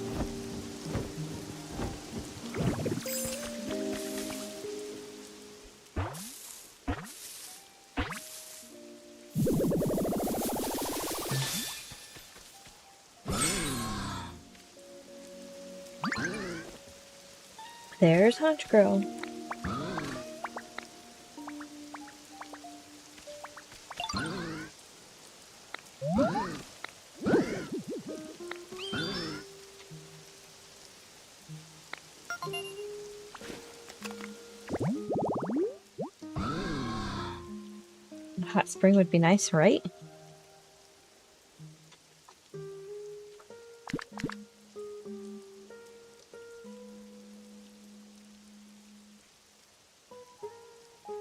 There's Honchkrow. Hot spring would be nice, right?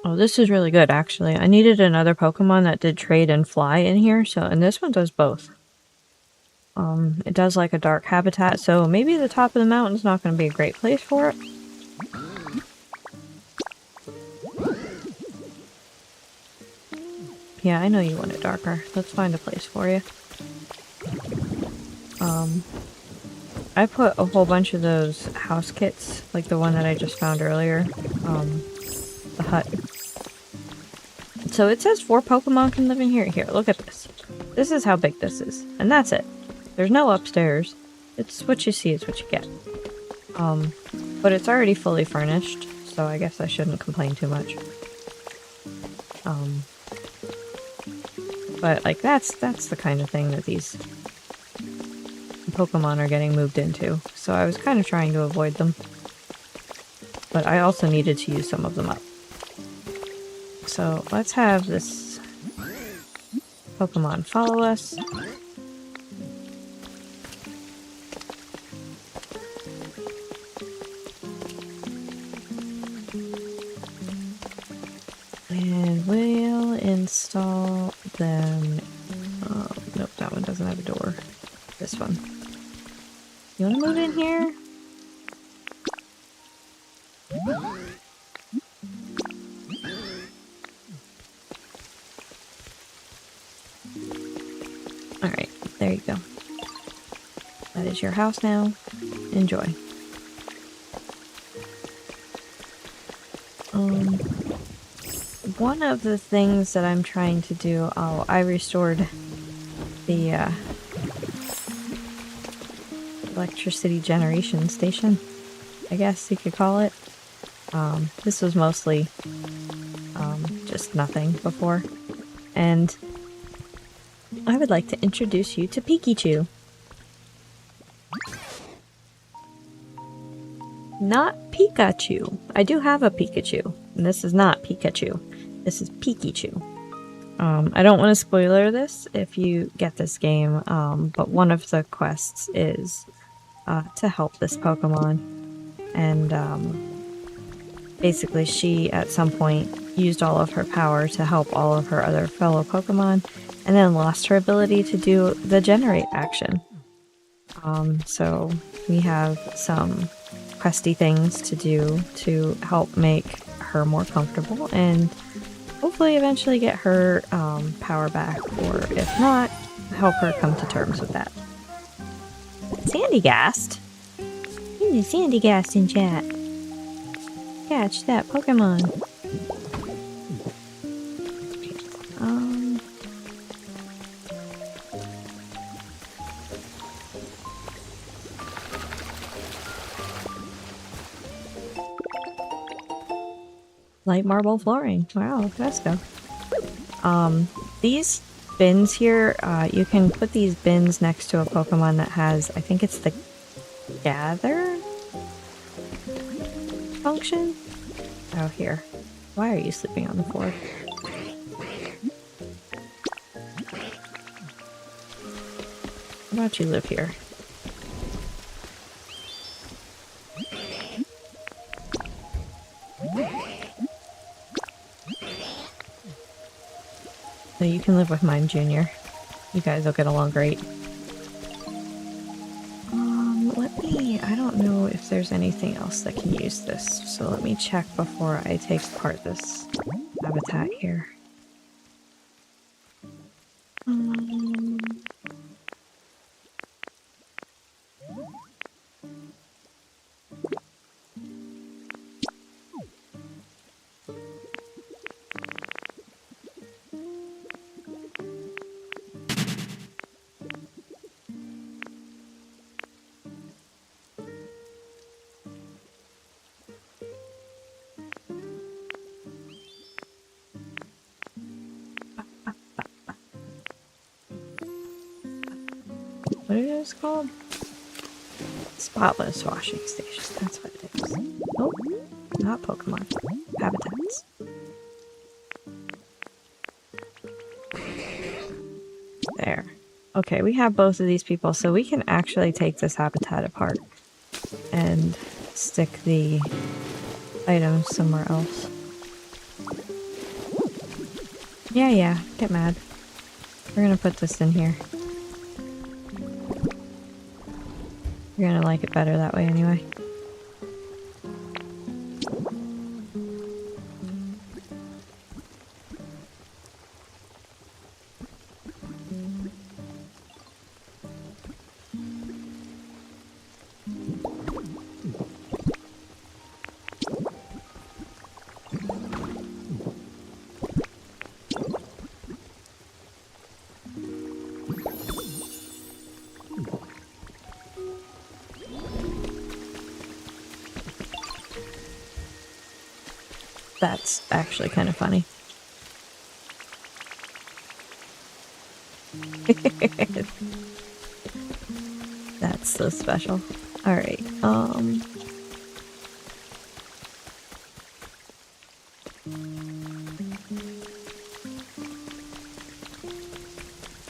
Oh, this is really good, actually. I needed another Pokemon that did trade and fly in here, and this one does both. It does like a dark habitat, so maybe the top of the mountain's not going to be a great place for it. Yeah, I know you want it darker. Let's find a place for you. I put a whole bunch of those house kits, like the one that I just found earlier. The hut. So it says 4 Pokemon can live in here. Here, look at this. This is how big this is. And that's it. There's no upstairs. It's what you see is what you get. But it's already fully furnished, so I guess I shouldn't complain too much. But, like, that's the kind of thing that these Pokemon are getting moved into. So I was kind of trying to avoid them. But I also needed to use some of them up. So let's have this Pokemon follow us. And we'll install them. Nope, that one doesn't have a door. This one. You want to move in here? Alright, there you go. That is your house now. Enjoy. One of the things that I'm trying to do... Oh, I restored the electricity generation station, I guess you could call it. This was mostly just nothing before. And I would like to introduce you to Pikachu. Not Pikachu. I do have a Pikachu, and this is not Pikachu. This is Pikachu. I don't want to spoiler this if you get this game, but one of the quests is to help this Pokemon. And basically she, at some point, used all of her power to help all of her other fellow Pokemon, and then lost her ability to do the generate action. So we have some questy things to do to help make her more comfortable and hopefully eventually get her power back, or if not, help her come to terms with that. Sandygast? He's a Sandygast in chat. Catch that Pokemon. Light marble flooring. Wow, let's go. These bins here, you can put these bins next to a Pokemon that has, I think it's the gather function? Oh, here. Why are you sleeping on the floor? How about you live here? So you can live with mine, Junior. You guys will get along great. I don't know if there's anything else that can use this, so let me check before I take apart this habitat here. What is it called? Spotless washing station. That's what it is. Oh, not Pokemon. Habitats. There. Okay, we have both of these people, so we can actually take this habitat apart and stick the items somewhere else. Yeah, get mad. We're gonna put this in here. You're gonna like it better that way anyway. That's actually kind of funny. That's so special. Alright,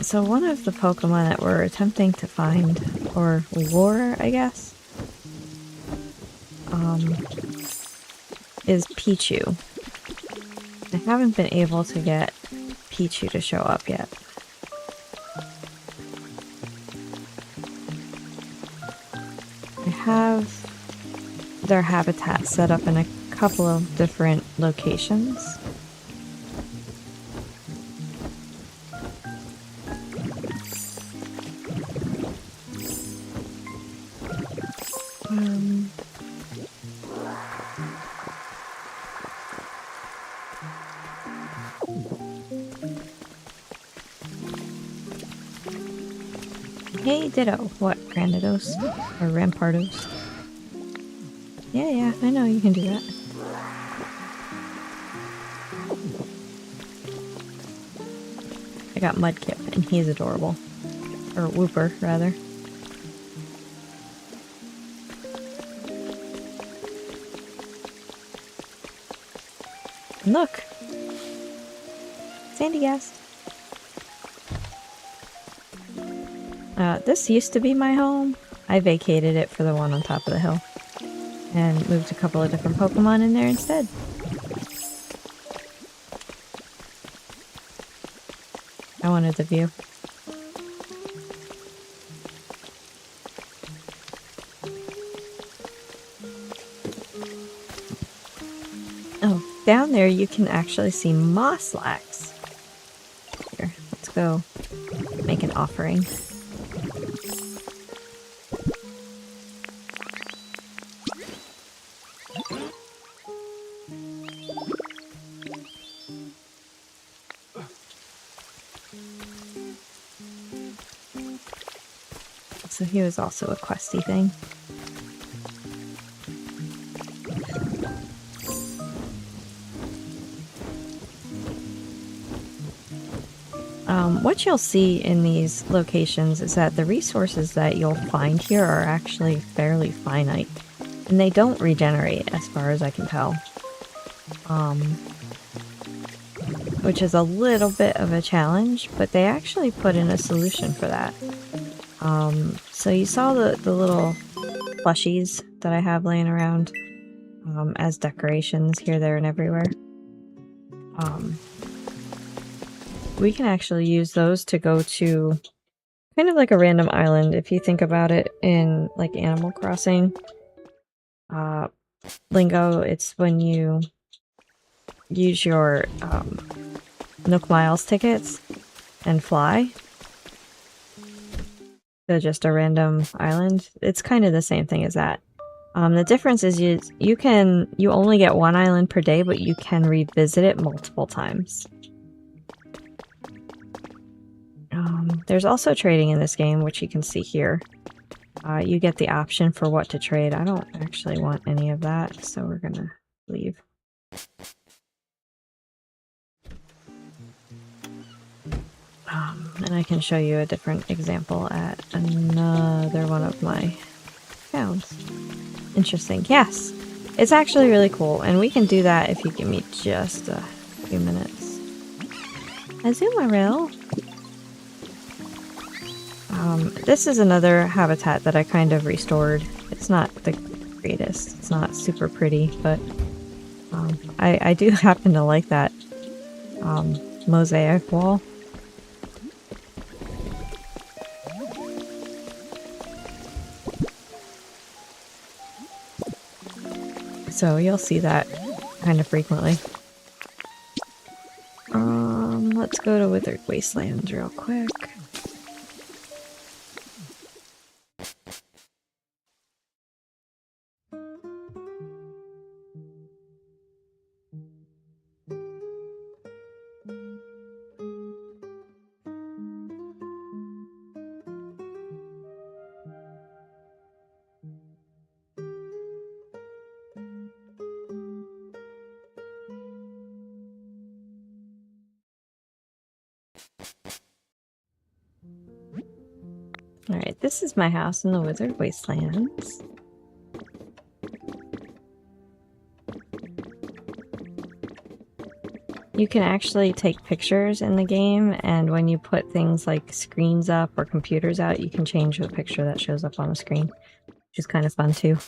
So one of the Pokemon that we're attempting to find, or lure, I guess, is Pichu. I haven't been able to get Pichu to show up yet. I have their habitat set up in a couple of different locations. Hey, Ditto. What, Grandidos? Or Rampardos? Yeah, I know you can do that. I got Mudkip, and he's adorable. Or Wooper, rather. And look! Sandygast! This used to be my home. I vacated it for the one on top of the hill. And moved a couple of different Pokemon in there instead. I wanted the view. Oh, down there you can actually see Mosslax. Here, let's go make an offering. So he was also a questy thing. What you'll see in these locations is that the resources that you'll find here are actually fairly finite. And they don't regenerate, as far as I can tell. Which is a little bit of a challenge, but they actually put in a solution for that. So you saw the little plushies that I have laying around as decorations here, there, and everywhere. We can actually use those to go to kind of like a random island, if you think about it in like Animal Crossing lingo. It's when you use your Nook Miles tickets and fly to just a random island. It's kind of the same thing as that. The difference is you only get one island per day, but you can revisit it multiple times. There's also trading in this game, which you can see here. You get the option for what to trade. I don't actually want any of that, so we're gonna leave. And I can show you a different example at another one of my towns. Interesting. Yes! It's actually really cool, and we can do that if you give me just a few minutes. Azumarill! This is another habitat that I kind of restored. It's not the greatest. It's not super pretty, but I do happen to like that mosaic wall. So you'll see that kind of frequently. Let's go to Withered Wastelands real quick. Alright, this is my house in the Withered Wastelands. You can actually take pictures in the game, and when you put things like screens up or computers out, you can change the picture that shows up on the screen, which is kind of fun too.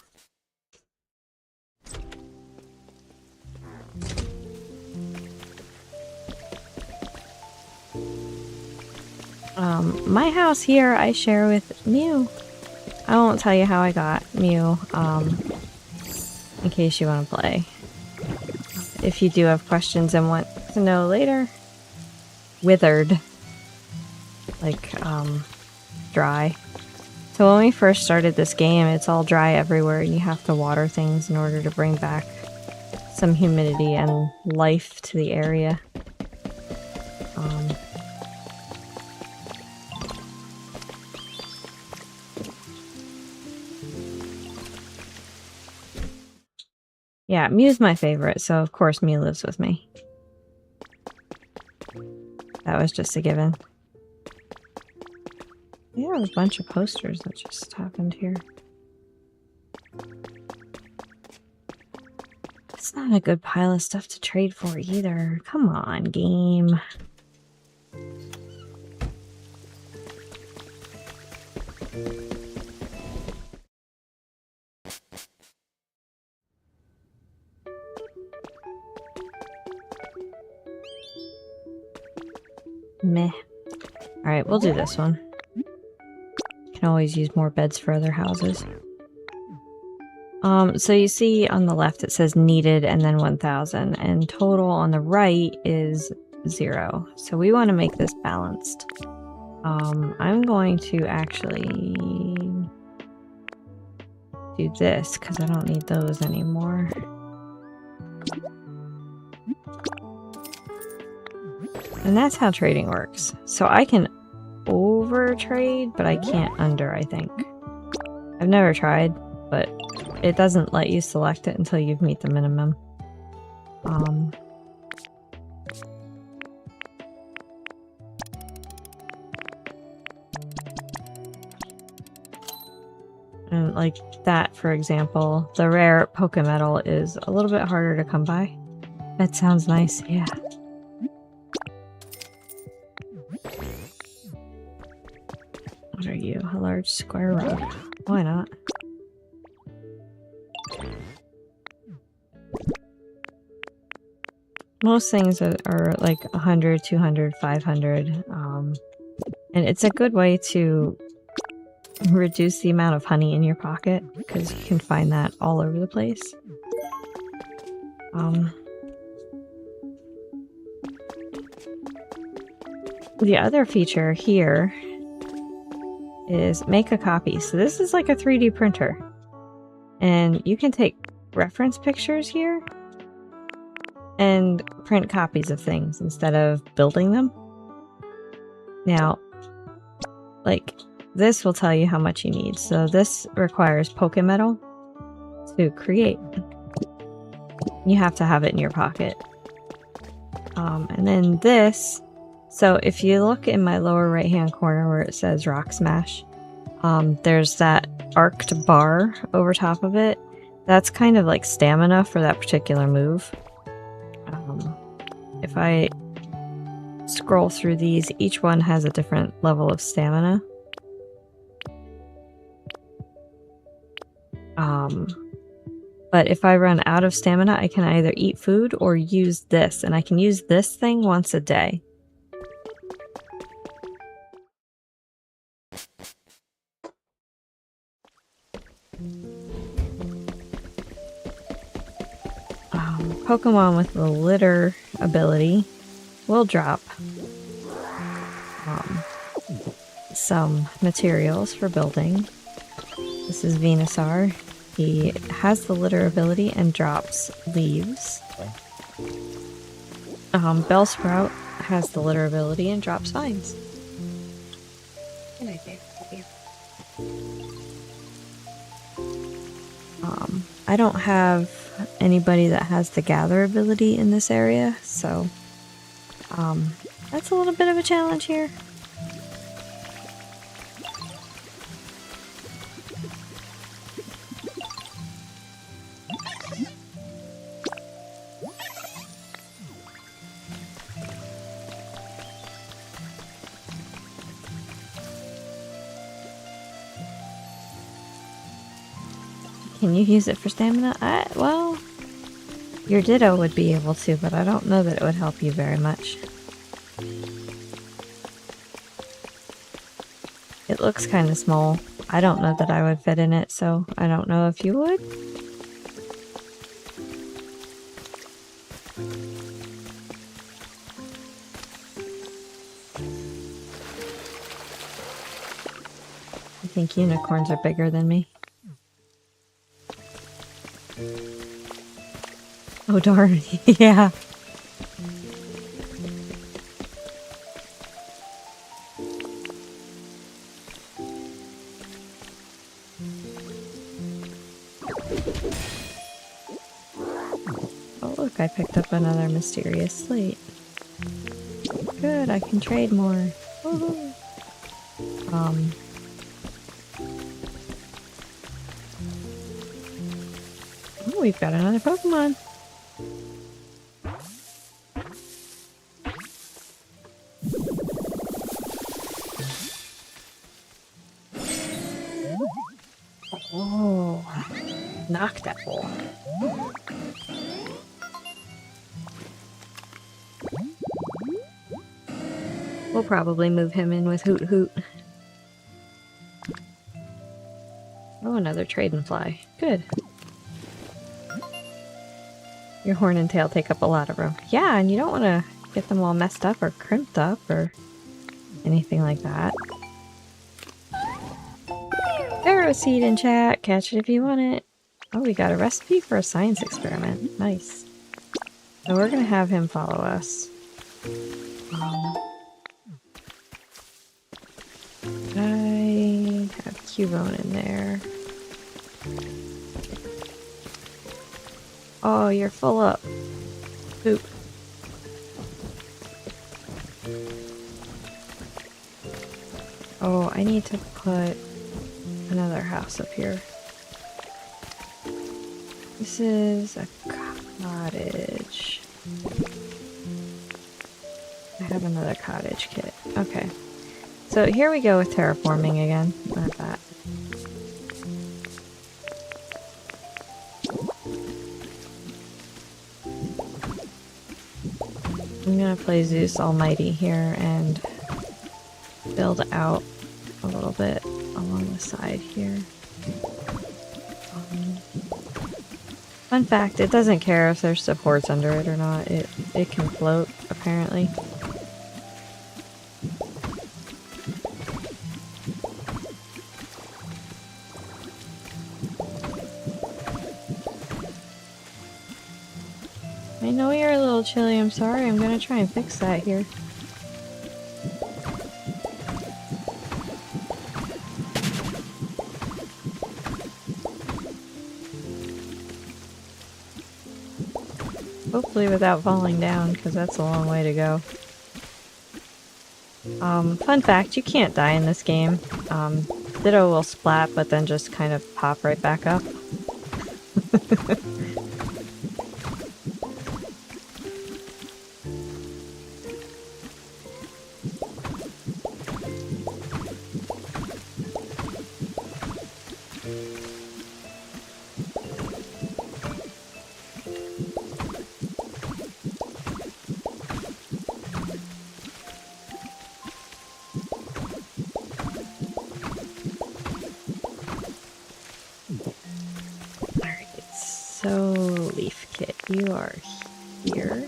My house here I share with Mew. I won't tell you how I got Mew, in case you want to play. If you do have questions and want to know later. Withered. Like, dry. So when we first started this game, it's all dry everywhere, and you have to water things in order to bring back some humidity and life to the area. Yeah, Mew's my favorite, so of course Mew lives with me. That was just a given. We have a bunch of posters that just happened here. It's not a good pile of stuff to trade for either. Come on, game. Meh. Alright, we'll do this one. Can always use more beds for other houses. So you see on the left it says needed and then 1,000, and total on the right is 0. So we want to make this balanced. I'm going to actually do this because I don't need those anymore. And that's how trading works. So I can over trade, but I can't under, I think. I've never tried, but it doesn't let you select it until you meet the minimum. And like that, for example, the rare Pokemetal is a little bit harder to come by. That sounds nice, yeah. What are you? A large square rug. Why not? Most things are like 100, 200, 500. And it's a good way to reduce the amount of honey in your pocket, because you can find that all over the place. The other feature here is make a copy. So this is like a 3D printer, and you can take reference pictures here and print copies of things instead of building them. Now, like, this will tell you how much you need. So this requires Pokemetal to create. You have to have it in your pocket. And then this, so if you look in my lower right hand corner where it says Rock Smash, there's that arced bar over top of it. That's kind of like stamina for that particular move. If I scroll through these, each one has a different level of stamina. But if I run out of stamina, I can either eat food or use this, and I can use this thing once a day. Pokemon with the litter ability will drop some materials for building. This is Venusaur. He has the litter ability and drops leaves. Bellsprout has the litter ability and drops vines. I don't have anybody that has the gather ability in this area, so that's a little bit of a challenge here. Can you use it for stamina? Well, your Ditto would be able to, but I don't know that it would help you very much. It looks kind of small. I don't know that I would fit in it, so I don't know if you would. I think unicorns are bigger than me. Oh darn, yeah. Oh look, I picked up another mysterious slate. Good, I can trade more. Woohoo. Oh, we've got another Pokemon. Oh, knock that ball. We'll probably move him in with Hoot Hoot. Oh, another Trading Fly. Good. Your horn and tail take up a lot of room. Yeah, and you don't want to get them all messed up or crimped up or anything like that. Arrow seed in chat. Catch it if you want it. Oh, we got a recipe for a science experiment. Nice. So we're going to have him follow us. I have Cubone in there. Oh, you're full up. Poop. Oh, I need to put another house up here. This is a cottage. I have another cottage kit. Okay. So here we go with terraforming again. Not that. I'm gonna play Zeus Almighty here and build out a little bit along the side here. Fun fact, it doesn't care if there's supports under it or not. It can float, apparently. I know you're a little chilly, I'm sorry. I'm gonna try and fix that here. Hopefully without falling down, because that's a long way to go. Fun fact, you can't die in this game. Ditto will splat, but then just kind of pop right back up. So, Leaf Kit, you are here.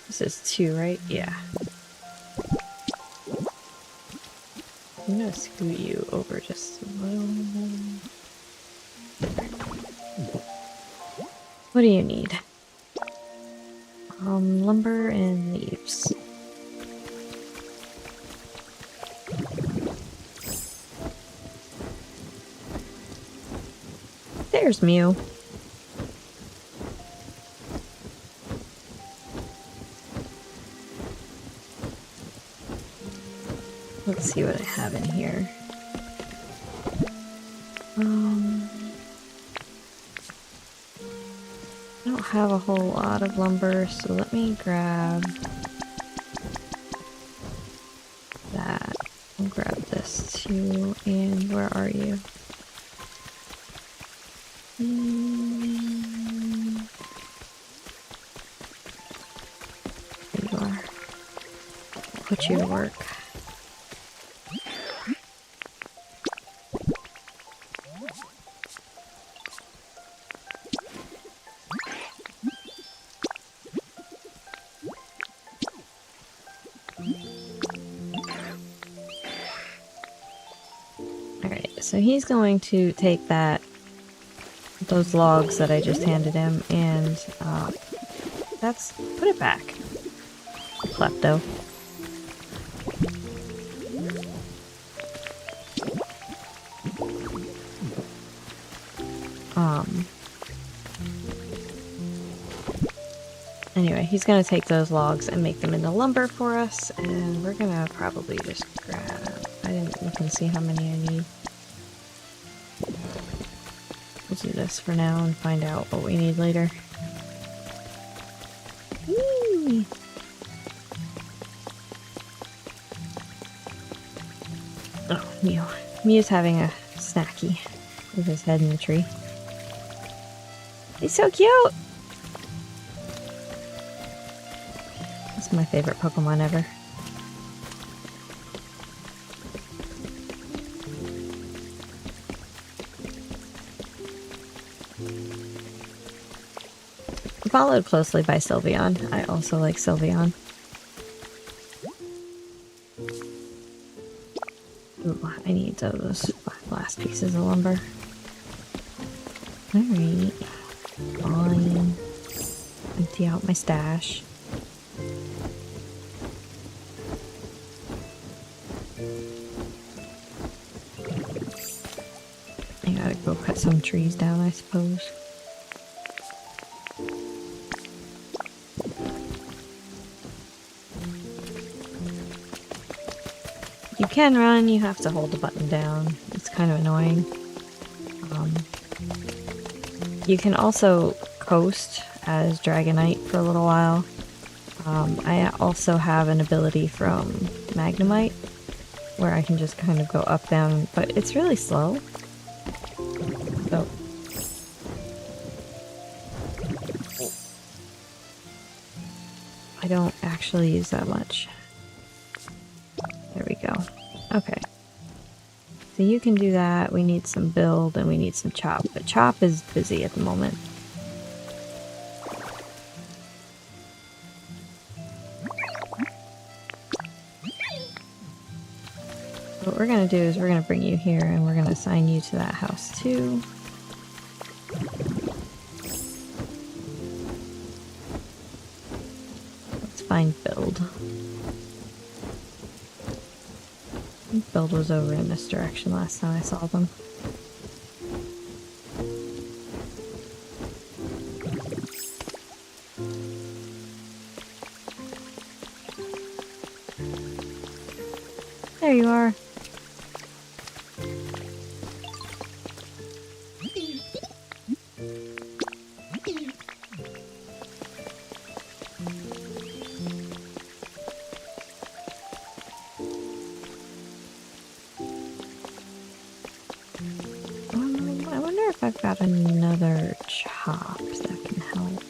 This is 2, right? Yeah. I'm gonna scoot you over just a little. What do you need? Lumber and leaves. There's Mew. Let's see what I have in here. I don't have a whole lot of lumber, so let me grab that. I'll grab this too. And where are you? There you are. Put you to work. Alright, so he's going to take those logs that I just handed him and put it back. Klepto. Anyway, he's gonna take those logs and make them into lumber for us, and we're gonna probably just grab... I didn't look and see how many I need. We'll do this for now and find out what we need later. Whee! Oh, Mew. Mew's having a snacky with his head in the tree. He's so cute! That's my favorite Pokemon ever. Followed closely by Sylveon. I also like Sylveon. Ooh, I need those 5 last pieces of lumber. Alright. Fine. Empty out my stash. I gotta go cut some trees down, I suppose. You can run, you have to hold the button down. It's kind of annoying. You can also coast as Dragonite for a little while. I also have an ability from Magnemite where I can just kind of go up, down, but it's really slow. So I don't actually use that much. There we go. Okay. So you can do that. We need some build and we need some chop, but chop is busy at the moment. What we're gonna do is we're gonna bring you here and we're gonna assign you to that house too. Let's find build. I think build was over in this direction last time I saw them. There you are. I wonder if I've got another chop that can help.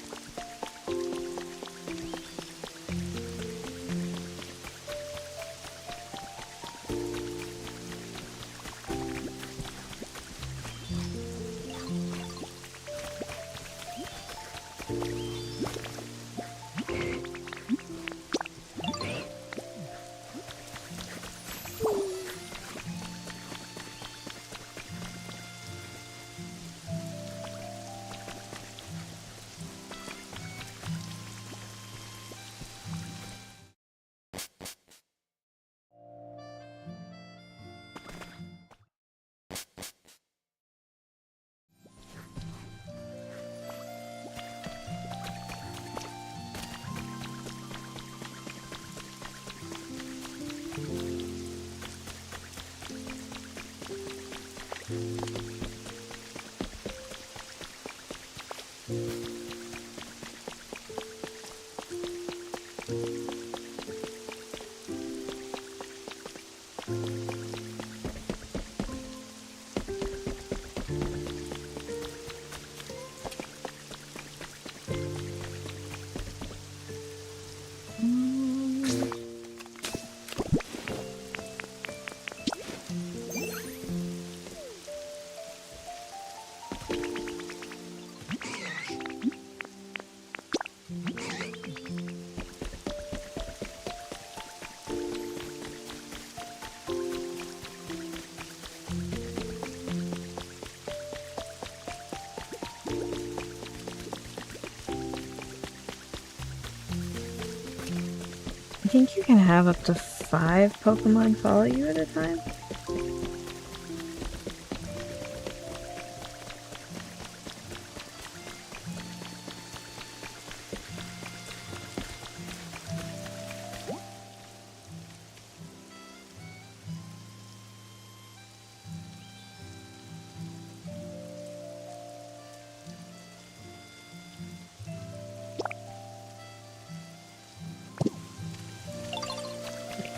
think you can have up to 5 Pokemon follow you at a time?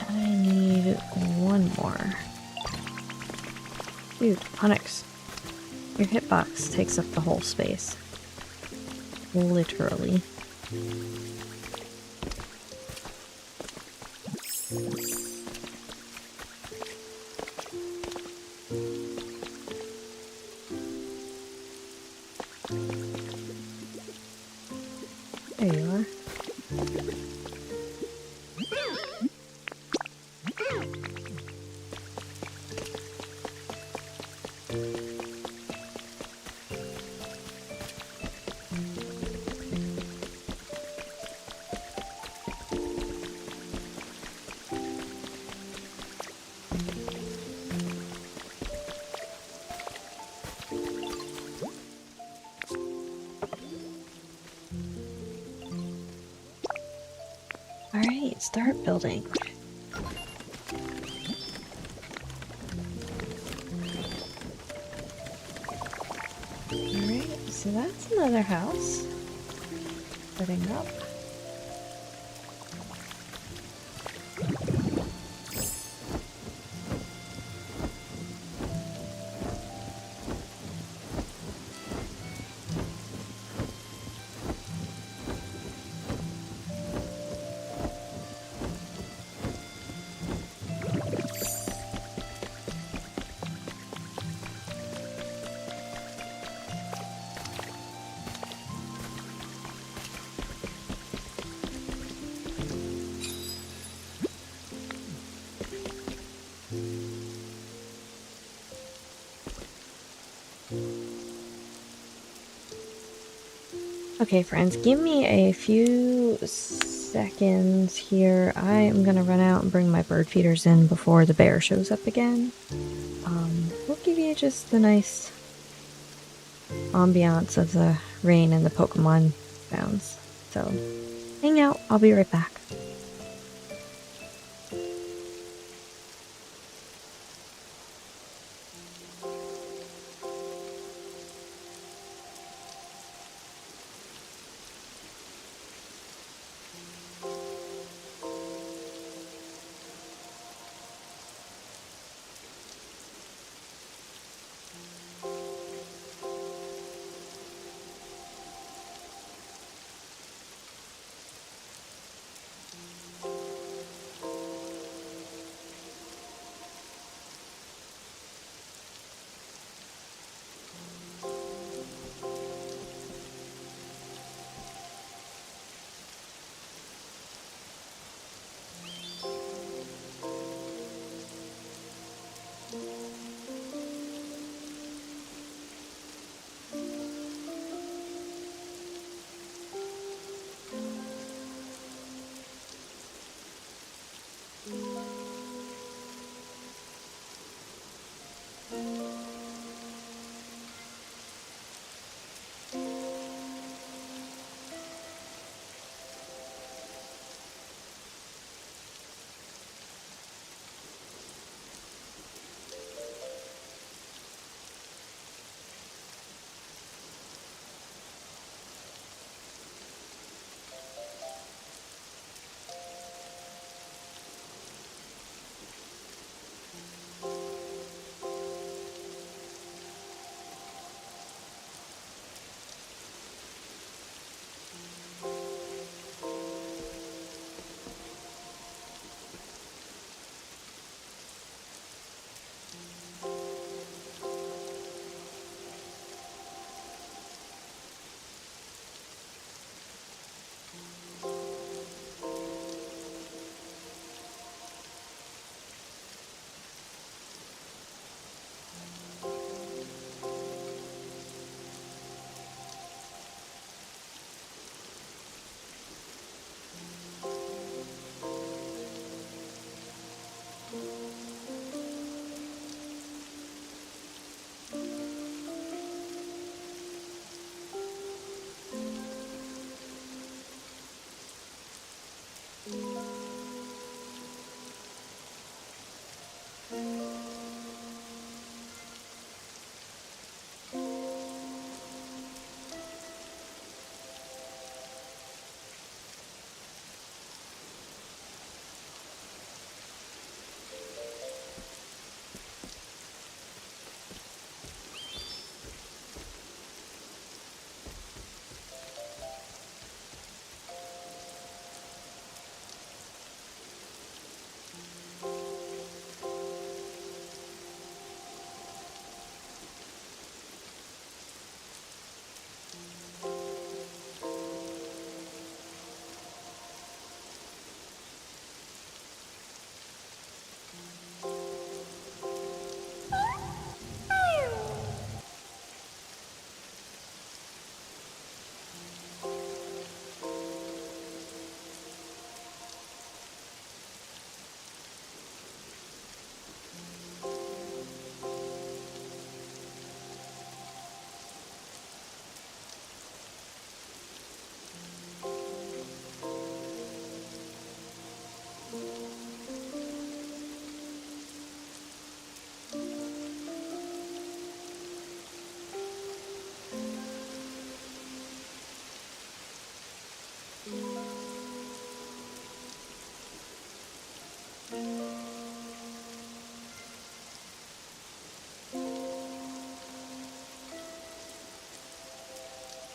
I need one more. Dude, Onyx, your hitbox takes up the whole space. Literally. There you are. Alright, start building. Alright, so that's another house. Setting up. Okay, friends, give me a few seconds here. I am gonna run out and bring my bird feeders in before the bear shows up again. We'll give you just the nice ambiance of the rain and the Pokemon sounds. So, hang out, I'll be right back.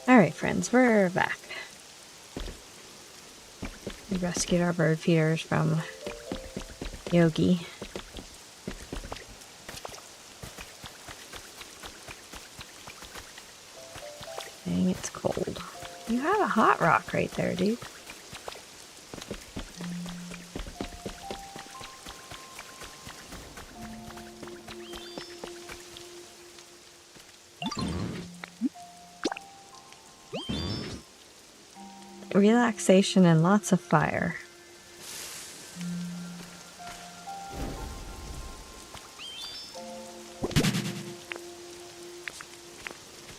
Alright, friends, we're back. We rescued our bird feeders from Yogi. Dang, it's cold. You have a hot rock right there, dude. Relaxation and lots of fire.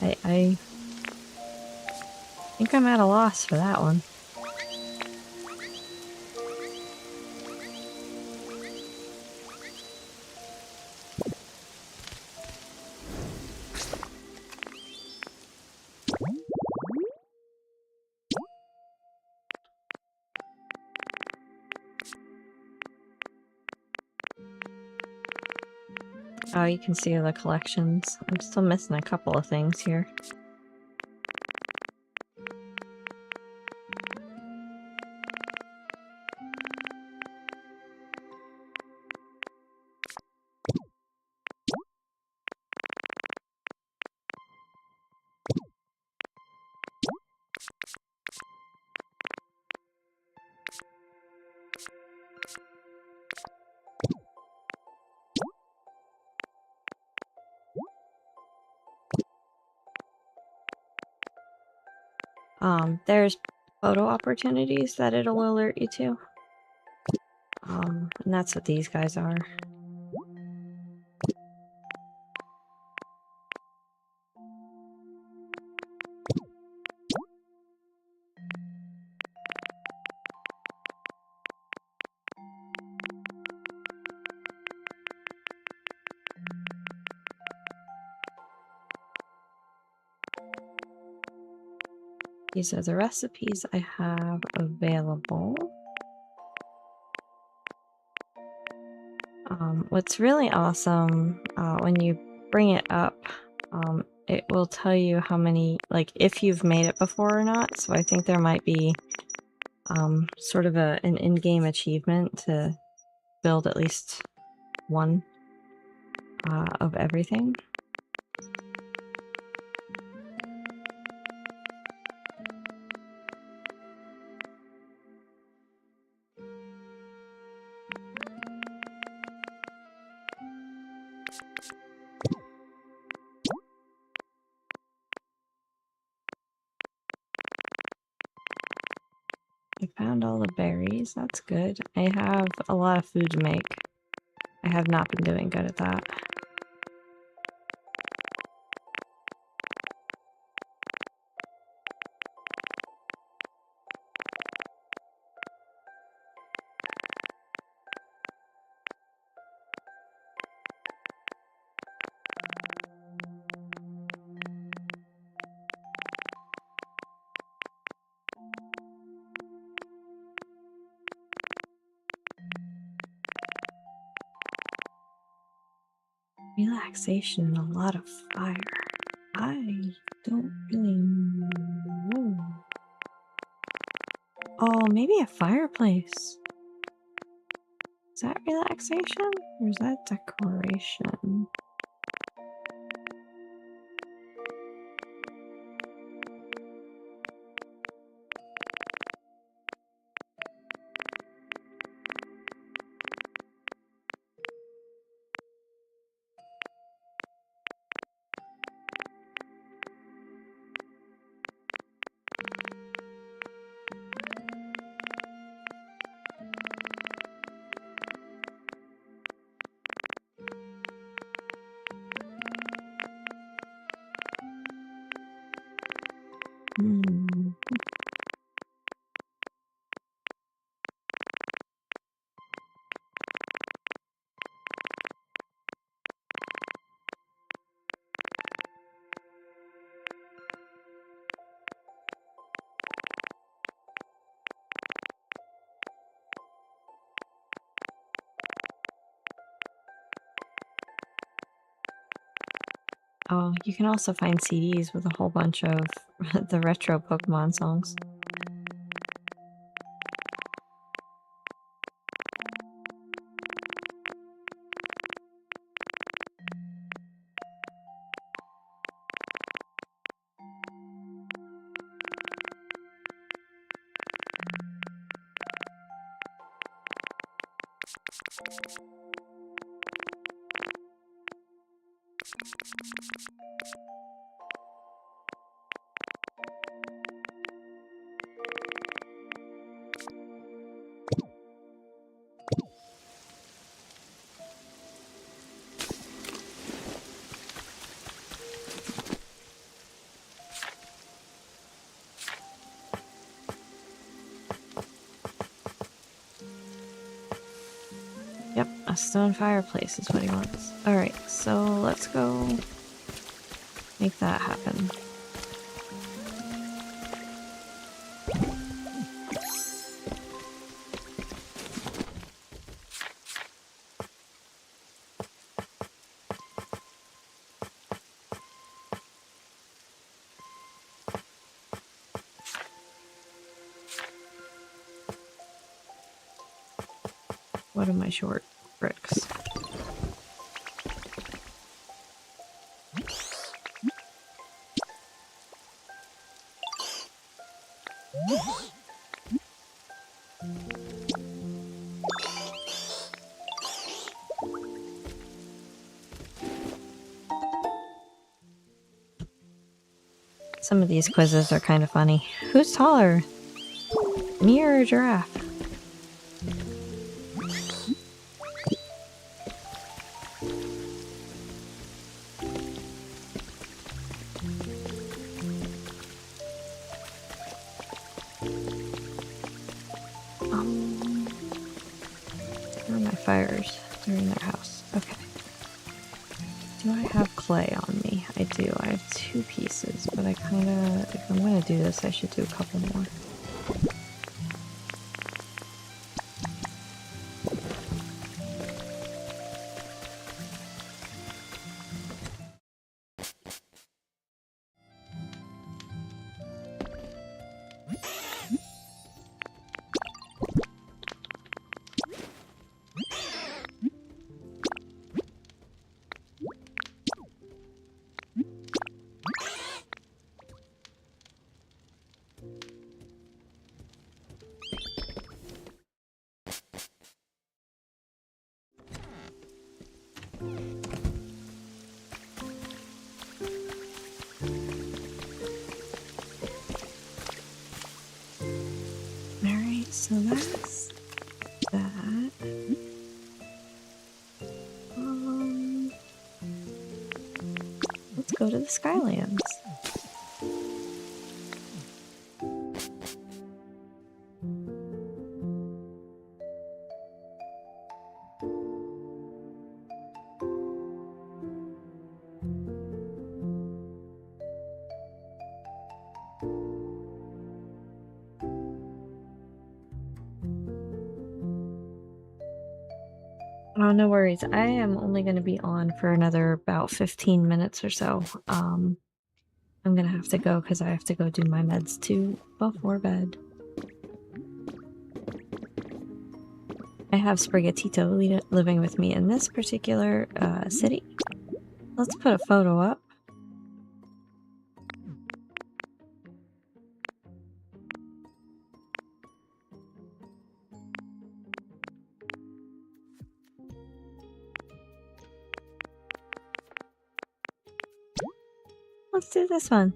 I think I'm at a loss for that one. Oh, you can see the collections. I'm still missing a couple of things here. There's photo opportunities that it'll alert you to. And that's what these guys are. These are the recipes I have available. What's really awesome, when you bring it up, it will tell you how many, like, if you've made it before or not. So I think there might be sort of an in-game achievement to build at least one of everything. I found all the berries, that's good. I have a lot of food to make. I have not been doing good at that. Relaxation and a lot of fire. I don't really know. Oh, maybe a fireplace. Is that relaxation? Or is that decoration? Oh, you can also find CDs with a whole bunch of the retro Pokemon songs. Yep, a stone fireplace is what he wants. Alright, so let's go make that happen. What am I short? Bricks. Some of these quizzes are kind of funny. Who's taller? Me or a giraffe? Where are my fires? They're in their house. Okay. Do I have clay on me? I do. I have 2 pieces, but I kinda... If I'm gonna do this, I should do a couple more. Alright, so that's that. Let's go to the Skylands. Oh, no worries. I am only going to be on for another about 15 minutes or so. I'm going to have to go because I have to go do my meds too before bed. I have Sprigatito living with me in this particular city. Let's put a photo up. Let's do this one.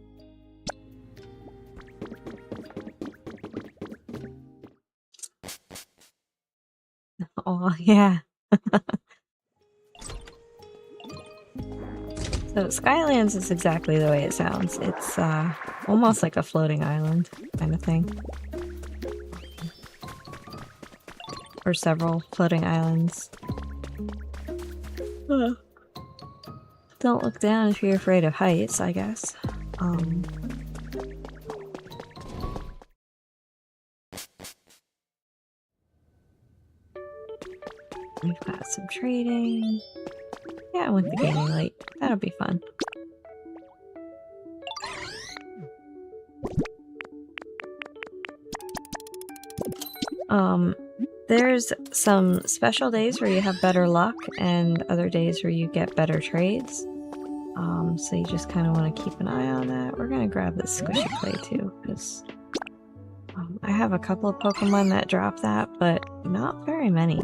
Oh, yeah. So Skylands is exactly the way it sounds. It's almost like a floating island kind of thing. Or several floating islands. Don't look down if you're afraid of heights, I guess. We've got some trading. Yeah, I went the gaming light. That'll be fun. There's some special days where you have better luck and other days where you get better trades. So you just kind of want to keep an eye on that. We're gonna grab this squishy clay too, because I have a couple of Pokemon that drop that, but not very many.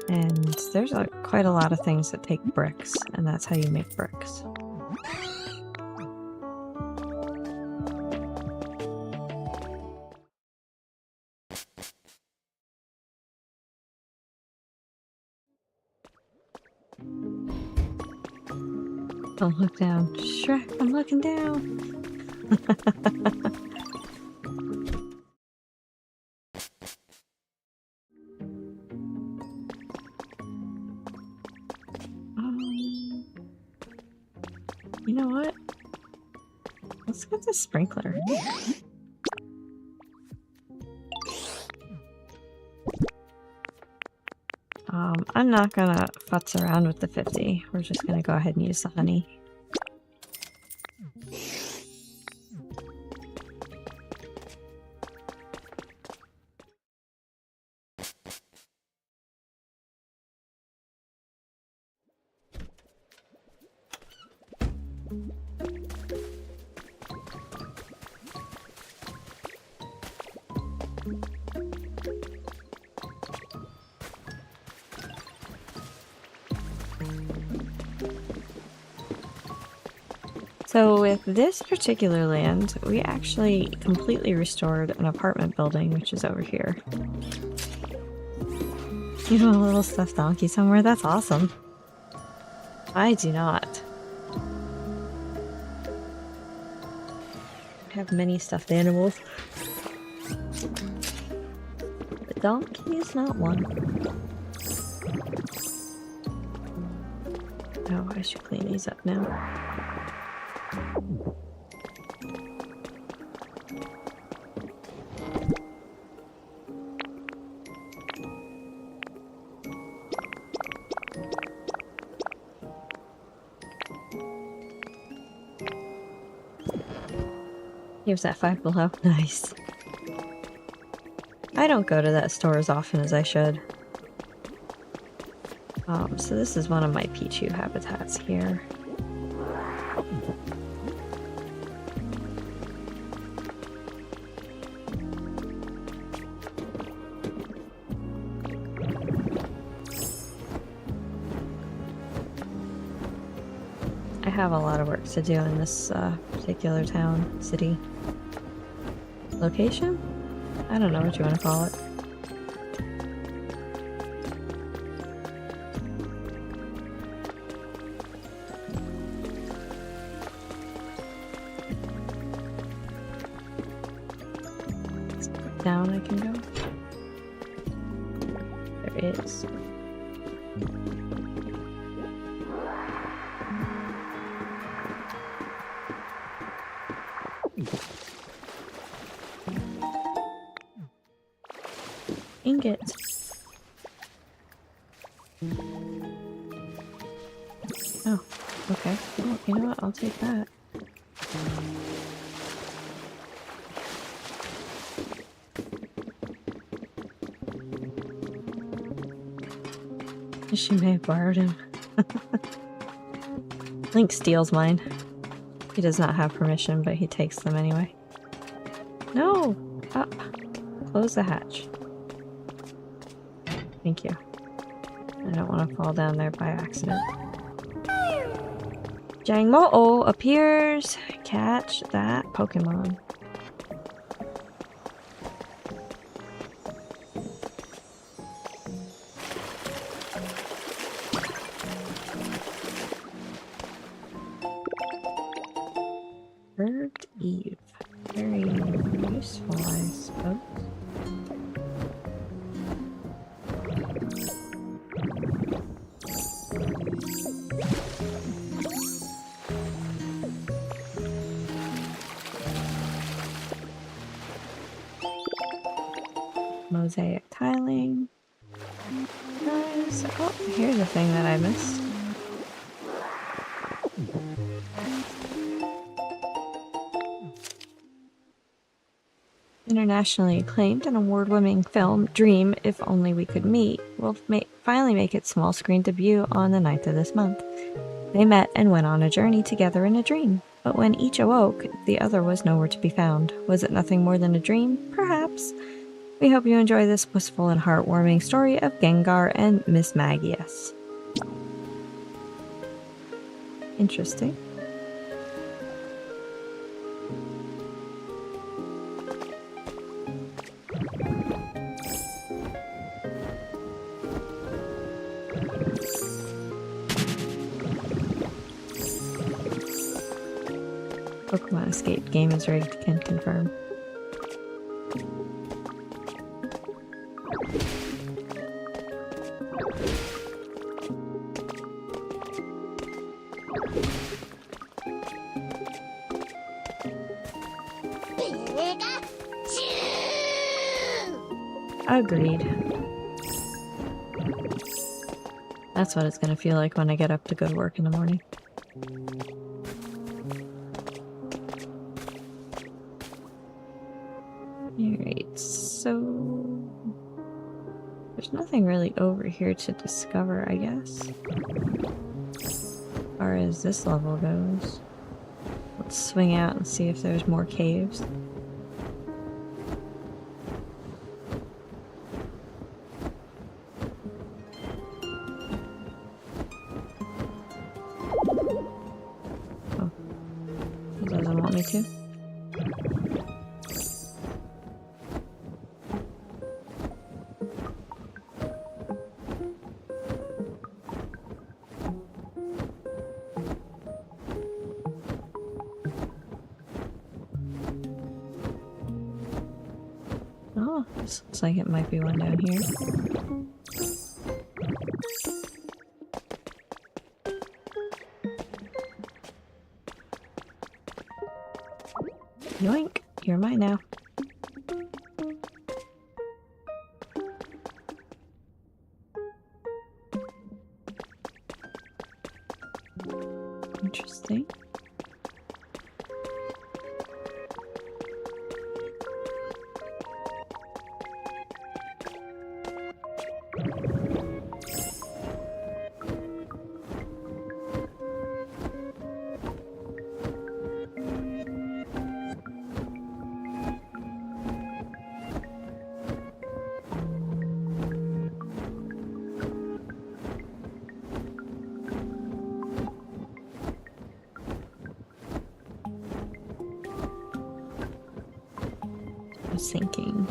And there's quite a lot of things that take bricks, and that's how you make bricks. Don't look down. Shrek, I'm looking down. You know what? Let's get the sprinkler. I'm not gonna futz around with the 50. We're just gonna go ahead and use the honey. So with this particular land, we actually completely restored an apartment building, which is over here. You have a little stuffed donkey somewhere? That's awesome. I do not. I have many stuffed animals. The donkey is not one. Oh, I should clean these up now. Here's that Five Below. Nice. I don't go to that store as often as I should. So this is one of my Pichu habitats here. I have a lot of work to do in this particular town, city. Location? I don't know what you want to call it. Down I can go? There is. Ingot. Oh, okay. Oh, you know what? I'll take that. She may have borrowed him. Link steals mine. He does not have permission, but he takes them anyway. No! Up. Close the hatch. Thank you. I don't want to fall down there by accident. Jangmo-o appears. Catch that Pokemon. Curved Eve. Very useful, I suppose. Mosaic tiling. Nice. Oh, here's a thing that I missed. Internationally acclaimed and award-winning film Dream, If Only We Could Meet will finally make its small screen debut on the 9th of this month. They met and went on a journey together in a dream, but when each awoke, the other was nowhere to be found. Was it nothing more than a dream? Perhaps. We hope you enjoy this blissful and heartwarming story of Gengar and Miss Magius. Interesting. Pokemon Escape game is rigged, can confirm. Agreed. That's what it's gonna feel like when I get up to go to work in the morning. Alright, so... there's nothing really over here to discover, I guess. As far as this level goes. Let's swing out and see if there's more caves. Oh. He doesn't want me to. Oh, this looks like it might be one down here. Yoink! You're mine now. Interesting. Sinking.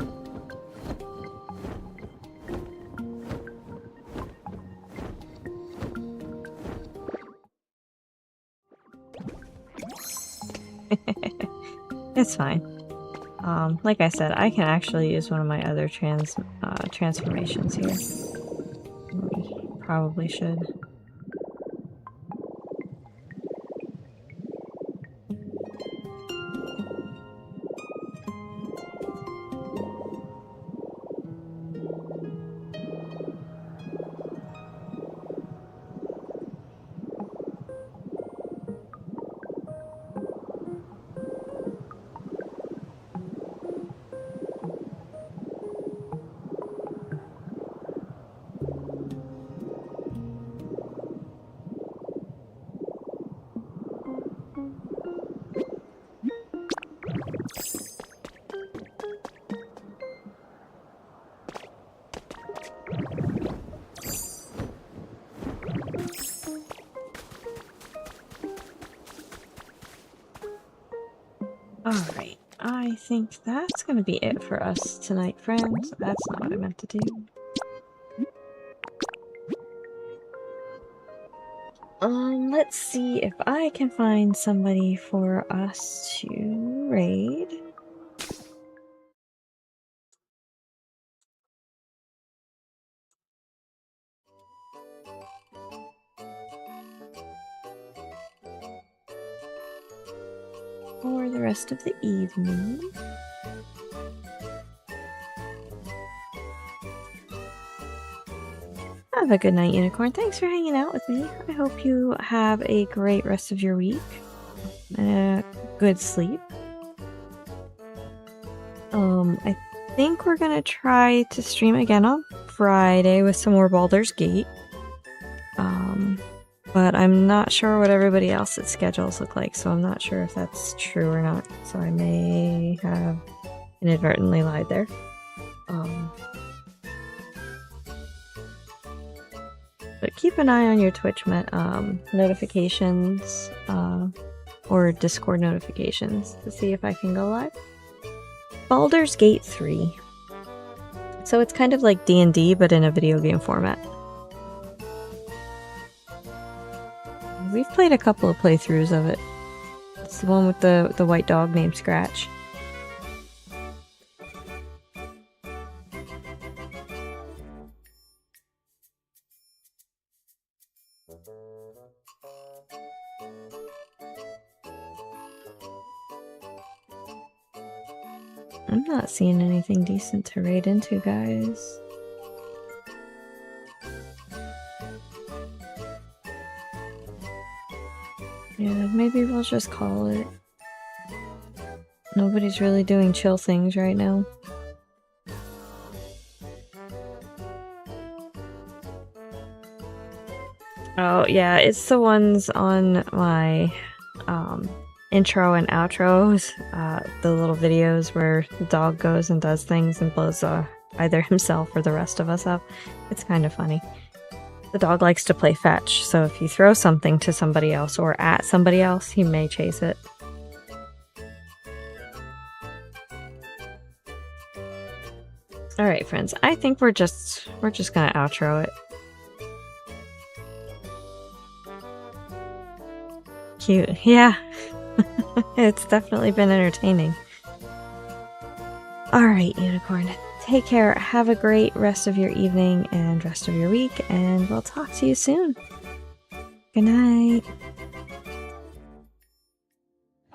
It's fine. Like I said, I can actually use one of my other transformations here. We probably should. Alright, I think that's gonna be it for us tonight, friends. That's not what I meant to do. Let's see if I can find somebody for us to raid. For the rest of the evening. Have a good night, Unicorn. Thanks for hanging out with me. I hope you have a great rest of your week and a good sleep. I think we're gonna try to stream again on Friday with some more Baldur's Gate. But I'm not sure what everybody else's schedules look like, so I'm not sure if that's true or not. So I may have inadvertently lied there. But keep an eye on your Twitch notifications or Discord notifications to see if I can go live. Baldur's Gate 3. So it's kind of like D&D, but in a video game format. We've played a couple of playthroughs of it. It's the one with the white dog named Scratch. I'm not seeing anything decent to raid into, guys. Yeah, maybe we'll just call it. Nobody's really doing chill things right now. Oh, yeah, it's the ones on my intro and outros, the little videos where the dog goes and does things and blows either himself or the rest of us up. It's kind of funny. The dog likes to play fetch, so if you throw something to somebody else or at somebody else, he may chase it. Alright, friends, I think we're just gonna outro it. Cute. Yeah. It's definitely been entertaining. Alright, Unicorn. Take care. Have a great rest of your evening and rest of your week, and we'll talk to you soon. Good night.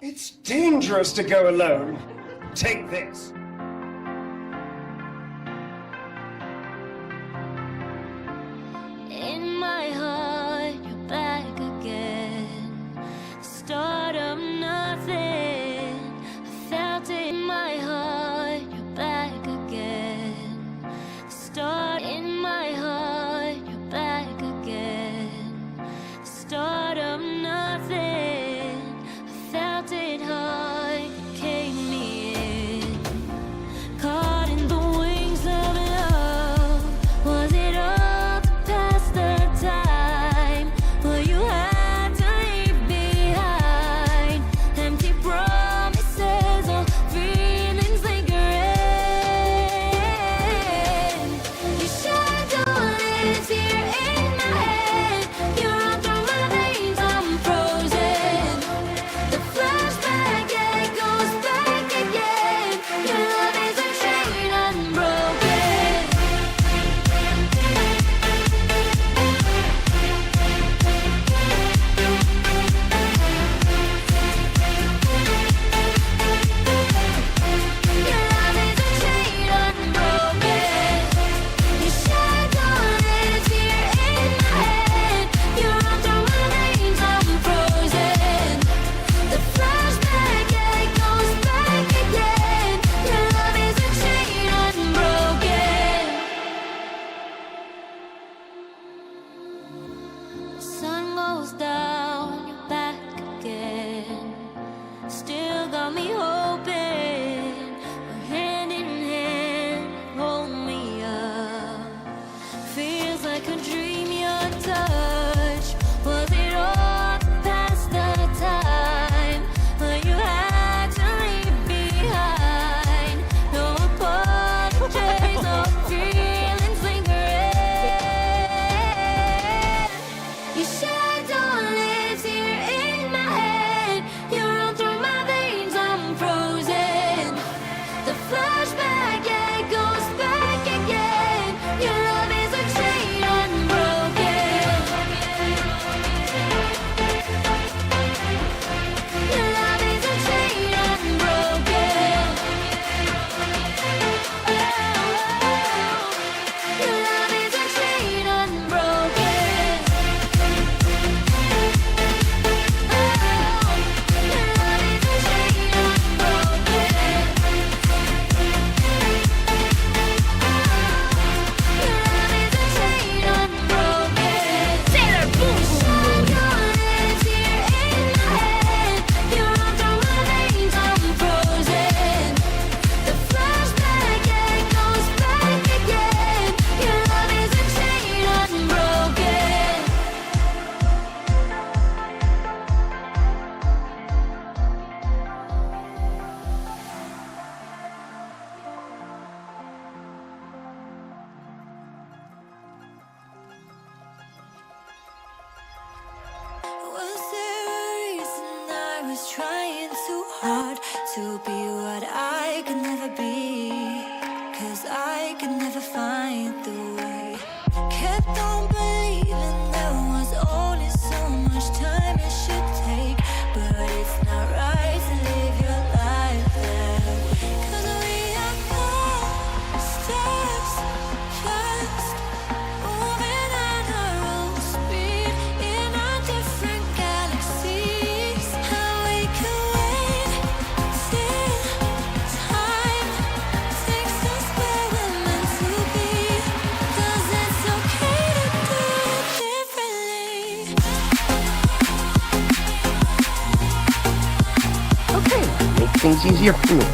It's dangerous to go alone. Take this. In my heart, you're back again. Start of nothing. I felt it in my heart, you're back again. Start in my heart, you're back again. Start of nothing. I felt it hard, you came me in. Caught in the wings of love. Was it all to pass the time? Well, you had to leave behind empty promises or feelings lingering. Your shadow lives here in my head. You run through my veins, I'm frozen. The flashback, it goes back again. Your love is a chain unbroken. Your love is a chain unbroken. Your shadow lives here in my head. You run through my veins, I'm frozen. The flashback, it goes back again. Your love is a chain unbroken. The sun goes down, you're back again. Still got me hoping. We're hand in hand, hold me up. Feels like a dream, your touch. Was it all past the time when you had to leave behind? No apologies, no feelings lingering. Your shadow lives here in my head. You run through my veins, I'm frozen. The flashback, it goes back again. Your love is a chain unbroken. Your love is a chain unbroken. Your love is a chain unbroken. Your love is a chain unbroken. was trying too hard to be what I could never be, 'cause I could never find the way. Kept on believing there was only so much time it should take, but it's not right to live your life that way. 'Cause we are all steps fast, moving at our own speed in our different galaxies. How we can wait till time takes us where we're meant to be, 'cause it's okay to do it differently. Okay, make things easier for me.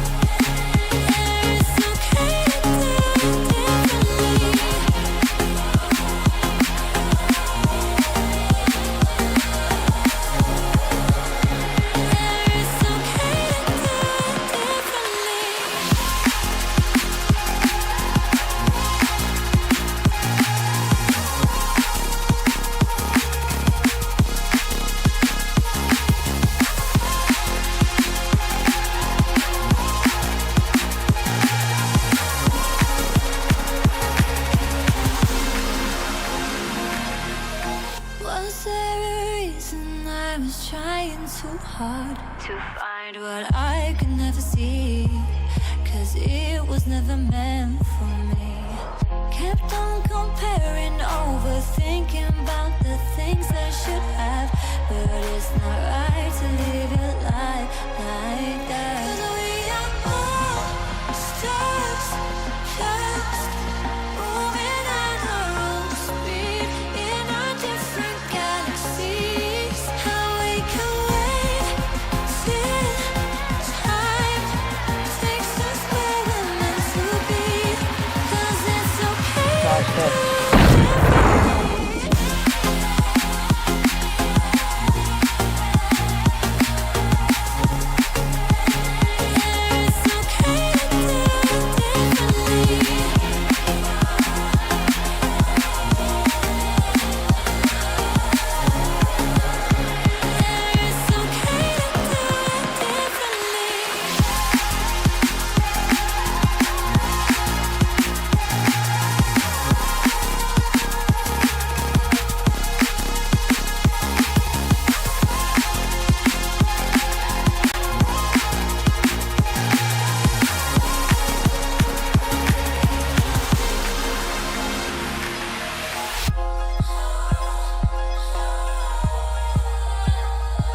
Was there a reason I was trying too hard to find what I could never see? 'Cause it was never meant for me. Kept on comparing, overthinking about the things I should have, but it's not right to live your life like that. 'Cause we are all stars fast, moving at our own speed in our different galaxies. How we can wait till time takes us where we're meant to be, 'cause it's okay to do it differently.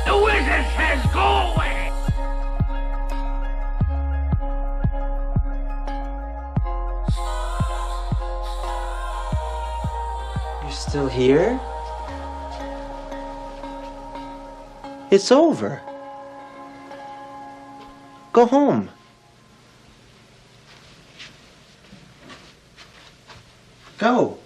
The wizard says go away! You're still here? It's over. Go home. Go.